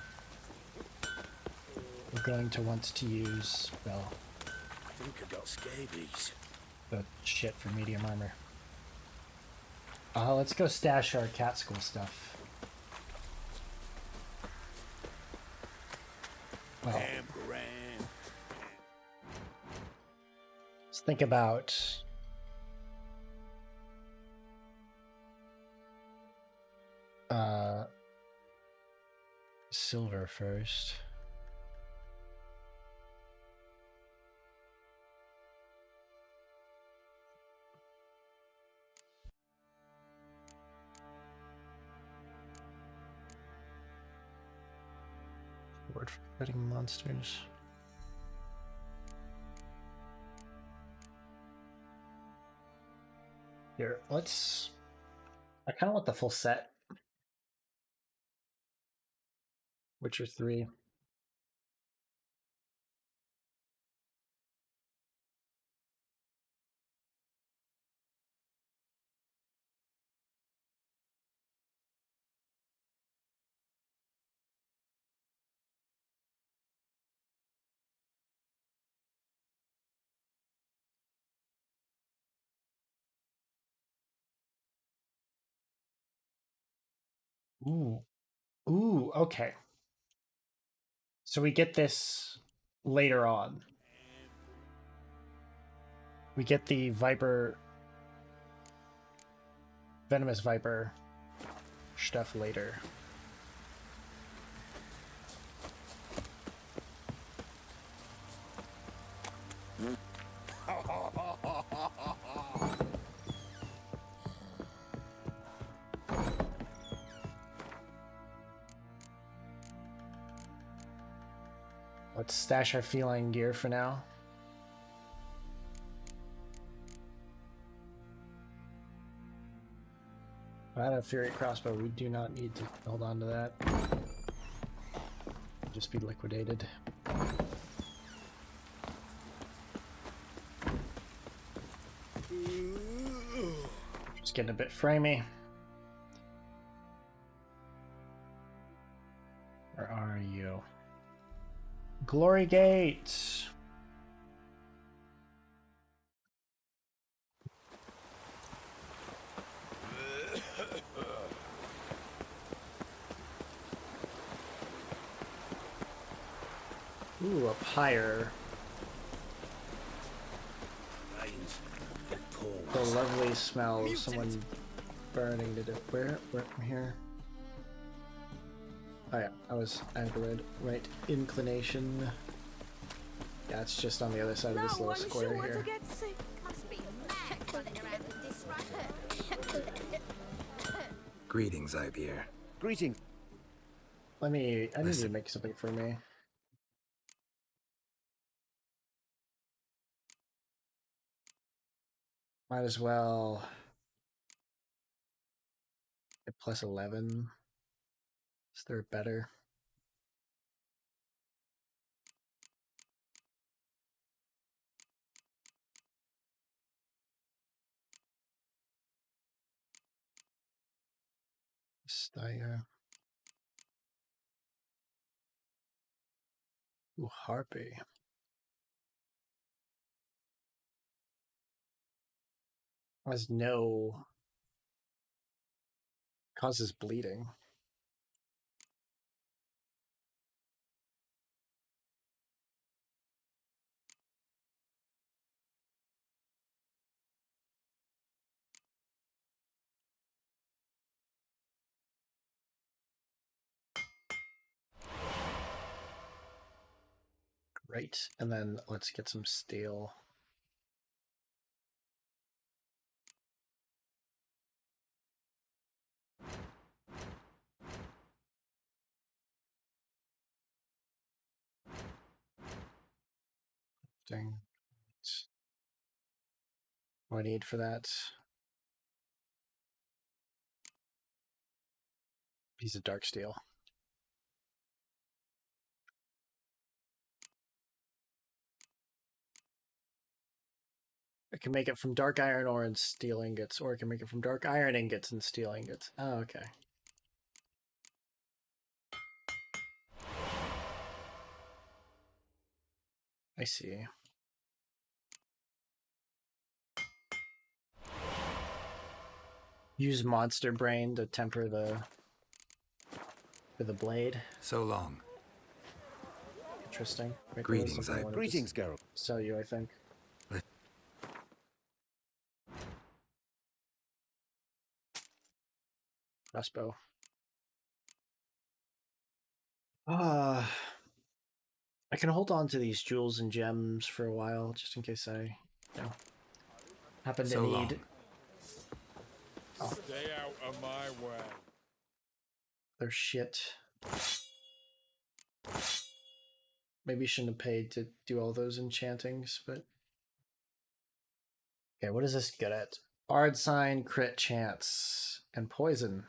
we're going to want to use, well, I think I got scabies. the shit for medium armor. Let's go stash our cat school stuff. Well, let's think about silver first. Word for fighting monsters. Here, let's. I kind of want the full set. Witcher 3. Ooh. Ooh, okay. So we get this later on. We get the Viper, Venomous Viper stuff later. Let's stash our feline gear for now. I have a Fury crossbow. We do not need to hold on to that. Just be liquidated. Just getting a bit framey. Where are you? Glory Gate! Ooh, up higher. The lovely smell of someone burning to death. Where from here? Oh yeah, I had the right inclination. Yeah, it's just on the other side of this little square here. Greetings, Ibeer. Greetings. I need to make something for me. Might as well get plus 11. Is there better? Staya. Ooh, Harpy. Has no... Causes bleeding. Great. And then let's get some steel. Dang. What do I need for that? Piece of dark steel. I can make it from dark iron ore and steel ingots, or I can make it from dark iron ingots and steel ingots. Oh, okay. I see. Use monster brain to temper the blade. So long. Interesting. Maybe Greetings, Greetings, Geralt. Sell you, I think. Crossbow. I can hold on to these jewels and gems for a while, just in case I, happen to need. Oh. Stay out of my way. They're shit. Maybe shouldn't have paid to do all those enchantings, but... Okay, what is this good at? Bard sign, crit chance, and poison.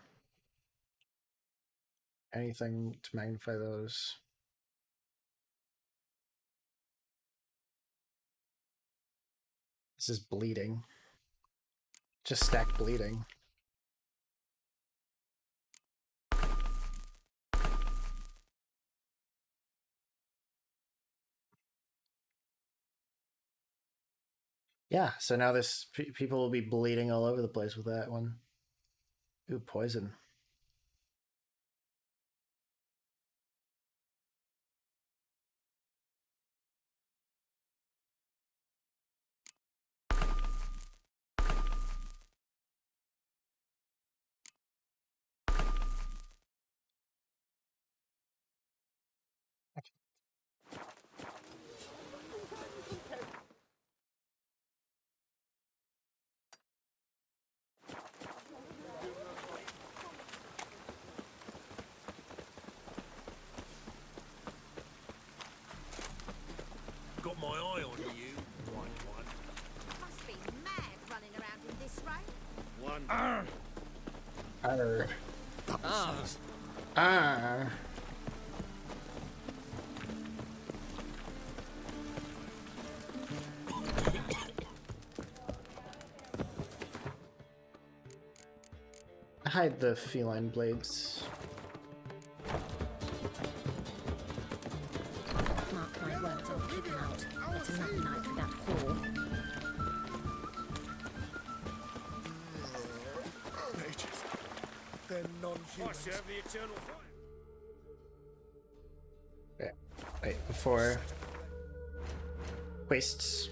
Anything to magnify those. This is bleeding. Just stack bleeding. Yeah, so now this people will be bleeding all over the place with that one. Ooh, poison. my eye on you, one. Must be mad running around in this rain. One. Arr. Ah. Arr. Hide the feline blades. Mark my words, I'll keep him out. Let him not unite with that whore. Mages. They're non-human. I serve the eternal fire. Okay. Wait, before wastes.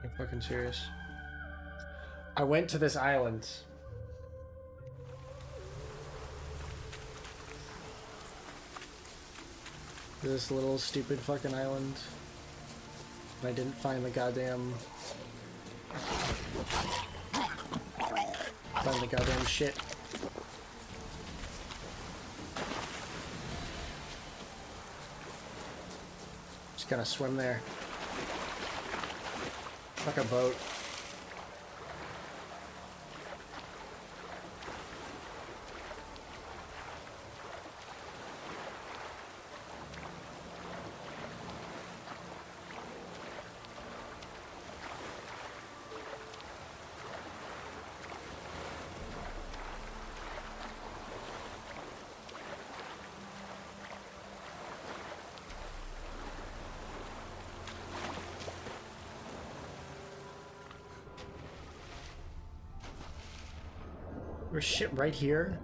You're fucking serious. I went to this island. This little stupid fucking island. And I didn't find the goddamn... Find the goddamn shit. Just gotta swim there. Like a boat. There's shit right here.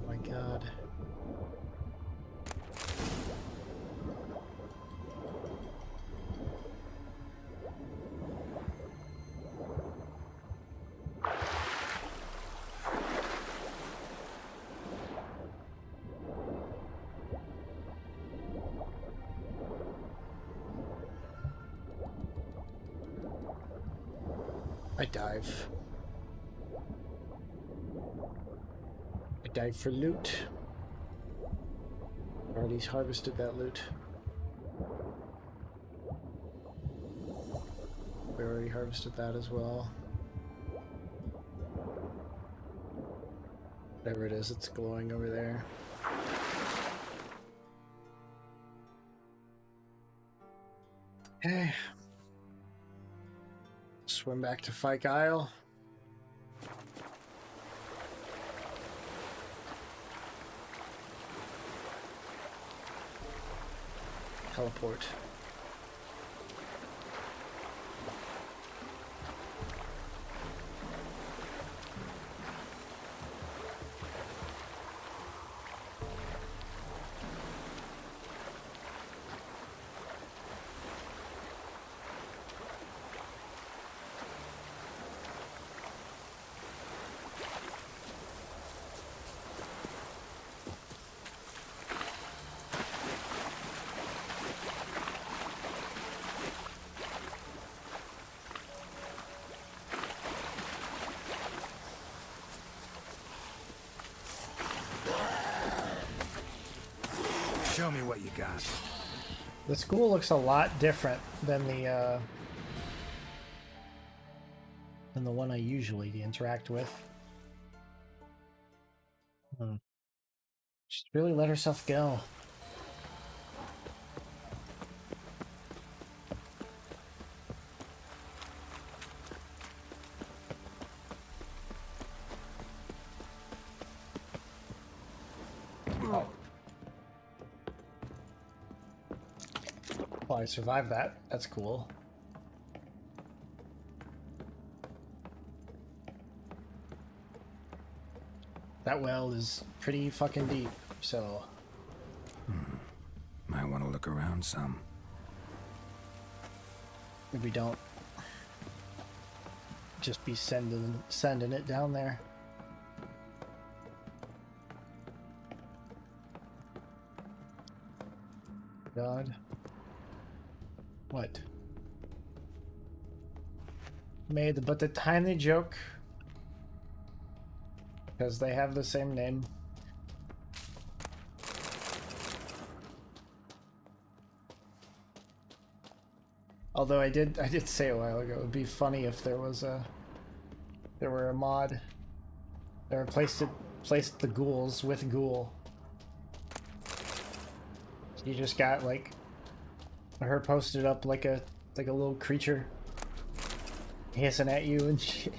Oh my god. I dive. I dive for loot. Already harvested that loot. We already harvested that as well. Whatever it is, it's glowing over there. Okay. Swim back to Fyke Isle. Teleport. Show me what you got. The school looks a lot different than the one I usually interact with. Just really let herself go. Oh. Well, I survived that. That's cool. That well is pretty fucking deep, so... Might want to look around some. Maybe don't just be sending it down there. God. What? Made but the tiny joke. Because they have the same name. Although I did say a while ago, it would be funny if there were a mod that replaced the ghouls with ghoul. You just got like her posted up like a little creature hissing at you and shit.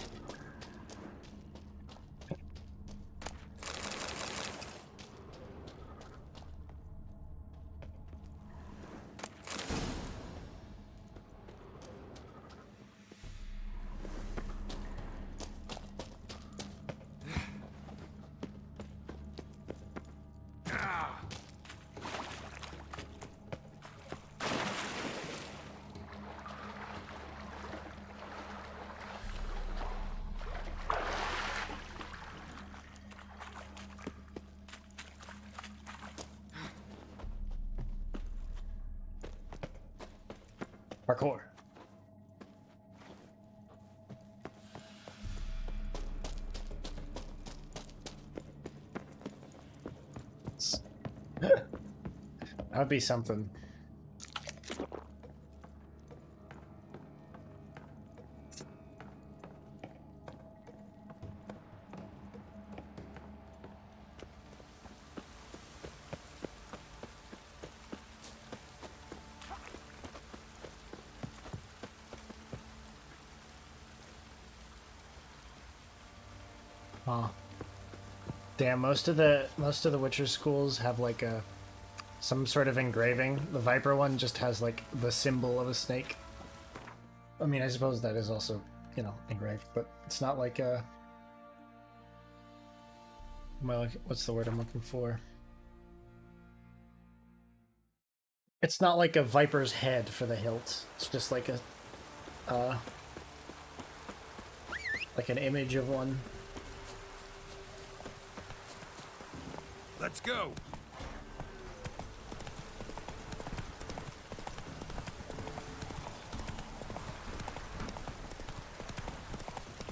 Parkour. That'd be something. Huh. Damn, most of the Witcher schools have like some sort of engraving. The Viper one just has like the symbol of a snake. I mean, I suppose that is also, you know, engraved, but it's not like what's the word I'm looking for? It's not like a viper's head for the hilt. It's just like like an image of one. Let's go.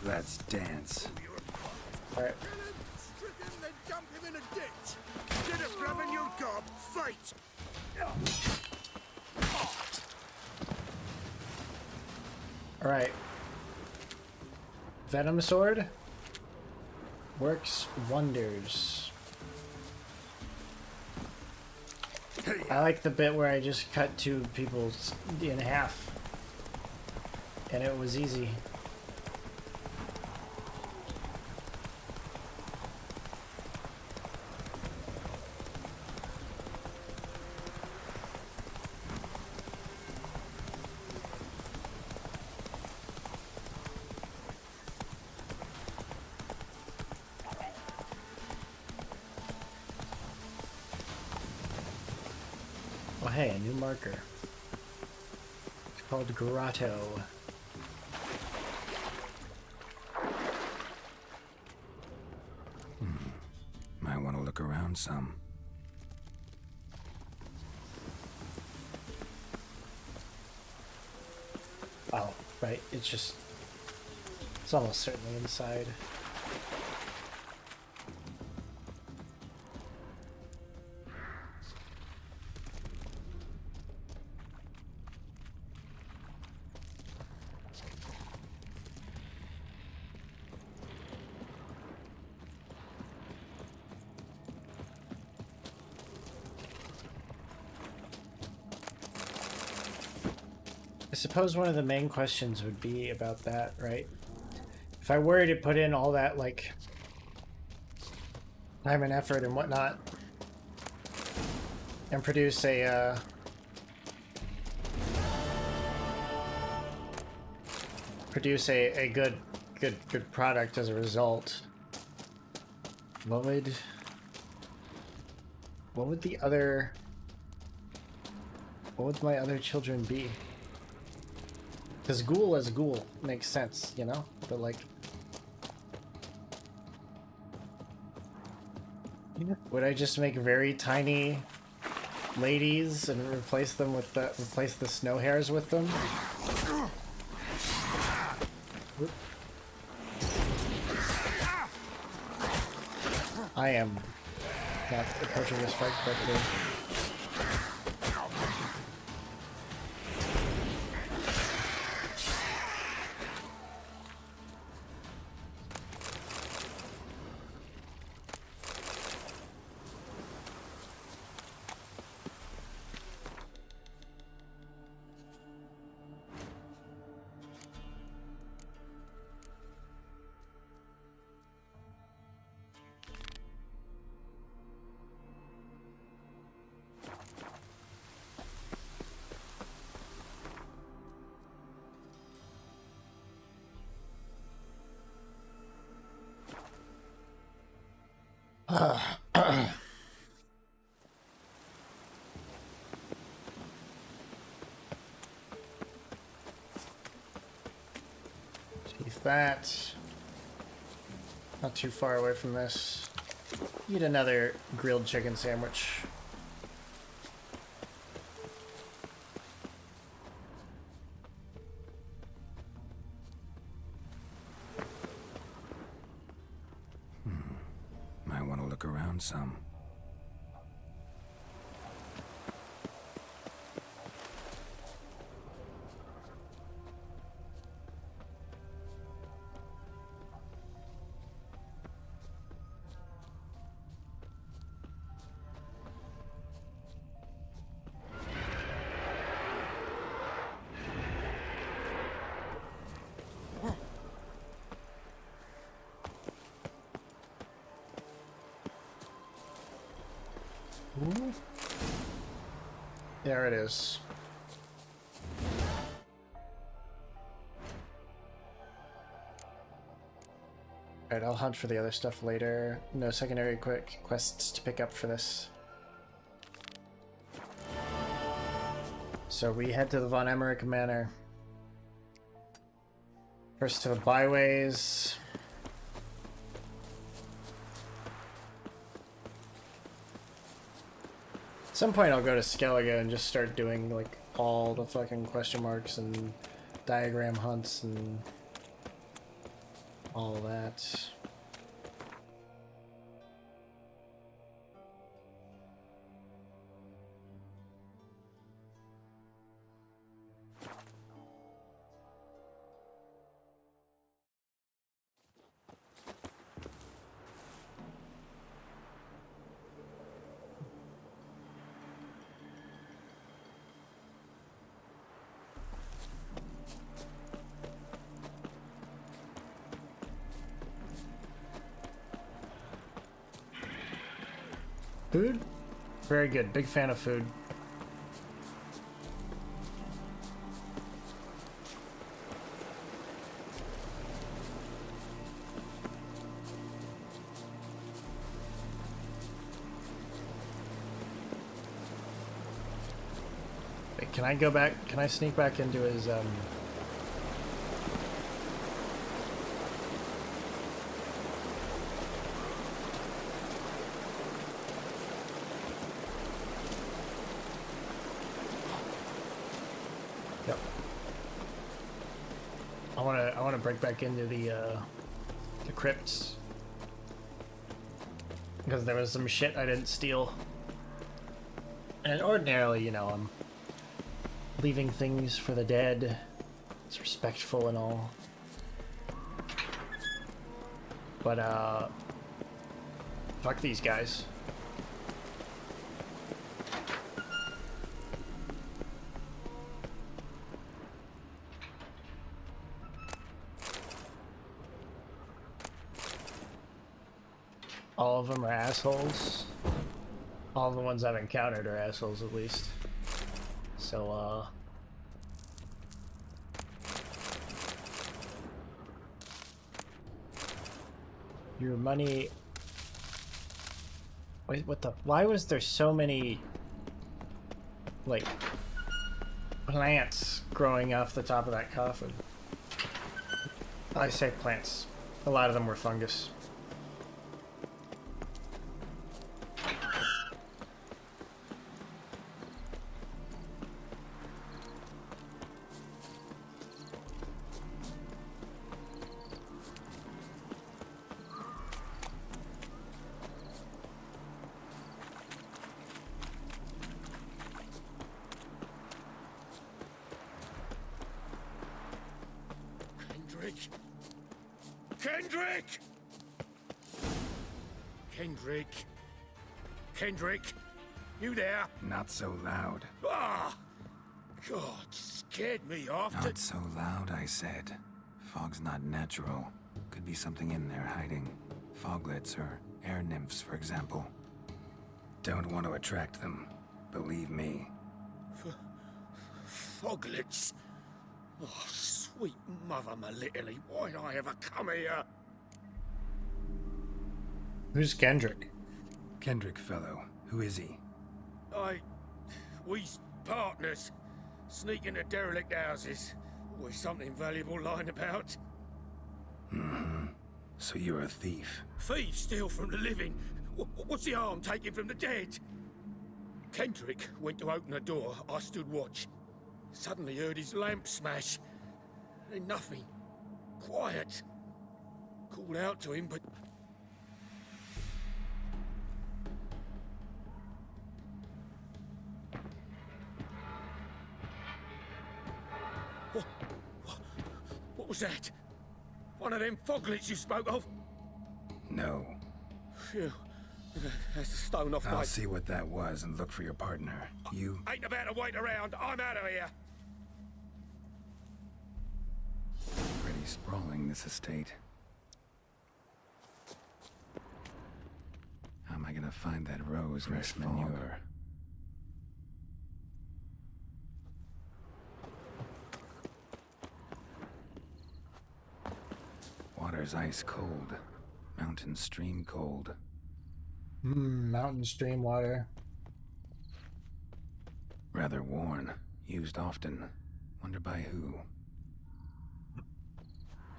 Let's dance. All right. Strip him, then dump him in a ditch. Instead of grabbing your gob, fight. All right. Venom sword works wonders. I like the bit where I just cut two people in half, and it was easy. Oh hey, a new marker. It's called Grotto. Might want to look around some. Oh, right, it's almost certainly inside. I suppose one of the main questions would be about that, right? If I were to put in all that, like, time and effort and whatnot, and produce a, good product as a result, What would the other... What would my other children be? Because ghoul as ghoul makes sense, you know? But like... Would I just make very tiny ladies and replace them with the... replace the snow hares with them? I am not approaching this fight correctly. Teeth that. Not too far away from this. Eat another grilled chicken sandwich. Might want to look around some. Ooh. There it is. Alright, I'll hunt for the other stuff later. No secondary quick quests to pick up for this. So we head to the Von Emmerich Manor. First to the byways. At some point I'll go to Skellige and just start doing like all the fucking question marks and diagram hunts and all that. Food? Very good. Big fan of food. Wait, can I go back? Can I sneak back into his, Yep. I wanna break back into the crypts. Because there was some shit I didn't steal. And ordinarily, you know, I'm leaving things for the dead. It's respectful and all. But, fuck these guys. All of them are assholes. All the ones I've encountered are assholes, at least. So, your money Wait, what the? Why was there so many, like, plants growing off the top of that coffin? I say plants. A lot of them were fungus. Kendrick! Kendrick! Kendrick! Kendrick! You there? Not so loud. Ah! God, scared me off. Not so loud, I said. Fog's not natural. Could be something in there hiding. Foglets or air nymphs, for example. Don't want to attract them. Believe me. Foglets? Oh, sweet mother, my little, why'd I ever come here? Who's Kendrick? Kendrick fellow. Who is he? We's partners. Sneak into derelict houses. Always something valuable lying about. Mm-hmm. So you're a thief. Thieves steal from the living. What's the harm taking from the dead? Kendrick went to open the door. I stood watch. Suddenly heard his lamp smash. Then nothing. Quiet. Called out to him, but... What was that? One of them foglets you spoke of? No. Phew. That's the stone off I'll my... see what that was and look for your partner. You... Ain't about to wait around. I'm out of here. Pretty sprawling, this estate. How am I gonna find that rose fresh manure? Water's ice cold. Mountain stream cold. Mountain stream water. Rather worn. Used often. Wonder by who?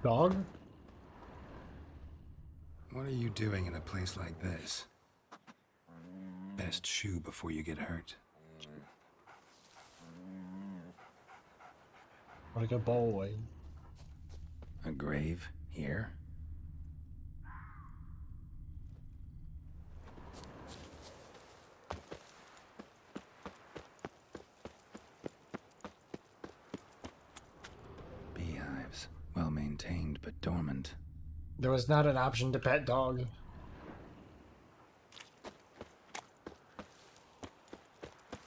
Dog? What are you doing in a place like this? Best shoe before you get hurt. Like a boy. A grave here? Beehives. Well maintained but dormant. There was not an option to pet dog.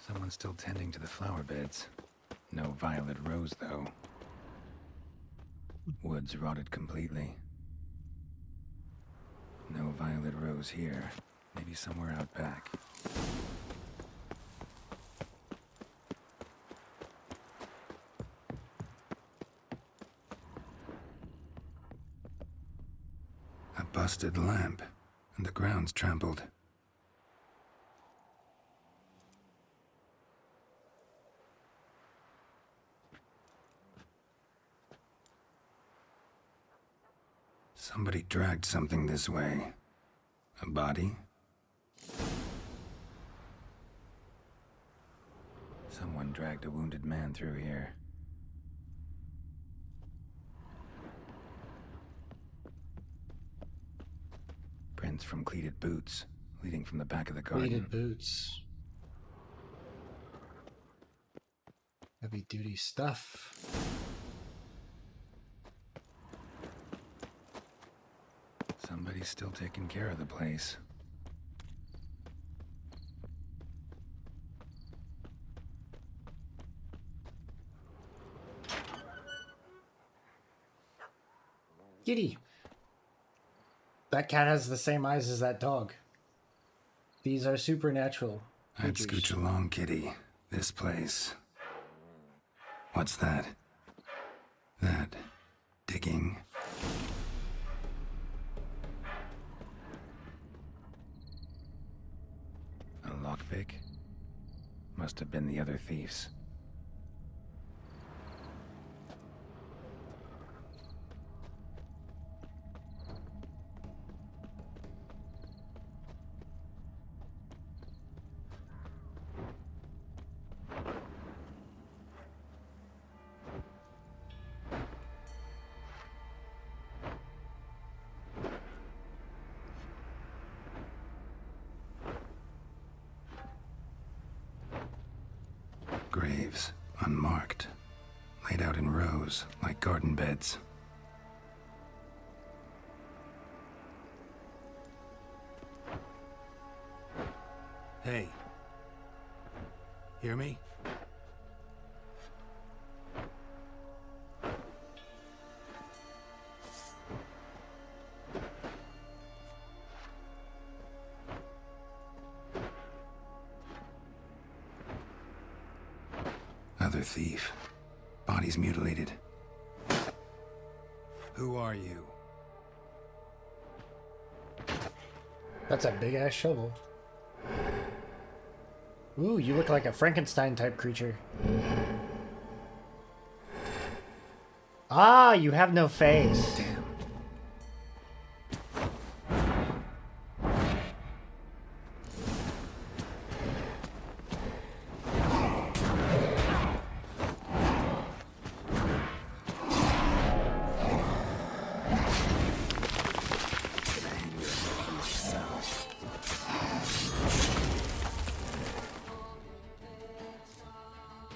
Someone's still tending to the flower beds. No violet rose, though. Woods rotted completely. No violet rose here. Maybe somewhere out back. A busted lamp, and the ground's trampled. Somebody dragged something this way. A body? Someone dragged a wounded man through here. Prints from cleated boots, leading from the back of the garden. Cleated boots. Heavy duty stuff. Somebody's still taking care of the place. Kitty. That cat has the same eyes as that dog. These are supernatural. I'd scooch along, kitty. This place. What's that? That digging? must have been the other thieves. Graves, unmarked, laid out in rows like garden beds. Hey. Hear me? Other thief. Bodies mutilated. Who are you? That's a big ass shovel. Ooh, you look like a Frankenstein type creature. Ah, you have no face. Damn.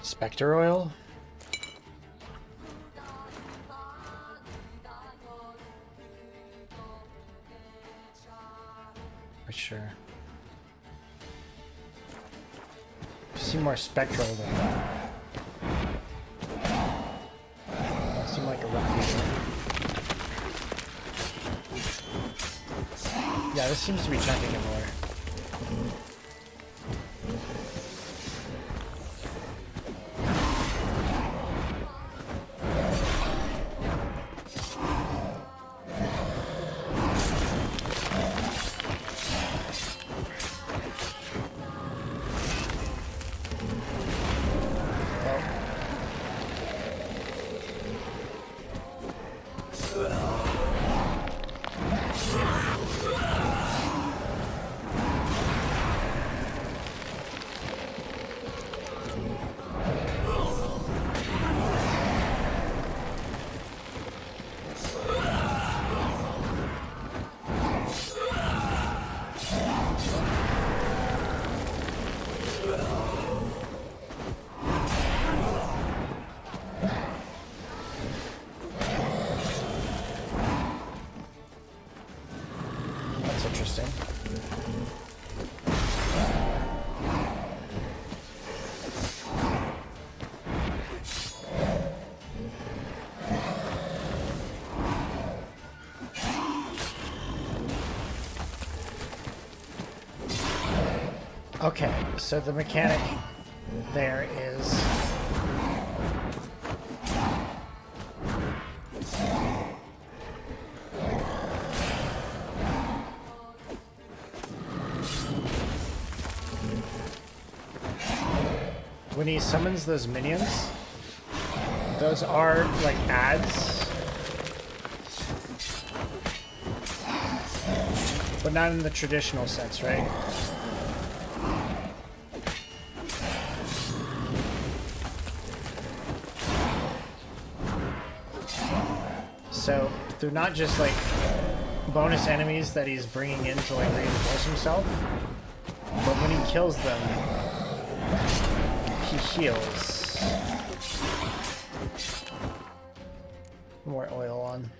Spectre oil? For sure. Seem more spectral than seem like a rocky. Yeah, this seems to be chunking it more. That's interesting. Okay, so the mechanic there is when he summons those minions, those are like ads, but not in the traditional sense, right? So they're not just like bonus enemies that he's bringing in to like reinforce himself, but when he kills them, he heals. More oil on.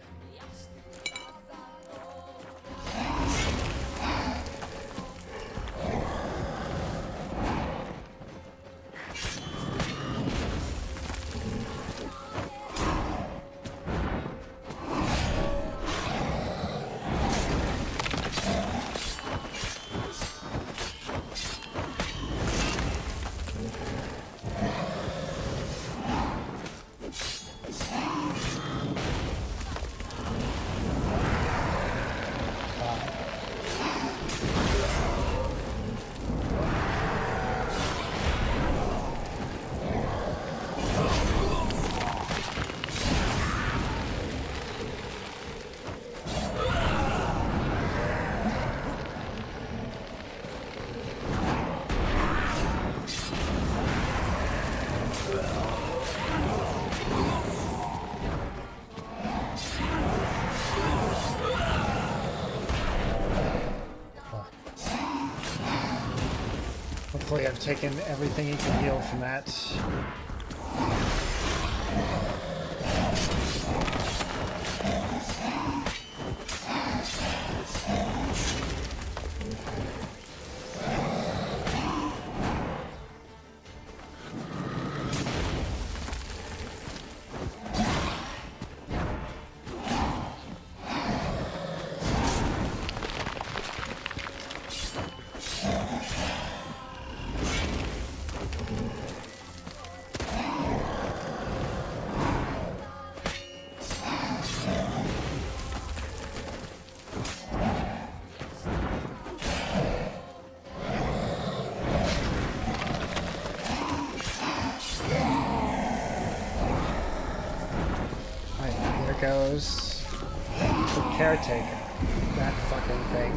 Hopefully I've taken everything you can heal from that. Goes the caretaker. That fucking thing.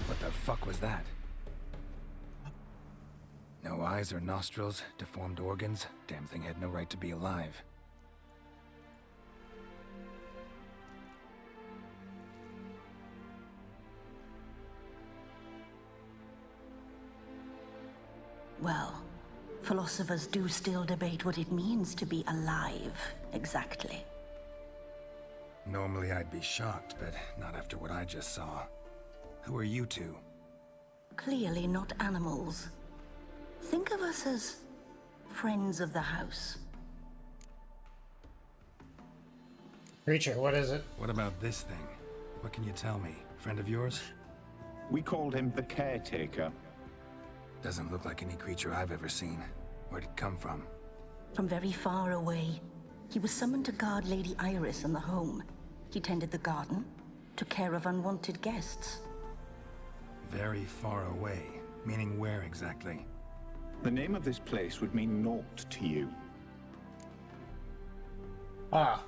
What the fuck was that? No eyes or nostrils, deformed organs. Damn thing had no right to be alive. Well, philosophers do still debate what it means to be alive, exactly. Normally I'd be shocked, but not after what I just saw. Who are you two? Clearly not animals. Think of us as friends of the house. Creature, what is it? What about this thing? What can you tell me? Friend of yours? We called him the Caretaker. Doesn't look like any creature I've ever seen. Where'd it come from? From very far away. He was summoned to guard Lady Iris and the home. He tended the garden, took care of unwanted guests. Very far away. Meaning where exactly? The name of this place would mean naught to you. Ah.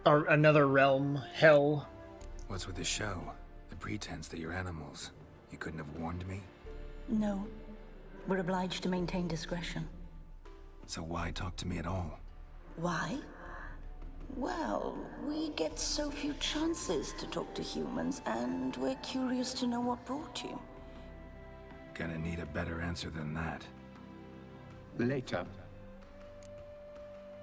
Or another realm. Hell. What's with the show? The pretense that you're animals. You couldn't have warned me? No. We're obliged to maintain discretion. So why talk to me at all? Why? Well, we get so few chances to talk to humans, and we're curious to know what brought you. Gonna need a better answer than that. Later.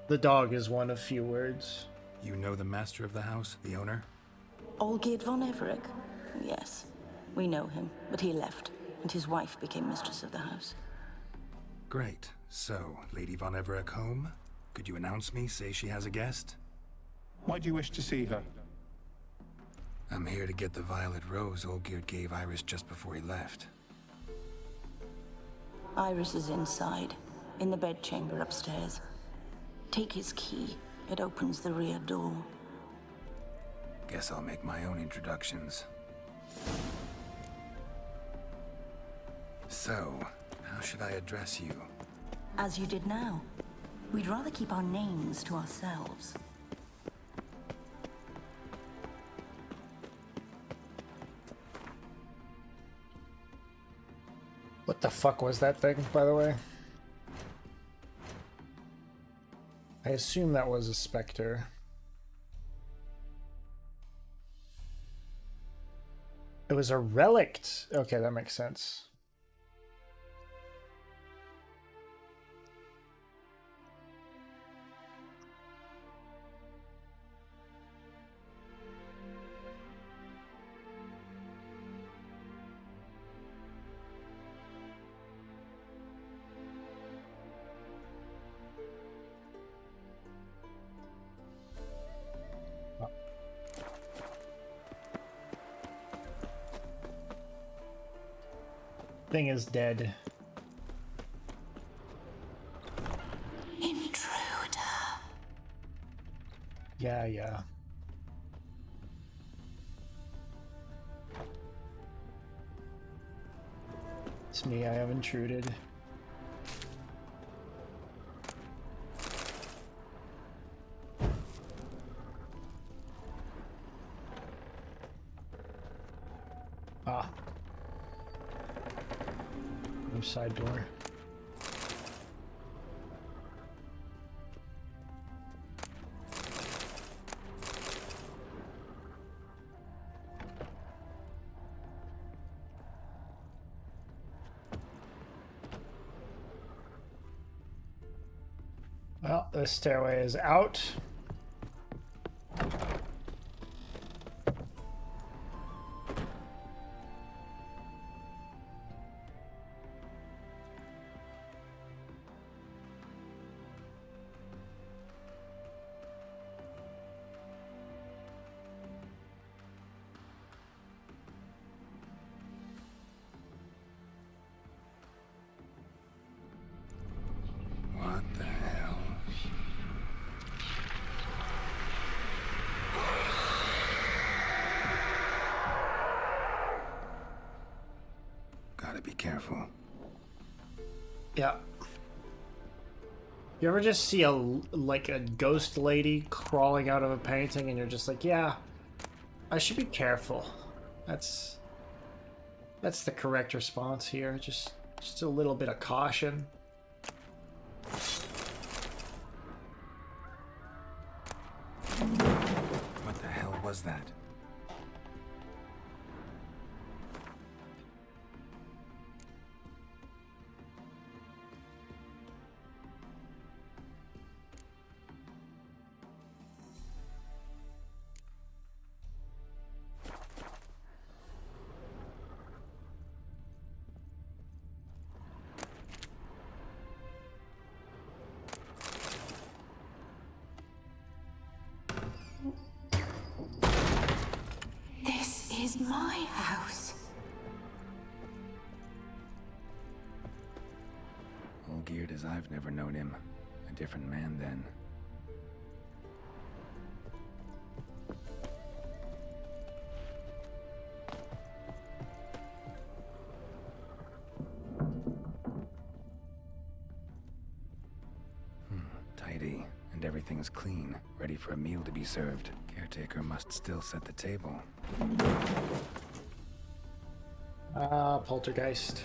The dog is one of few words. You know the master of the house, the owner? Olgierd von Everec? Yes. We know him, but he left, and his wife became mistress of the house. Great. So, Lady von Everec home? Could you announce me, say she has a guest? Why do you wish to see her? I'm here to get the violet rose Olgierd gave Iris just before he left. Iris is inside, in the bedchamber upstairs. Take his key. It opens the rear door. Guess I'll make my own introductions. So, how should I address you? As you did now. We'd rather keep our names to ourselves. What the fuck was that thing, by the way? I assume that was a specter. It was a relict. Okay, that makes sense. Thing is dead. Intruder. Yeah. It's me, I have intruded. Ah. No side door. Well, this stairway is out. What the hell? Gotta be careful. Yeah. You ever just see like a ghost lady crawling out of a painting and you're just like, yeah, I should be careful. That's the correct response here. Just a little bit of caution. What the hell was that? This is my house. All geared as I've never known him. A different man then. Tidy, and everything's clean, ready for a meal to be served. Caretaker must still set the table. Poltergeist.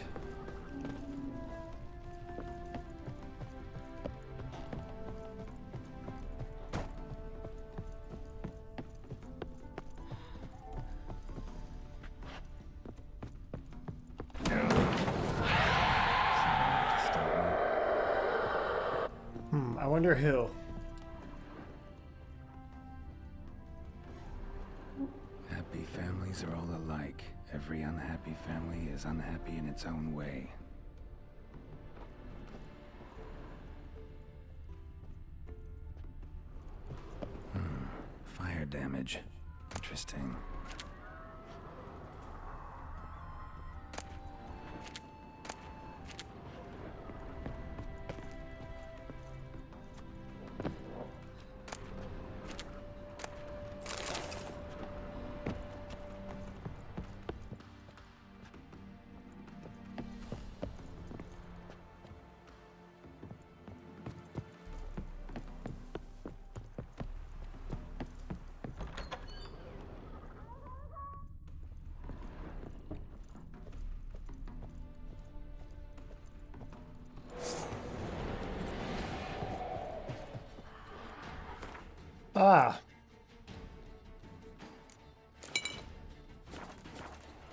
I wonder who. Happy families are all alike. Every unhappy family is unhappy in its own way. Fire damage. Interesting.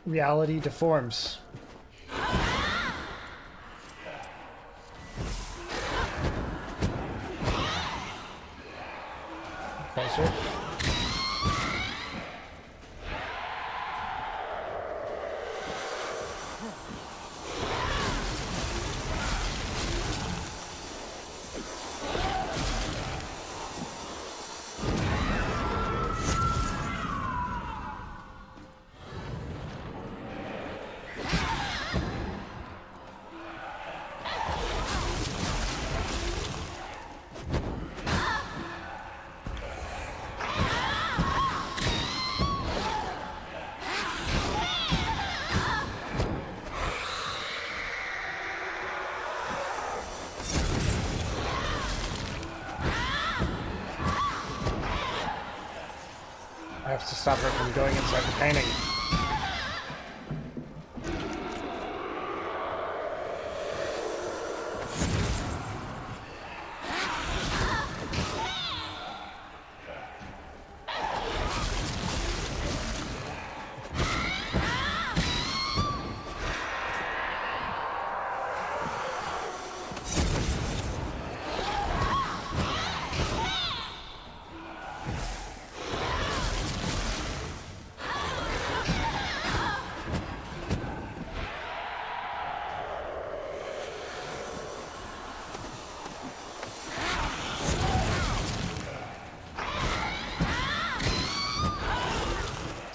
Reality deforms. Closer. I have to stop her from going inside the painting.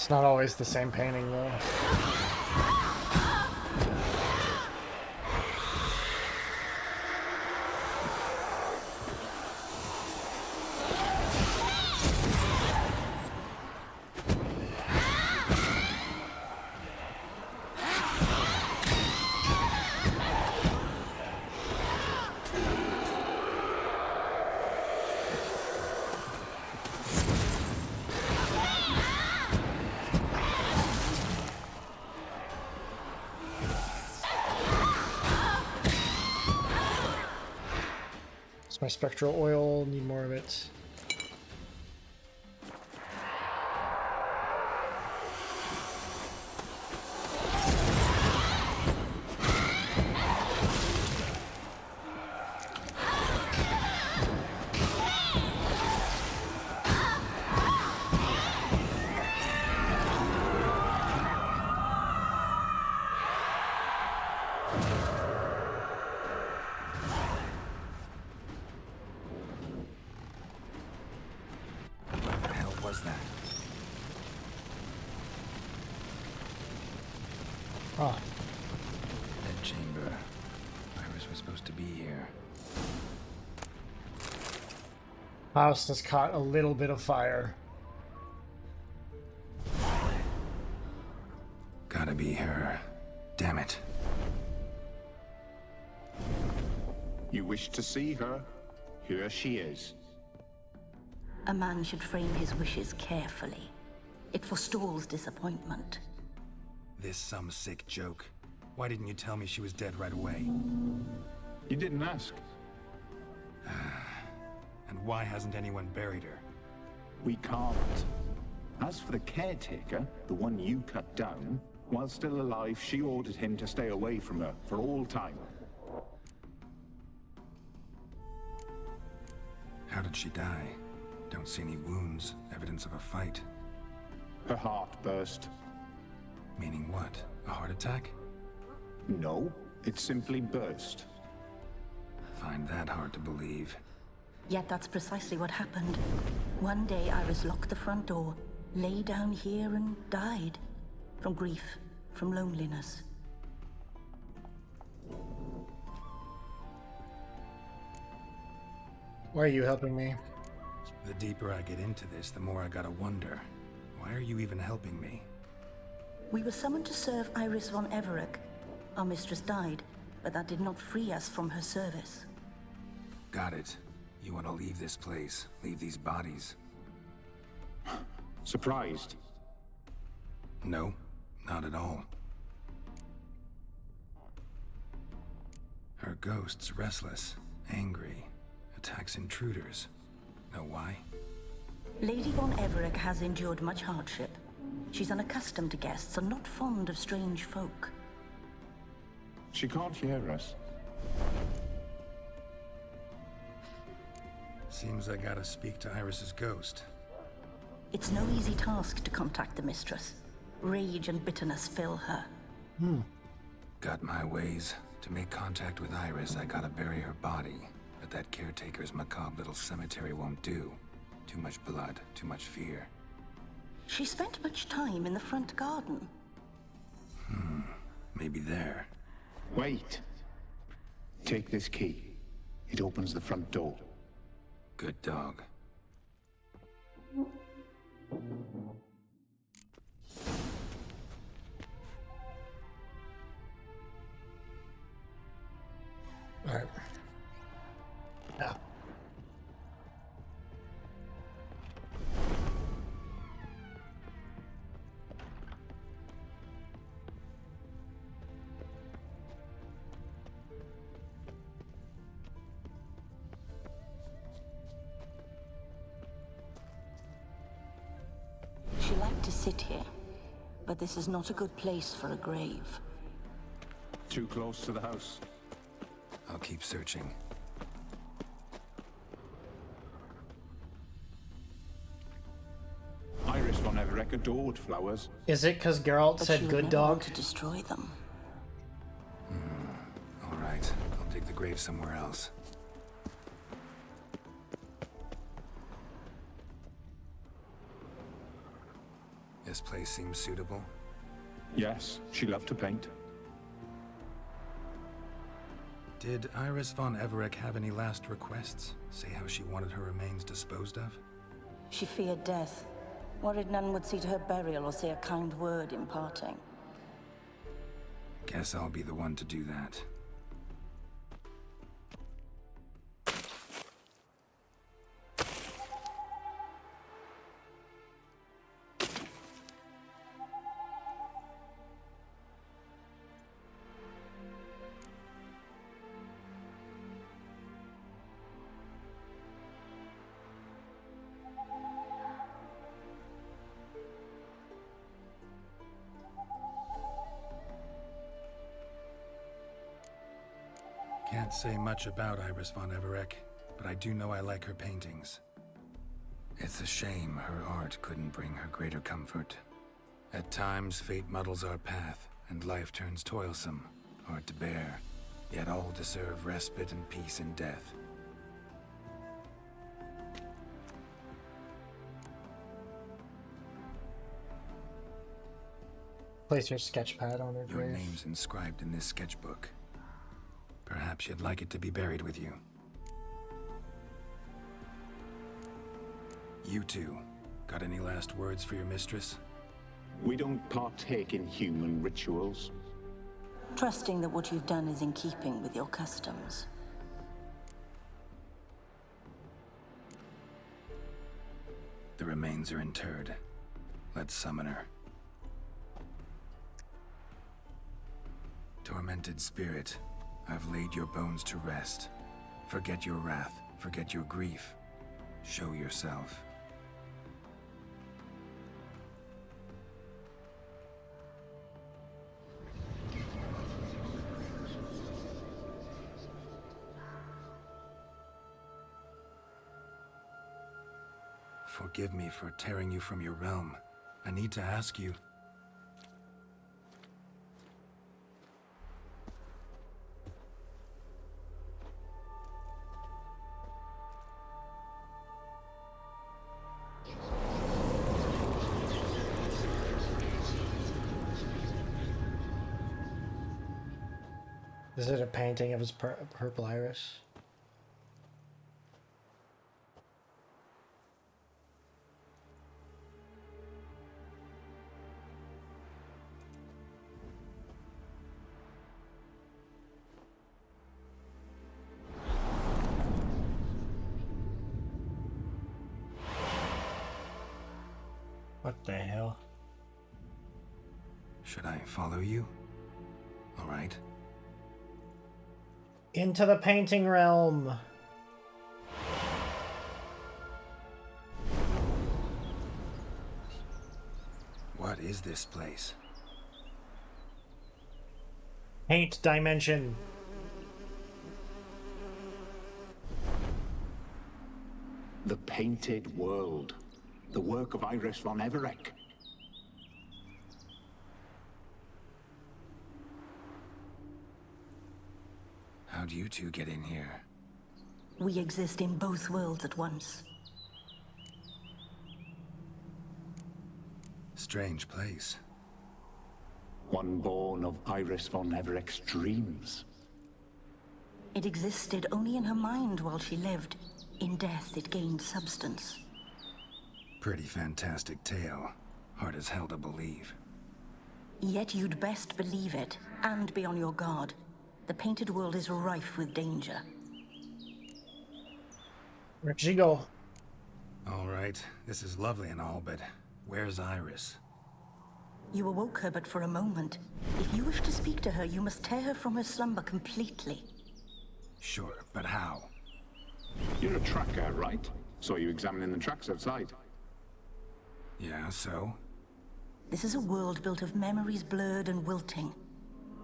It's not always the same painting, though. My spectral oil, need more of it. Oh. That chamber. Iris was supposed to be here. House has caught a little bit of fire. Gotta be her. Damn it. You wish to see her? Here she is. A man should frame his wishes carefully. It forestalls disappointment. This some sick joke. Why didn't you tell me she was dead right away? You didn't ask. And why hasn't anyone buried her? We can't. As for the caretaker, the one you cut down, while still alive, she ordered him to stay away from her for all time. How did she die? Don't see any wounds, evidence of a fight. Her heart burst. Meaning what? A heart attack? No, it simply burst. Find that hard to believe. Yet that's precisely what happened. One day Iris locked the front door, lay down here and died. From grief, from loneliness. Why are you helping me? The deeper I get into this, the more I gotta wonder. Why are you even helping me? We were summoned to serve Iris von Everec. Our mistress died, but that did not free us from her service. Got it. You want to leave this place, leave these bodies. Surprised? No, not at all. Her ghost's restless, angry, attacks intruders. Know why? Lady von Everec has endured much hardship. She's unaccustomed to guests and not fond of strange folk. She can't hear us. Seems I gotta speak to Iris's ghost. It's no easy task to contact the mistress. Rage and bitterness fill her. Got my ways. To make contact with Iris, I gotta bury her body. But that caretaker's macabre little cemetery won't do. Too much blood, too much fear. She spent much time in the front garden. Maybe there. Wait. Take this key. It opens the front door. Good dog. All right. Yeah. She liked to sit here, but this is not a good place for a grave. Too close to the house. I'll keep searching. Iris von Everec adored flowers. Is it because Geralt But said she would good never dog? want to destroy them. All right, I'll dig the grave somewhere else. This place seems suitable. Yes, she loved to paint. Did Iris von Everec have any last requests? Say how she wanted her remains disposed of? She feared death, worried none would see to her burial or say a kind word in parting. Guess I'll be the one to do that. Can't say much about Iris von Everec, but I do know I like her paintings. It's a shame her art couldn't bring her greater comfort. At times, fate muddles our path, and life turns toilsome, hard to bear, yet all deserve respite and peace in death. Place your sketch pad on her Your grave. name's inscribed in this sketchbook. Perhaps you'd like it to be buried with you. You two, got any last words for your mistress? We don't partake in human rituals. Trusting that what you've done is in keeping with your customs. The remains are interred. Let's summon her. Tormented spirit, I've laid your bones to rest. Forget your wrath, forget your grief. Show yourself. Forgive me for tearing you from your realm. I need to ask you. Is it a painting of his purple iris? What the hell? Should I follow you? All right. Into the painting realm. What is this place? Paint dimension. The Painted World. The work of Iris von Everec. How'd you two get in here? We exist in both worlds at once. Strange place. One born of Iris von Everec's dreams. It existed only in her mind while she lived. In death, it gained substance. Pretty fantastic tale. Hard as hell to believe. Yet you'd best believe it, and be on your guard. The painted world is rife with danger. Where'd she go? All right, this is lovely and all, but where's Iris? You awoke her but for a moment. If you wish to speak to her, you must tear her from her slumber completely. Sure, but how? You're a tracker, right? Saw you examining the tracks outside. Yeah, so? This is a world built of memories blurred and wilting.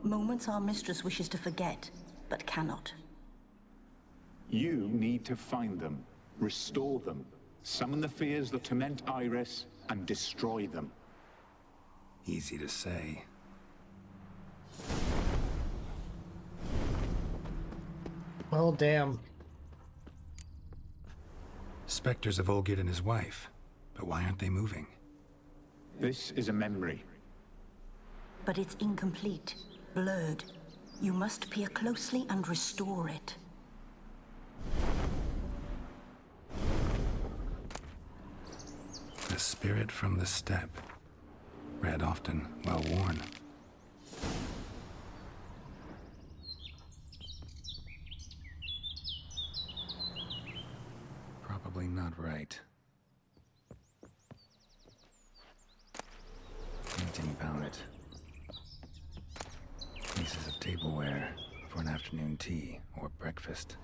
Moments our mistress wishes to forget, but cannot. You need to find them, restore them, summon the fears that torment Iris, and destroy them. Easy to say. Oh, damn. Spectres of Olgid and his wife. But why aren't they moving? This is a memory. But it's incomplete, blurred. You must peer closely and restore it. The spirit from the steppe. Read often, well worn. Probably not right. Painting palette. Pieces of tableware for an afternoon tea or breakfast.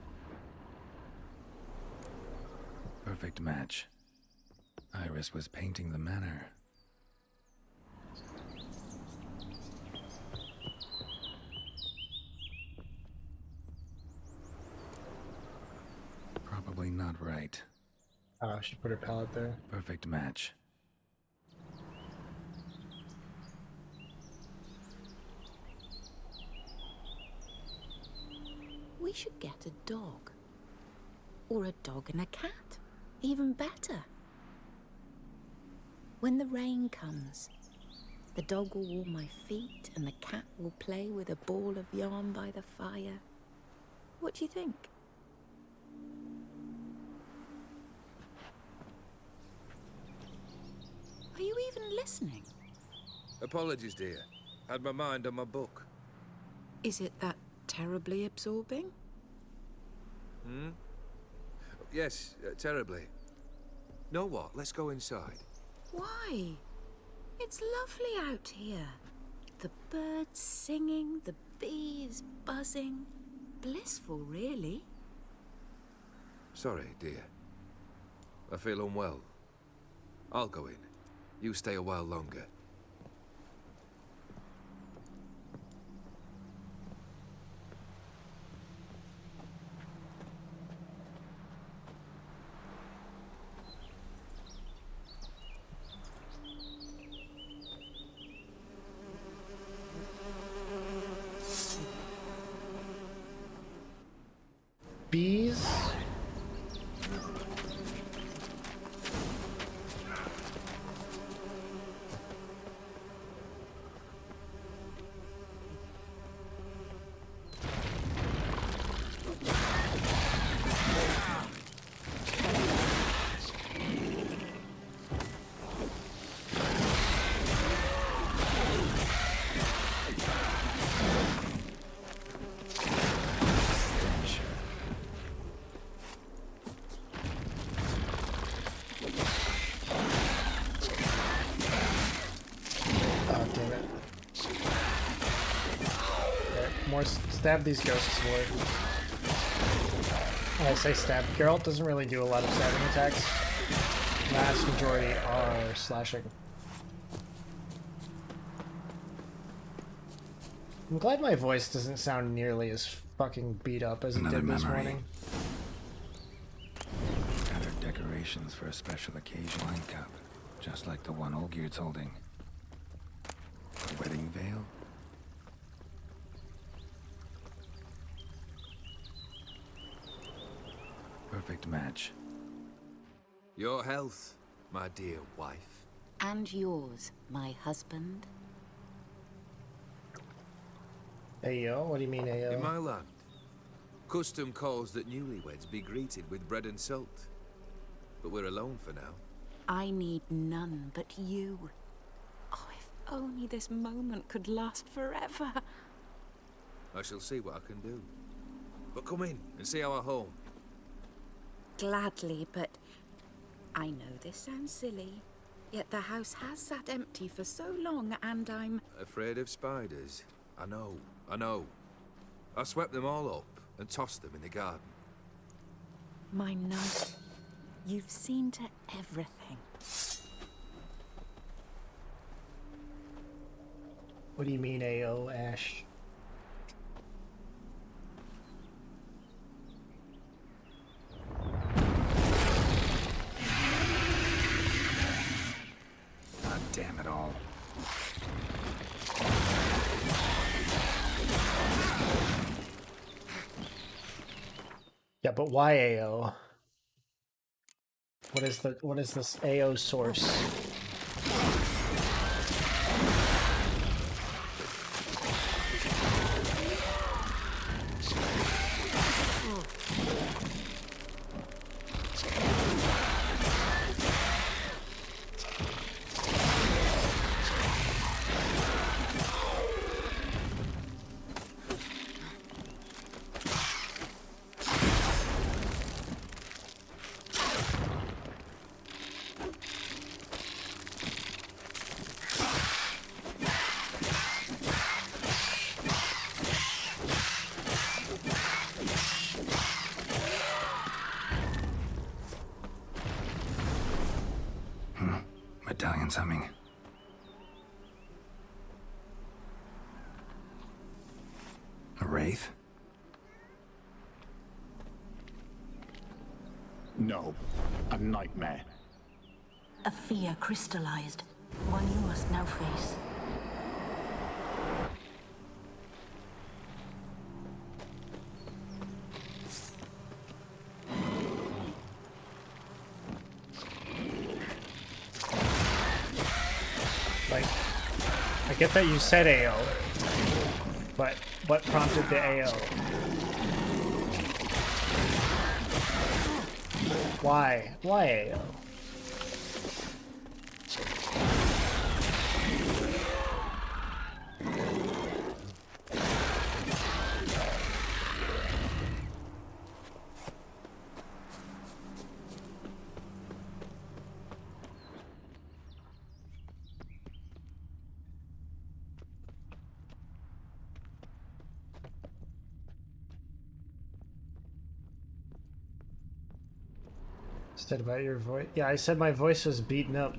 Perfect match. Iris was painting the manor. Probably not right. Oh, she put her palette there. Perfect match. We should get a dog. Or a dog and a cat. Even better. When the rain comes, the dog will warm my feet and the cat will play with a ball of yarn by the fire. What do you think? Are you even listening? Apologies, dear. Had my mind on my book. Is it that terribly absorbing? Hmm? Yes, terribly. Know what? Let's go inside. Why? It's lovely out here. The birds singing, the bees buzzing. Blissful, really. Sorry, dear. I feel unwell. I'll go in. You stay a while longer. Bees? Stab these ghosts more. When I say stab, Geralt doesn't really do a lot of stabbing attacks. Vast majority are slashing. I'm glad my voice doesn't sound nearly as fucking beat up as it did this morning. Gathered decorations for a special occasion. Wine cup, just like the one Olgierd's holding. A wedding veil. Perfect match. Your health, my dear wife. And yours, my husband. Ayo? What do you mean, Ayo? In my land, custom calls that newlyweds be greeted with bread and salt. But we're alone for now. I need none but you. Oh, if only this moment could last forever. I shall see what I can do. But come in and see our home. Gladly, but I know this sounds silly, yet the house has sat empty for so long and I'm... Afraid of spiders? I know. I swept them all up and tossed them in the garden. My knight, you've seen to everything. What do you mean, AO, Ash? God damn it all. Yeah, but why AO? What is this AO source? phone's humming. A wraith? No, a nightmare. A fear crystallized, one you must now face. Like, I get that you said AO, but what prompted the AO? Why? Why AO? Said about your voice? Yeah, I said my voice was beaten up.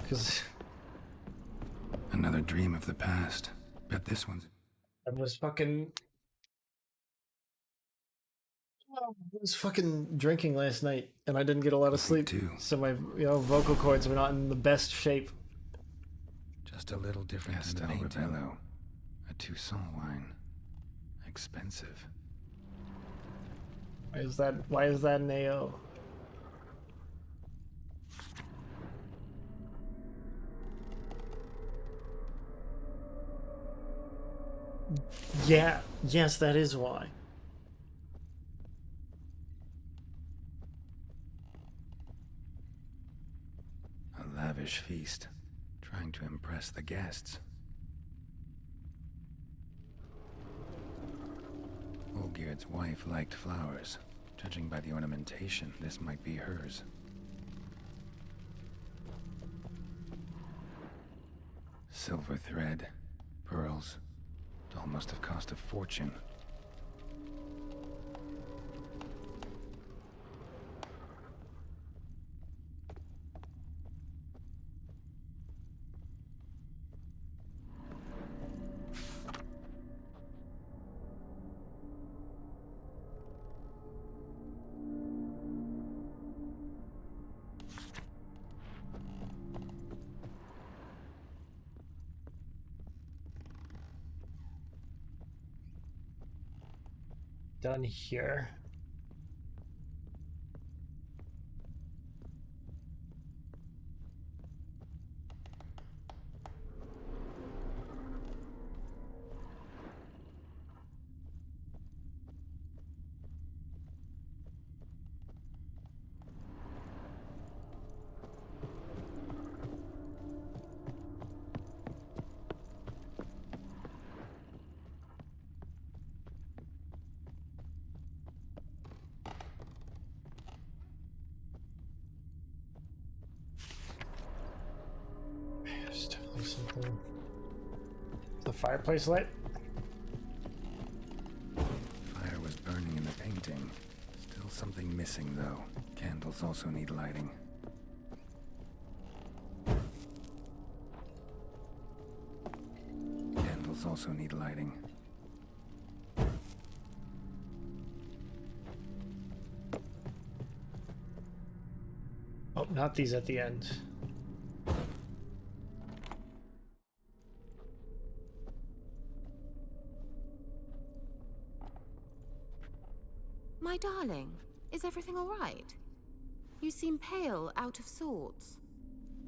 Because Another dream of the past. Bet this one's... I was fucking drinking last night, and I didn't get a lot of sleep. So my vocal cords were not in the best shape. Just a little different than the Ravello. A Toussaint wine. Expensive. Why is that an AO? Yeah, yes, that is why. A lavish feast. Trying to impress the guests. Olgierd's wife liked flowers. Judging by the ornamentation, this might be hers. Silver thread, pearls. Doll must have cost a fortune. Done here. There's definitely something. Is the fireplace lit? Fire was burning in the painting. Still something missing, though. Candles also need lighting. Candles also need lighting. Oh, not these at the end. My darling, is everything all right? You seem pale, out of sorts.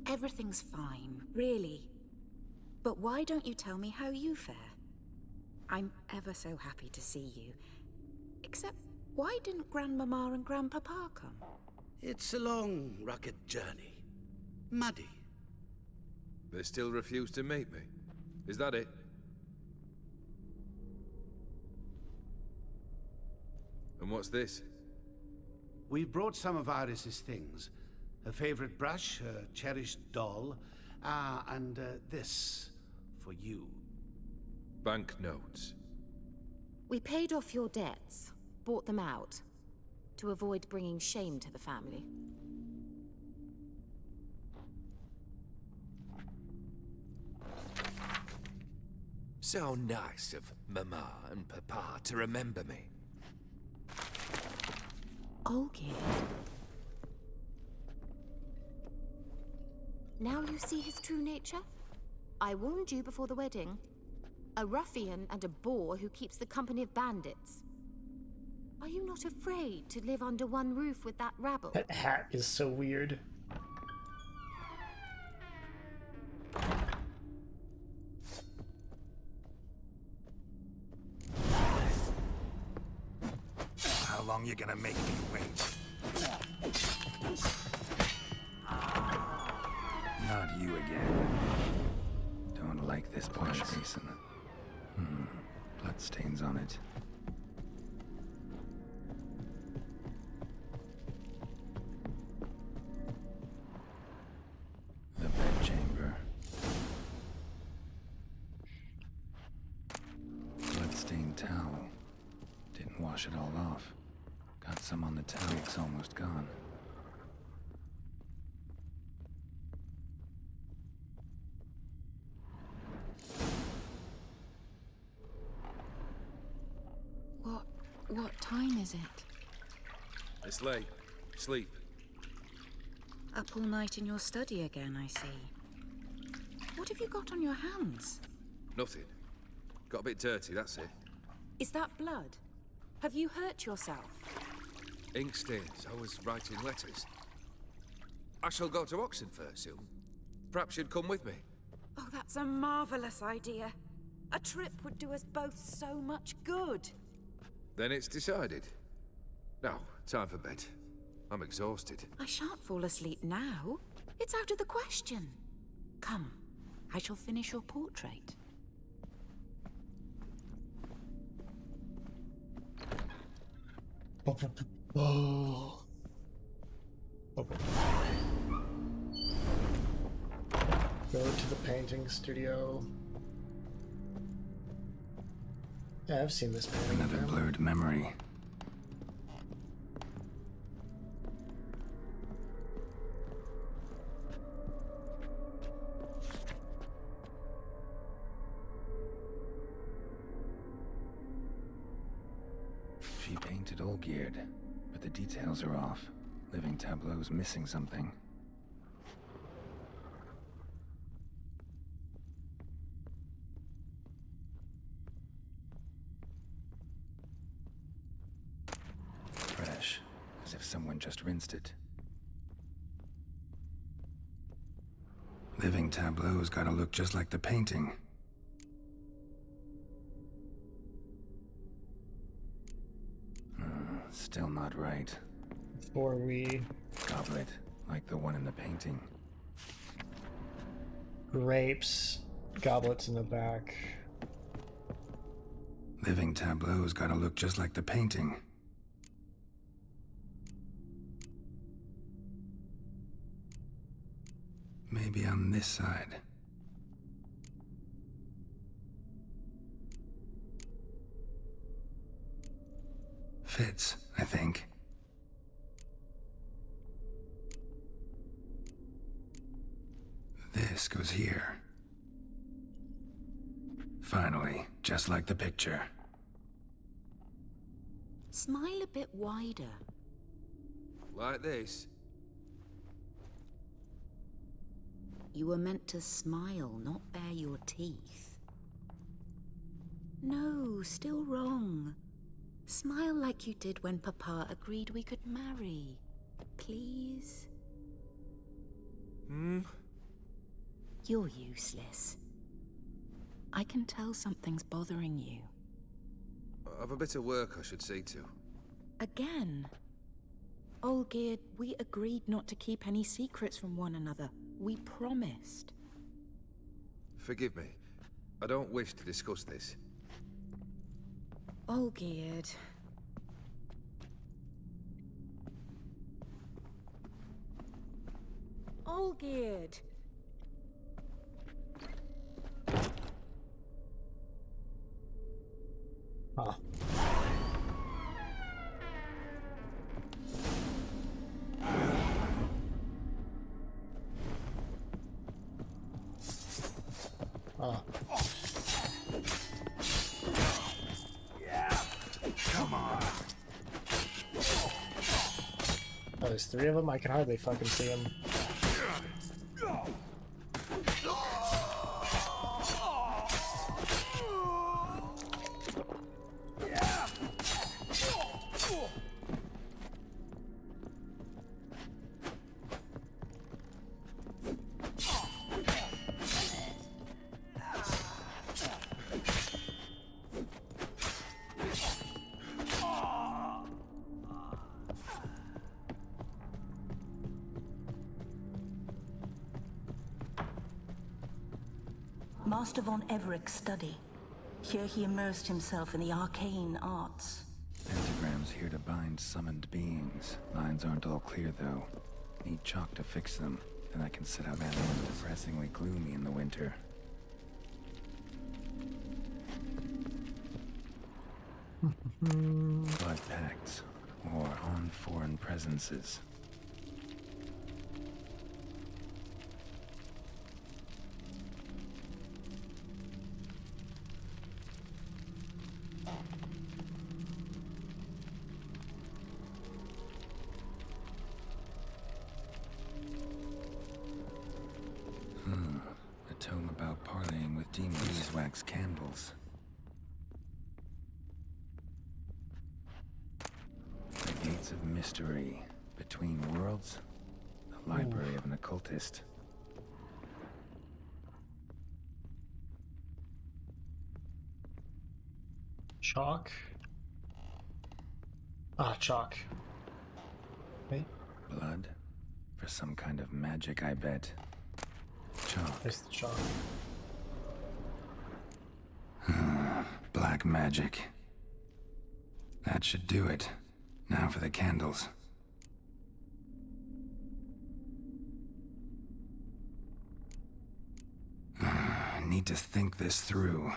Everything's fine, really. But why don't you tell me how you fare? I'm ever so happy to see you. Except, why didn't Grandmama and Grandpapa come? It's a long, rugged journey. Muddy. They still refuse to meet me. Is that it? And what's this? We brought some of Iris's things. Her favorite brush, her cherished doll, and this for you. Banknotes. We paid off your debts, bought them out, to avoid bringing shame to the family. So nice of Mama and Papa to remember me. Olgierd. Now you see his true nature? I warned you before the wedding. A ruffian and a boor who keeps the company of bandits. Are you not afraid to live under one roof with that rabble? That hat is so weird. How long you gonna make me wait? Not you again. Don't like this wash basin. Bloodstains on it. The bedchamber. Bloodstained towel. Didn't wash it all off. Got some on the towel. It's almost gone. What time is it? It's late. Sleep. Up all night in your study again, I see. What have you got on your hands? Nothing. Got a bit dirty, that's it. Is that blood? Have you hurt yourself? Ink stains. I was writing letters. I shall go to Oxenfurt soon. Perhaps you'd come with me. Oh, that's a marvelous idea. A trip would do us both so much good. Then it's decided. Now, time for bed. I'm exhausted. I shan't fall asleep now. It's out of the question. Come, I shall finish your portrait. Oh. Go to the painting studio. Yeah, I've seen this painting. Another blurred memory. She painted Olgierd, but the details are off. Living Tableau's missing something. Fresh, as if someone just rinsed it. Living Tableau's gotta look just like the painting. Still not right. Before we... Goblet, like the one in the painting. Grapes, goblets in the back. Living Tableau's gotta look just like the painting. Maybe on this side. Fits, I think. This goes here. Finally, just like the picture. Smile a bit wider. Like this? You were meant to smile, not bare your teeth. No, still wrong. Smile like you did when Papa agreed we could marry. Please? You're useless. I can tell something's bothering you. I've a bit of work I should see to. Again? Olgierd, we agreed not to keep any secrets from one another. We promised. Forgive me. I don't wish to discuss this. Olgierd. Olgierd. Ah. Ah. Oh, there's 3 of them? I can hardly fucking see them. Master von Everett's study. Here he immersed himself in the arcane arts. Pentagrams here to bind summoned beings. Lines aren't all clear, though. Need chalk to fix them. Then I can set out animals depressingly gloomy in the winter. Blood pacts, or on foreign presences. A tome about parleying with demons. Beeswax candles. The gates of mystery between worlds. The library of an occultist. Chalk? Ah, chalk. Wait. Blood? For some kind of magic, I bet. Chalk. There's the chalk. Black magic. That should do it. Now for the candles. I need to think this through.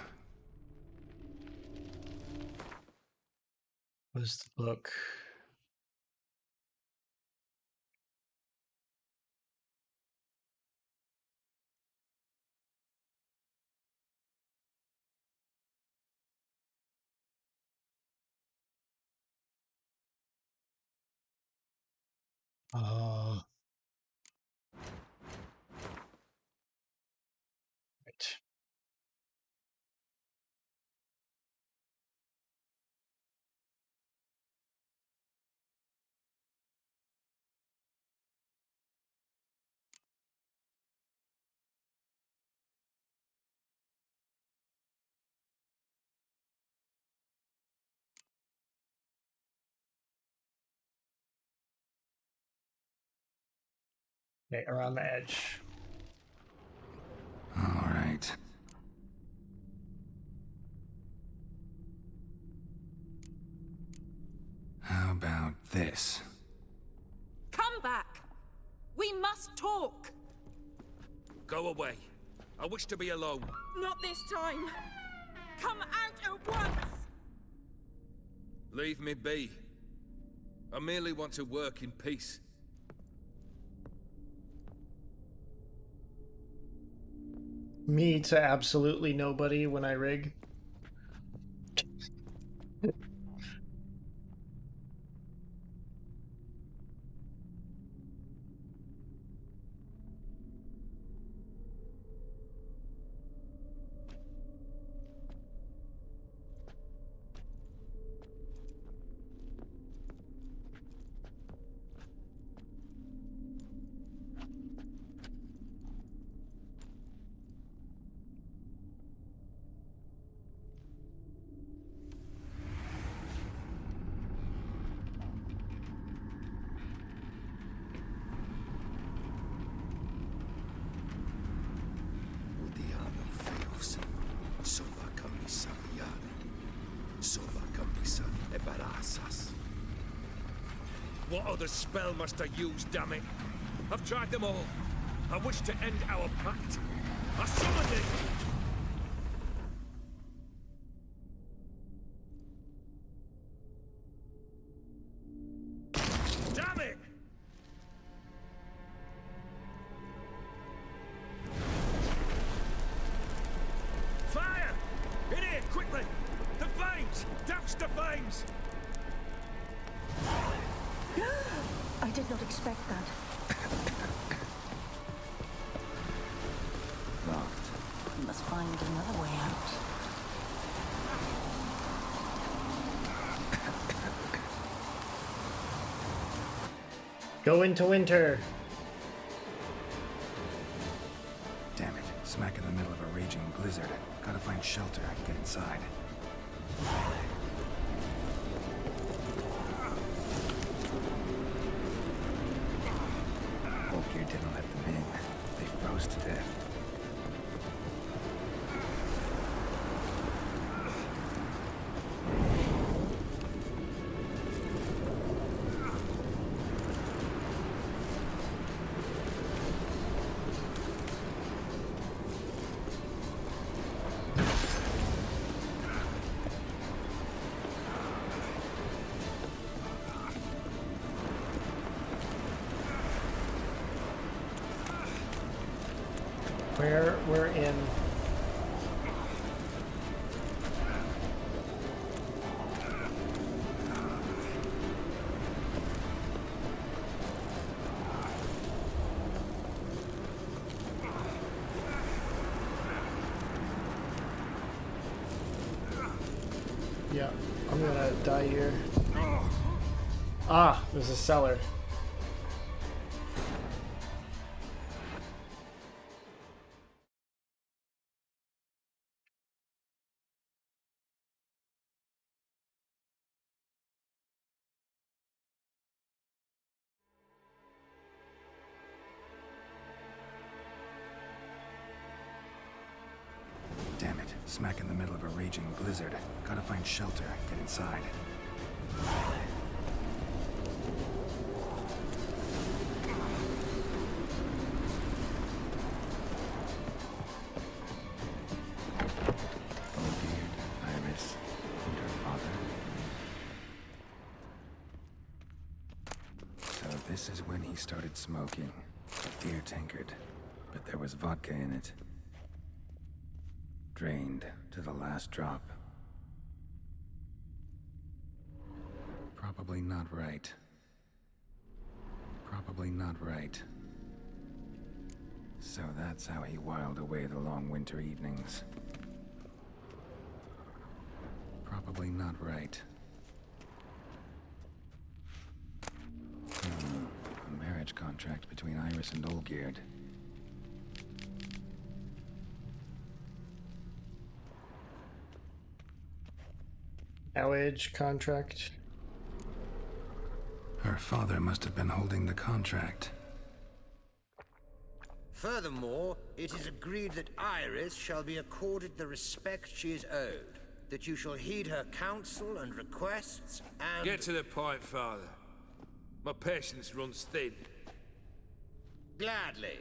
Where's the book? Right. Okay, around the edge. All right. How about this? Come back! We must talk! Go away. I wish to be alone. Not this time! Come out at once! Leave me be. I merely want to work in peace. Me to absolutely nobody when I rig. What other spell must I use, damn it? I've tried them all. I wish to end our pact. I summoned it! Damn it! Fire! In here, quickly! The flames! Douse the flames! I did not expect that. Locked. We must find another way out. Go into winter. Damn it. Smack in the middle of a raging blizzard. Gotta find shelter. Get inside. Hope you didn't let them in. They froze to death. We're in. Yeah, I'm gonna die here. Ah, there's a cellar. Damn it. Smack in the middle of a raging blizzard. Gotta find shelter. Get inside. Oldbeard, Iris, and her father. So this is when he started smoking. A beer tankard. But there was vodka in it. Drained to the last drop. Probably not right. Probably not right. So that's how he whiled away the long winter evenings. Probably not right. A marriage contract between Iris and Olgierd. Marriage contract. Her father must have been holding the contract. Furthermore, it is agreed that Iris shall be accorded the respect she is owed, that you shall heed her counsel and requests, and... Get to the point, Father. My patience runs thin. Gladly.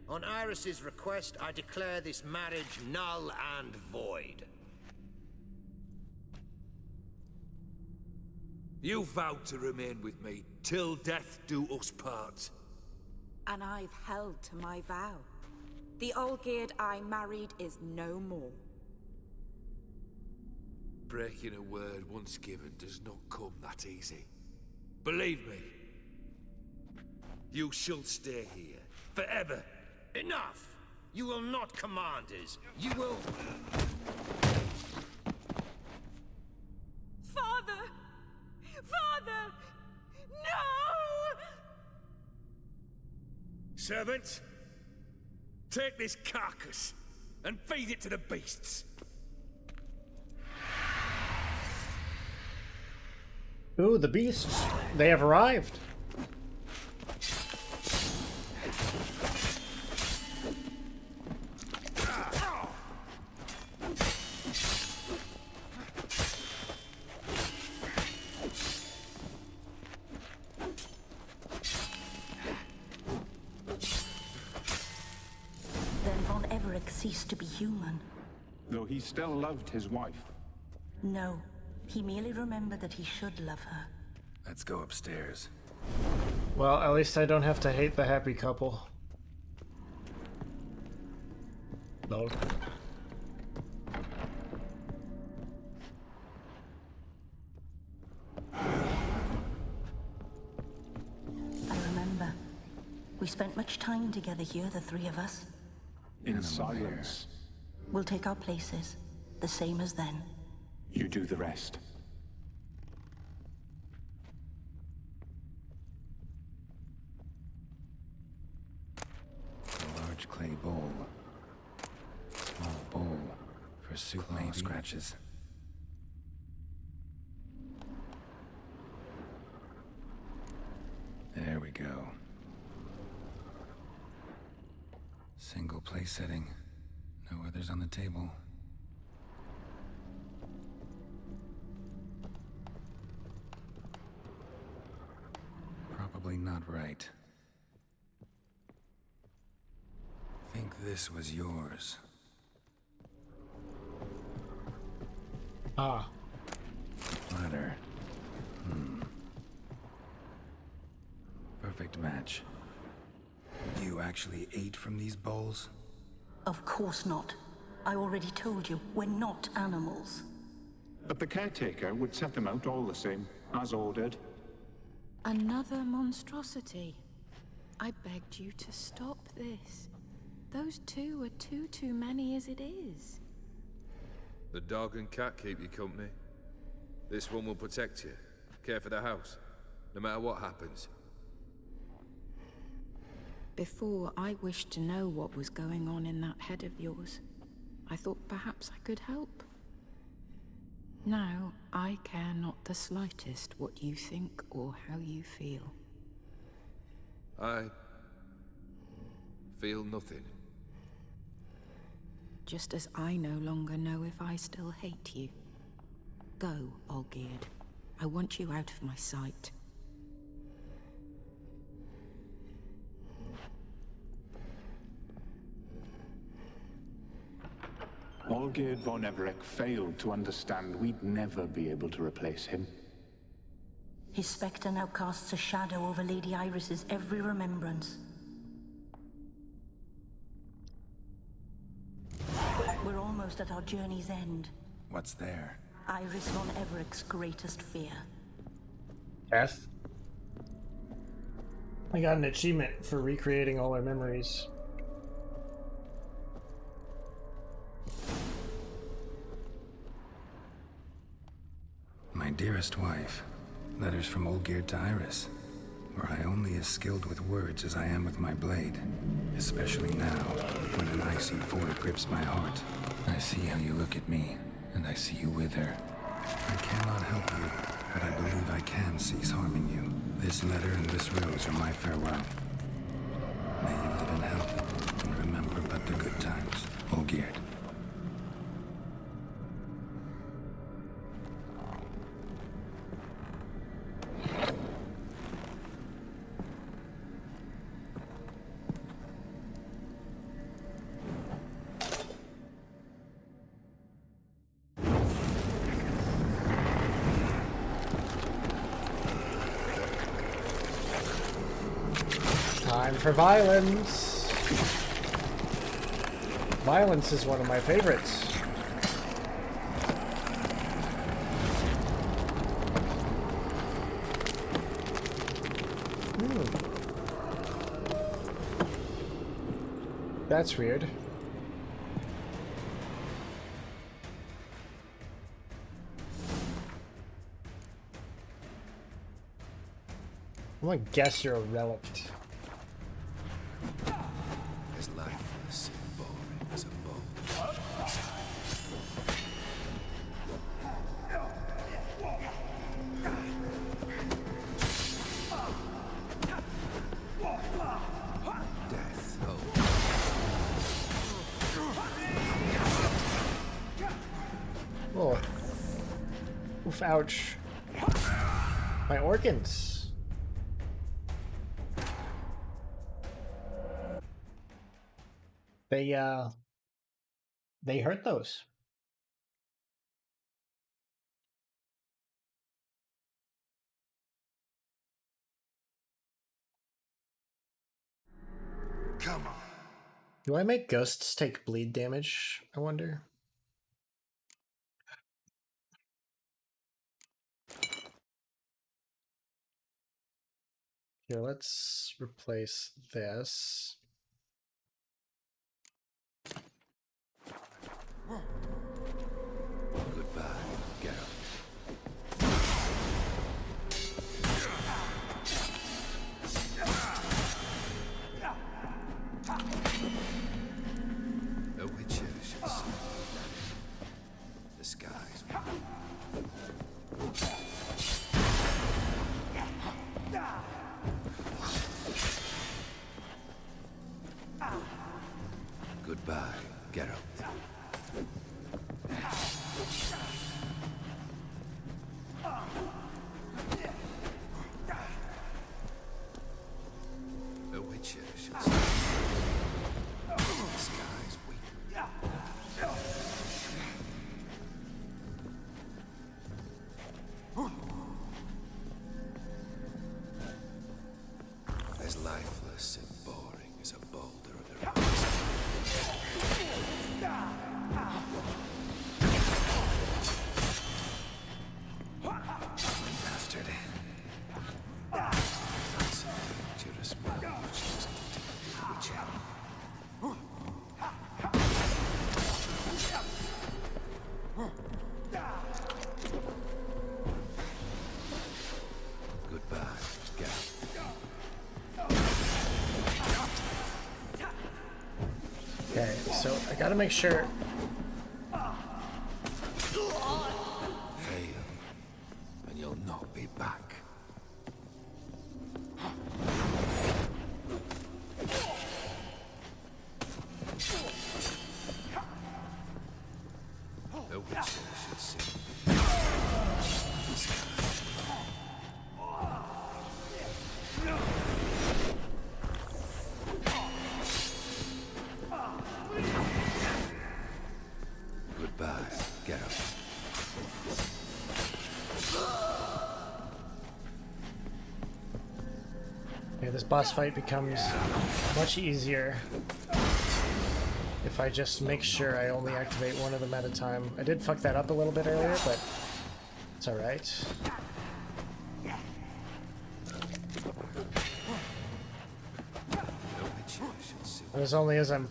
On Iris's request, I declare this marriage null and void. You vowed to remain with me till death do us part. And I've held to my vow. The Olgierd I married is no more. Breaking a word once given does not come that easy. Believe me. You shall stay here. Forever. Enough! You will not command us. You will... Father! Father! No! Servants, take this carcass and feed it to the beasts. Ooh, the beasts. They have arrived. Then Von Everett ceased to be human. Though he still loved his wife. No, he merely remembered that he should love her. Let's go upstairs. Well, at least I don't have to hate the happy couple. No. I remember We spent much time together here, the three of us. In silence. We'll take our places, the same as then. You do the rest. A large clay bowl. Small bowl for soup maybe. Scratches. There we go. Single place setting. No others on the table. Probably not right. Think this was yours. Ah. Platter. Perfect match. You actually ate from these bowls? Of course not. I already told you, we're not animals. But the caretaker would set them out all the same, as ordered. Another monstrosity. I begged you to stop this. Those two are too many as it is. The dog and cat keep you company. This one will protect you, care for the house, no matter what happens. Before, I wished to know what was going on in that head of yours. I thought perhaps I could help. Now, I care not the slightest what you think or how you feel. I feel nothing. Just as I no longer know if I still hate you. Go, Olgierd. I want you out of my sight. Olgierd von Everec failed to understand we'd never be able to replace him. His spectre now casts a shadow over Lady Iris's every remembrance. We're almost at our journey's end. What's there? Iris von Everec's greatest fear. Death? I got an achievement for recreating all our memories. My dearest wife. Letters from Olgierd to Iris. Were I only as skilled with words as I am with my blade. Especially now, when an icy void grips my heart. I see how you look at me, and I see you with her. I cannot help you, but I believe I can cease harming you. This letter and this rose are my farewell. May you live in health, and remember but the good times. Olgierd. Time for violence. Violence is one of my favorites. That's weird. I'm gonna guess you're a relict. As lifeless and boring as a bone. Death, Oh. Oof, ouch. My organs. They hurt those. Come on. Do I make ghosts take bleed damage, I wonder? Here, let's replace this. Goodbye, Geralt. A witcher should see the skies. Goodbye, Geralt. A witcher should see the skies weep. As lifeless and boring as a boulder of the bastard. Judas Goodbye, Geralt. Okay, so I gotta make sure. Fail, and you'll not be back. A witcher should see the skies. Goodbye, Geralt. Okay, this boss fight becomes much easier if I just make sure I only activate one of them at a time. I did fuck that up a little bit earlier, but it's alright. And as only as I'm...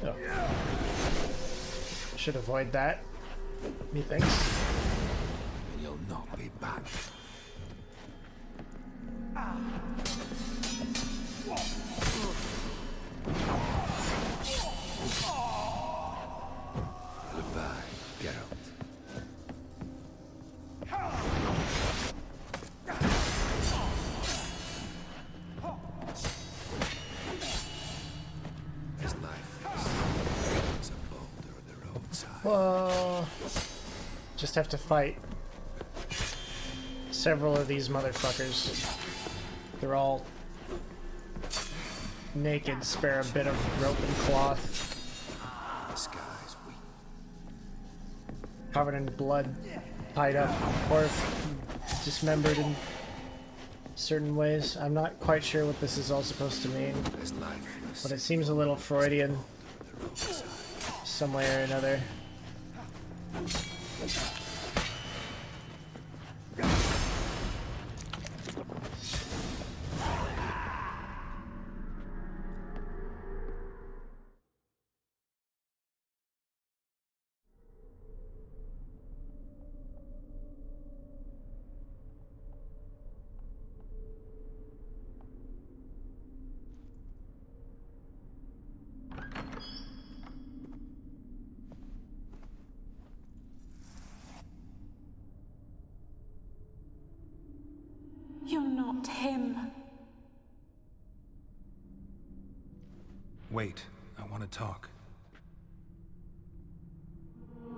Oh. Should avoid that, methinks. And you'll not be back. Goodbye, Geralt. His life is a boulder on the roadside. Whoa. Just have to fight several of these motherfuckers. They're all naked, spare a bit of rope and cloth. The skies weep. Covered in blood, tied up, or dismembered in certain ways. I'm not quite sure what this is all supposed to mean, but it seems a little Freudian some way or another. You're not him. Wait, I want to talk.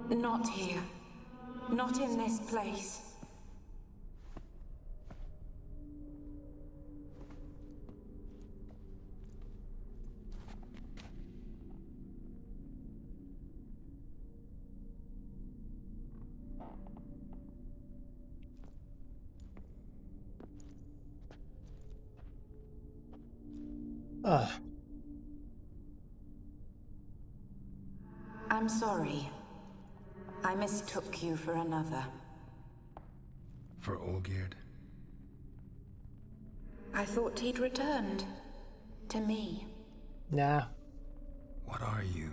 Not here. Not in this place. Ugh. I'm sorry. I mistook you for another. For Olgierd? I thought he'd returned. To me. Nah. What are you?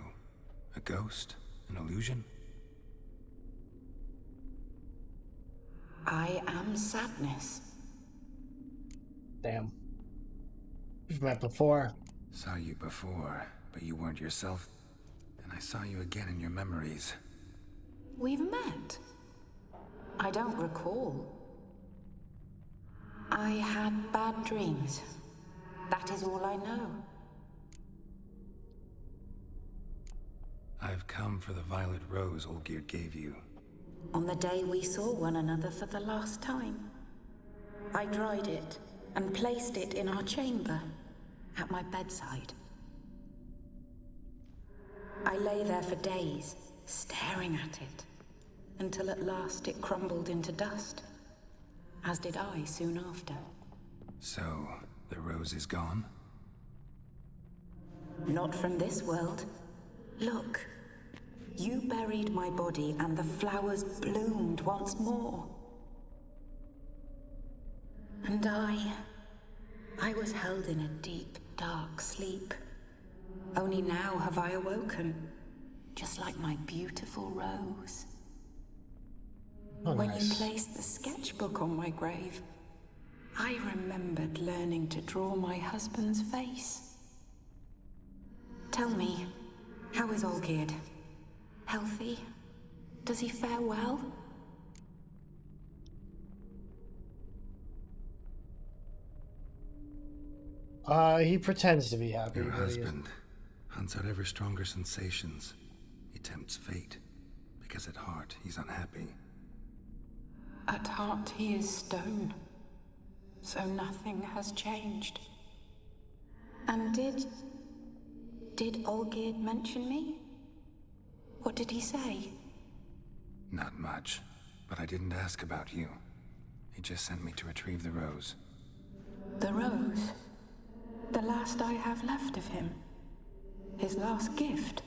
A ghost? An illusion? I am sadness. Damn. We've met before. Saw you before, but you weren't yourself. And I saw you again in your memories. We've met? I don't recall. I had bad dreams. That is all I know. I've come for the violet rose Olgierd gave you. On the day we saw one another for the last time, I dried it and placed it in our chamber, at my bedside. I lay there for days, staring at it, until at last it crumbled into dust, as did I soon after. So, the rose is gone? Not from this world. Look. You buried my body and the flowers bloomed once more. And I was held in a deep, dark sleep. Only now have I awoken, just like my beautiful rose. Oh, when nice. you placed the sketchbook on my grave, I remembered learning to draw my husband's face. Tell me, how is Olgierd? Healthy? Does he fare well? He pretends to be happy. Your but husband hunts out ever stronger sensations. He tempts fate, because at heart he's unhappy. At heart he is stone, so nothing has changed. And did Olgierd mention me? What did he say? Not much, but I didn't ask about you. He just sent me to retrieve the rose. The rose? The last I have left of him? His last gift?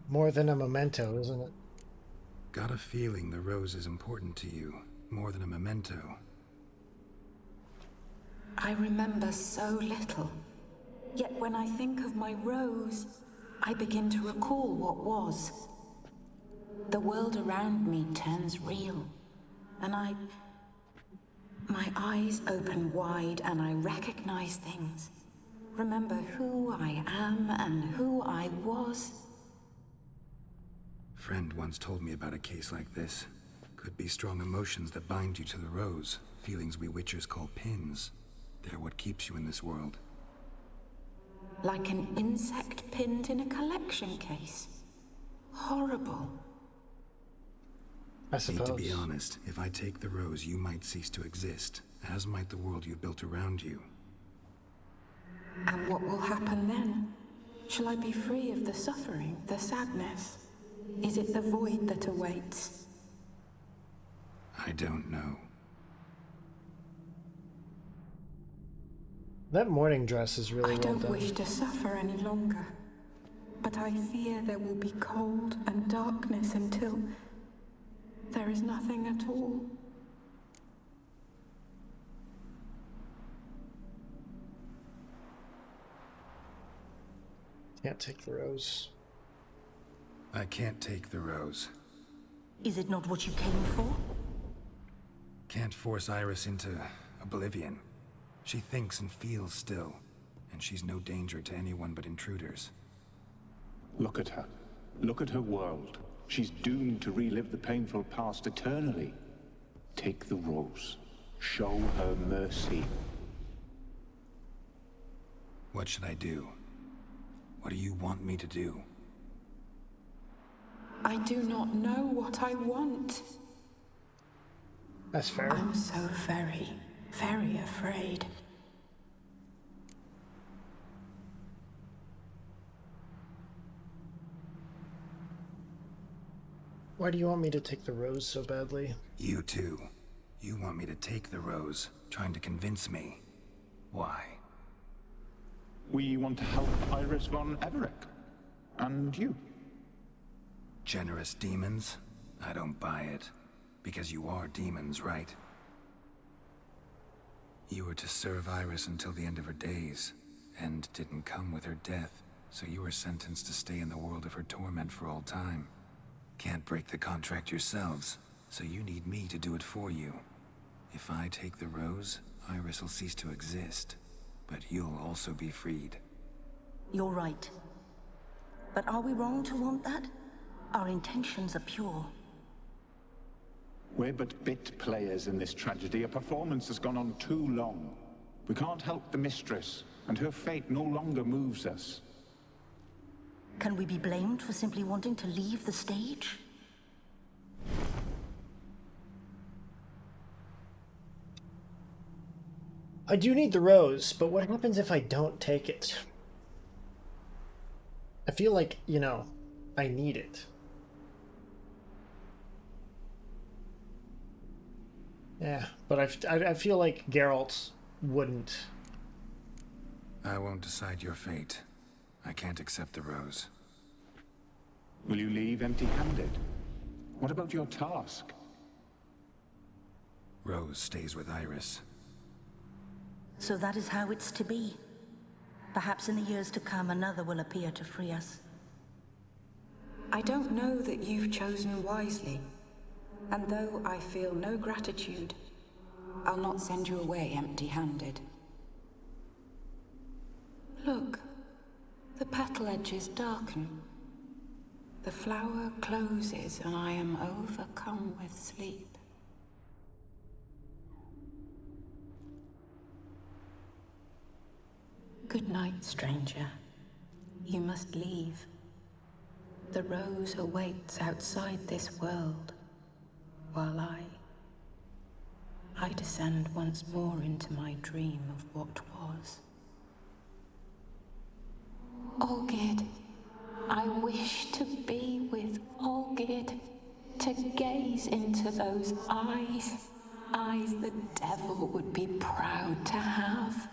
More than a memento, isn't it? Got a feeling the rose is important to you, more than a memento. I remember so little. Yet when I think of my rose, I begin to recall what was. The world around me turns real, and my eyes open wide and I recognize things. Remember who I am and who I was. Friend once told me about a case like this. Could be strong emotions that bind you to the rose, feelings we witchers call pins. They're what keeps you in this world. Like an insect pinned in a collection case. Horrible. I suppose. Need to be honest, if I take the rose, you might cease to exist, as might the world you built around you. And what will happen then? Shall I be free of the suffering, the sadness? Is it the void that awaits? I don't know. That morning dress is really I well don't done. wish to suffer any longer, but I fear there will be cold and darkness until there is nothing at all. Can't take the rose. I can't take the rose. Is it not what you came for? Can't force Iris into oblivion. She thinks and feels still, and she's no danger to anyone but intruders. Look at her. Look at her world. She's doomed to relive the painful past eternally. Take the rose. Show her mercy. What should I do? What do you want me to do? I do not know what I want. That's fair. I'm so very, very afraid. Why do you want me to take the rose so badly? You too. You want me to take the rose, trying to convince me. Why? We want to help Iris von Everett. And you. Generous demons? I don't buy it. Because you are demons, right? You were to serve Iris until the end of her days. End didn't come with her death, so you were sentenced to stay in the world of her torment for all time. Can't break the contract yourselves, so you need me to do it for you. If I take the rose, Iris will cease to exist. But you'll also be freed. You're right. But are we wrong to want that? Our intentions are pure. We're but bit players in this tragedy. A performance has gone on too long. We can't help the mistress, and her fate no longer moves us. Can we be blamed for simply wanting to leave the stage? I do need the rose, but what happens if I don't take it? I feel like, you know, I need it. Yeah, but I feel like Geralt wouldn't. I won't decide your fate. I can't accept the rose. Will you leave empty-handed? What about your task? Rose stays with Iris. So that is how it's to be. Perhaps in the years to come, another will appear to free us. I don't know that you've chosen wisely. And though I feel no gratitude, I'll not send you away empty-handed. Look, the petal edges darken. The flower closes and I am overcome with sleep. Good night, stranger. You must leave. The rose awaits outside this world, while I descend once more into my dream of what was. Olgid, I wish to be with Olgid, to gaze into those eyes the devil would be proud to have.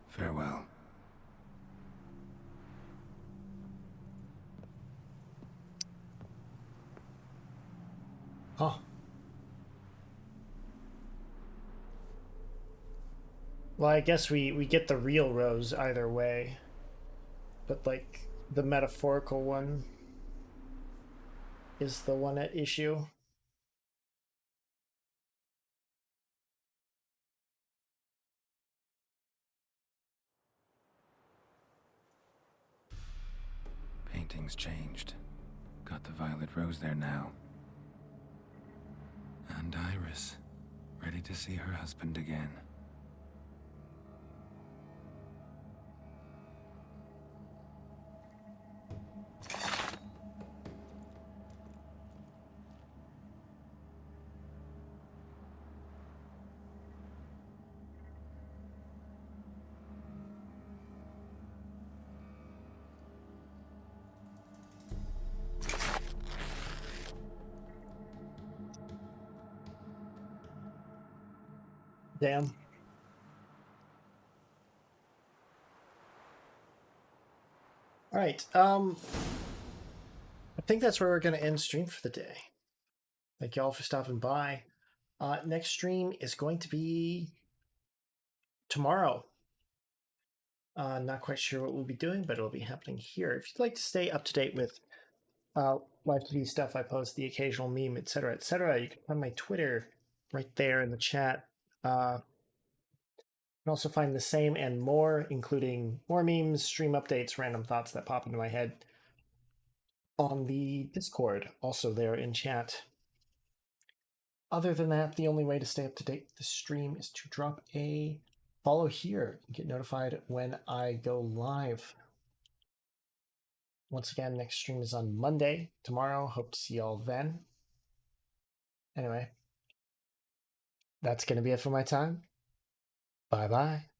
Farewell. Huh. Well, I guess we get the real rose either way. But, like, the metaphorical one is the one at issue. Painting's changed. Got the violet rose there now. And Iris, ready to see her husband again. Damn. All right. I think that's where we're going to end stream for the day. Thank y'all for stopping by. Next stream is going to be tomorrow. Not quite sure what we'll be doing, but it'll be happening here. If you'd like to stay up to date with live TV stuff, I post the occasional meme, etc., etc., you can find my Twitter right there in the chat. You can also find the same and more, including more memes, stream updates, random thoughts that pop into my head on the Discord, also there in chat. Other than that, the only way to stay up to date with the stream is to drop a follow here and get notified when I go live. Once again, next stream is on Monday, tomorrow. Hope to see y'all then. Anyway, that's going to be it for my time. Bye-bye.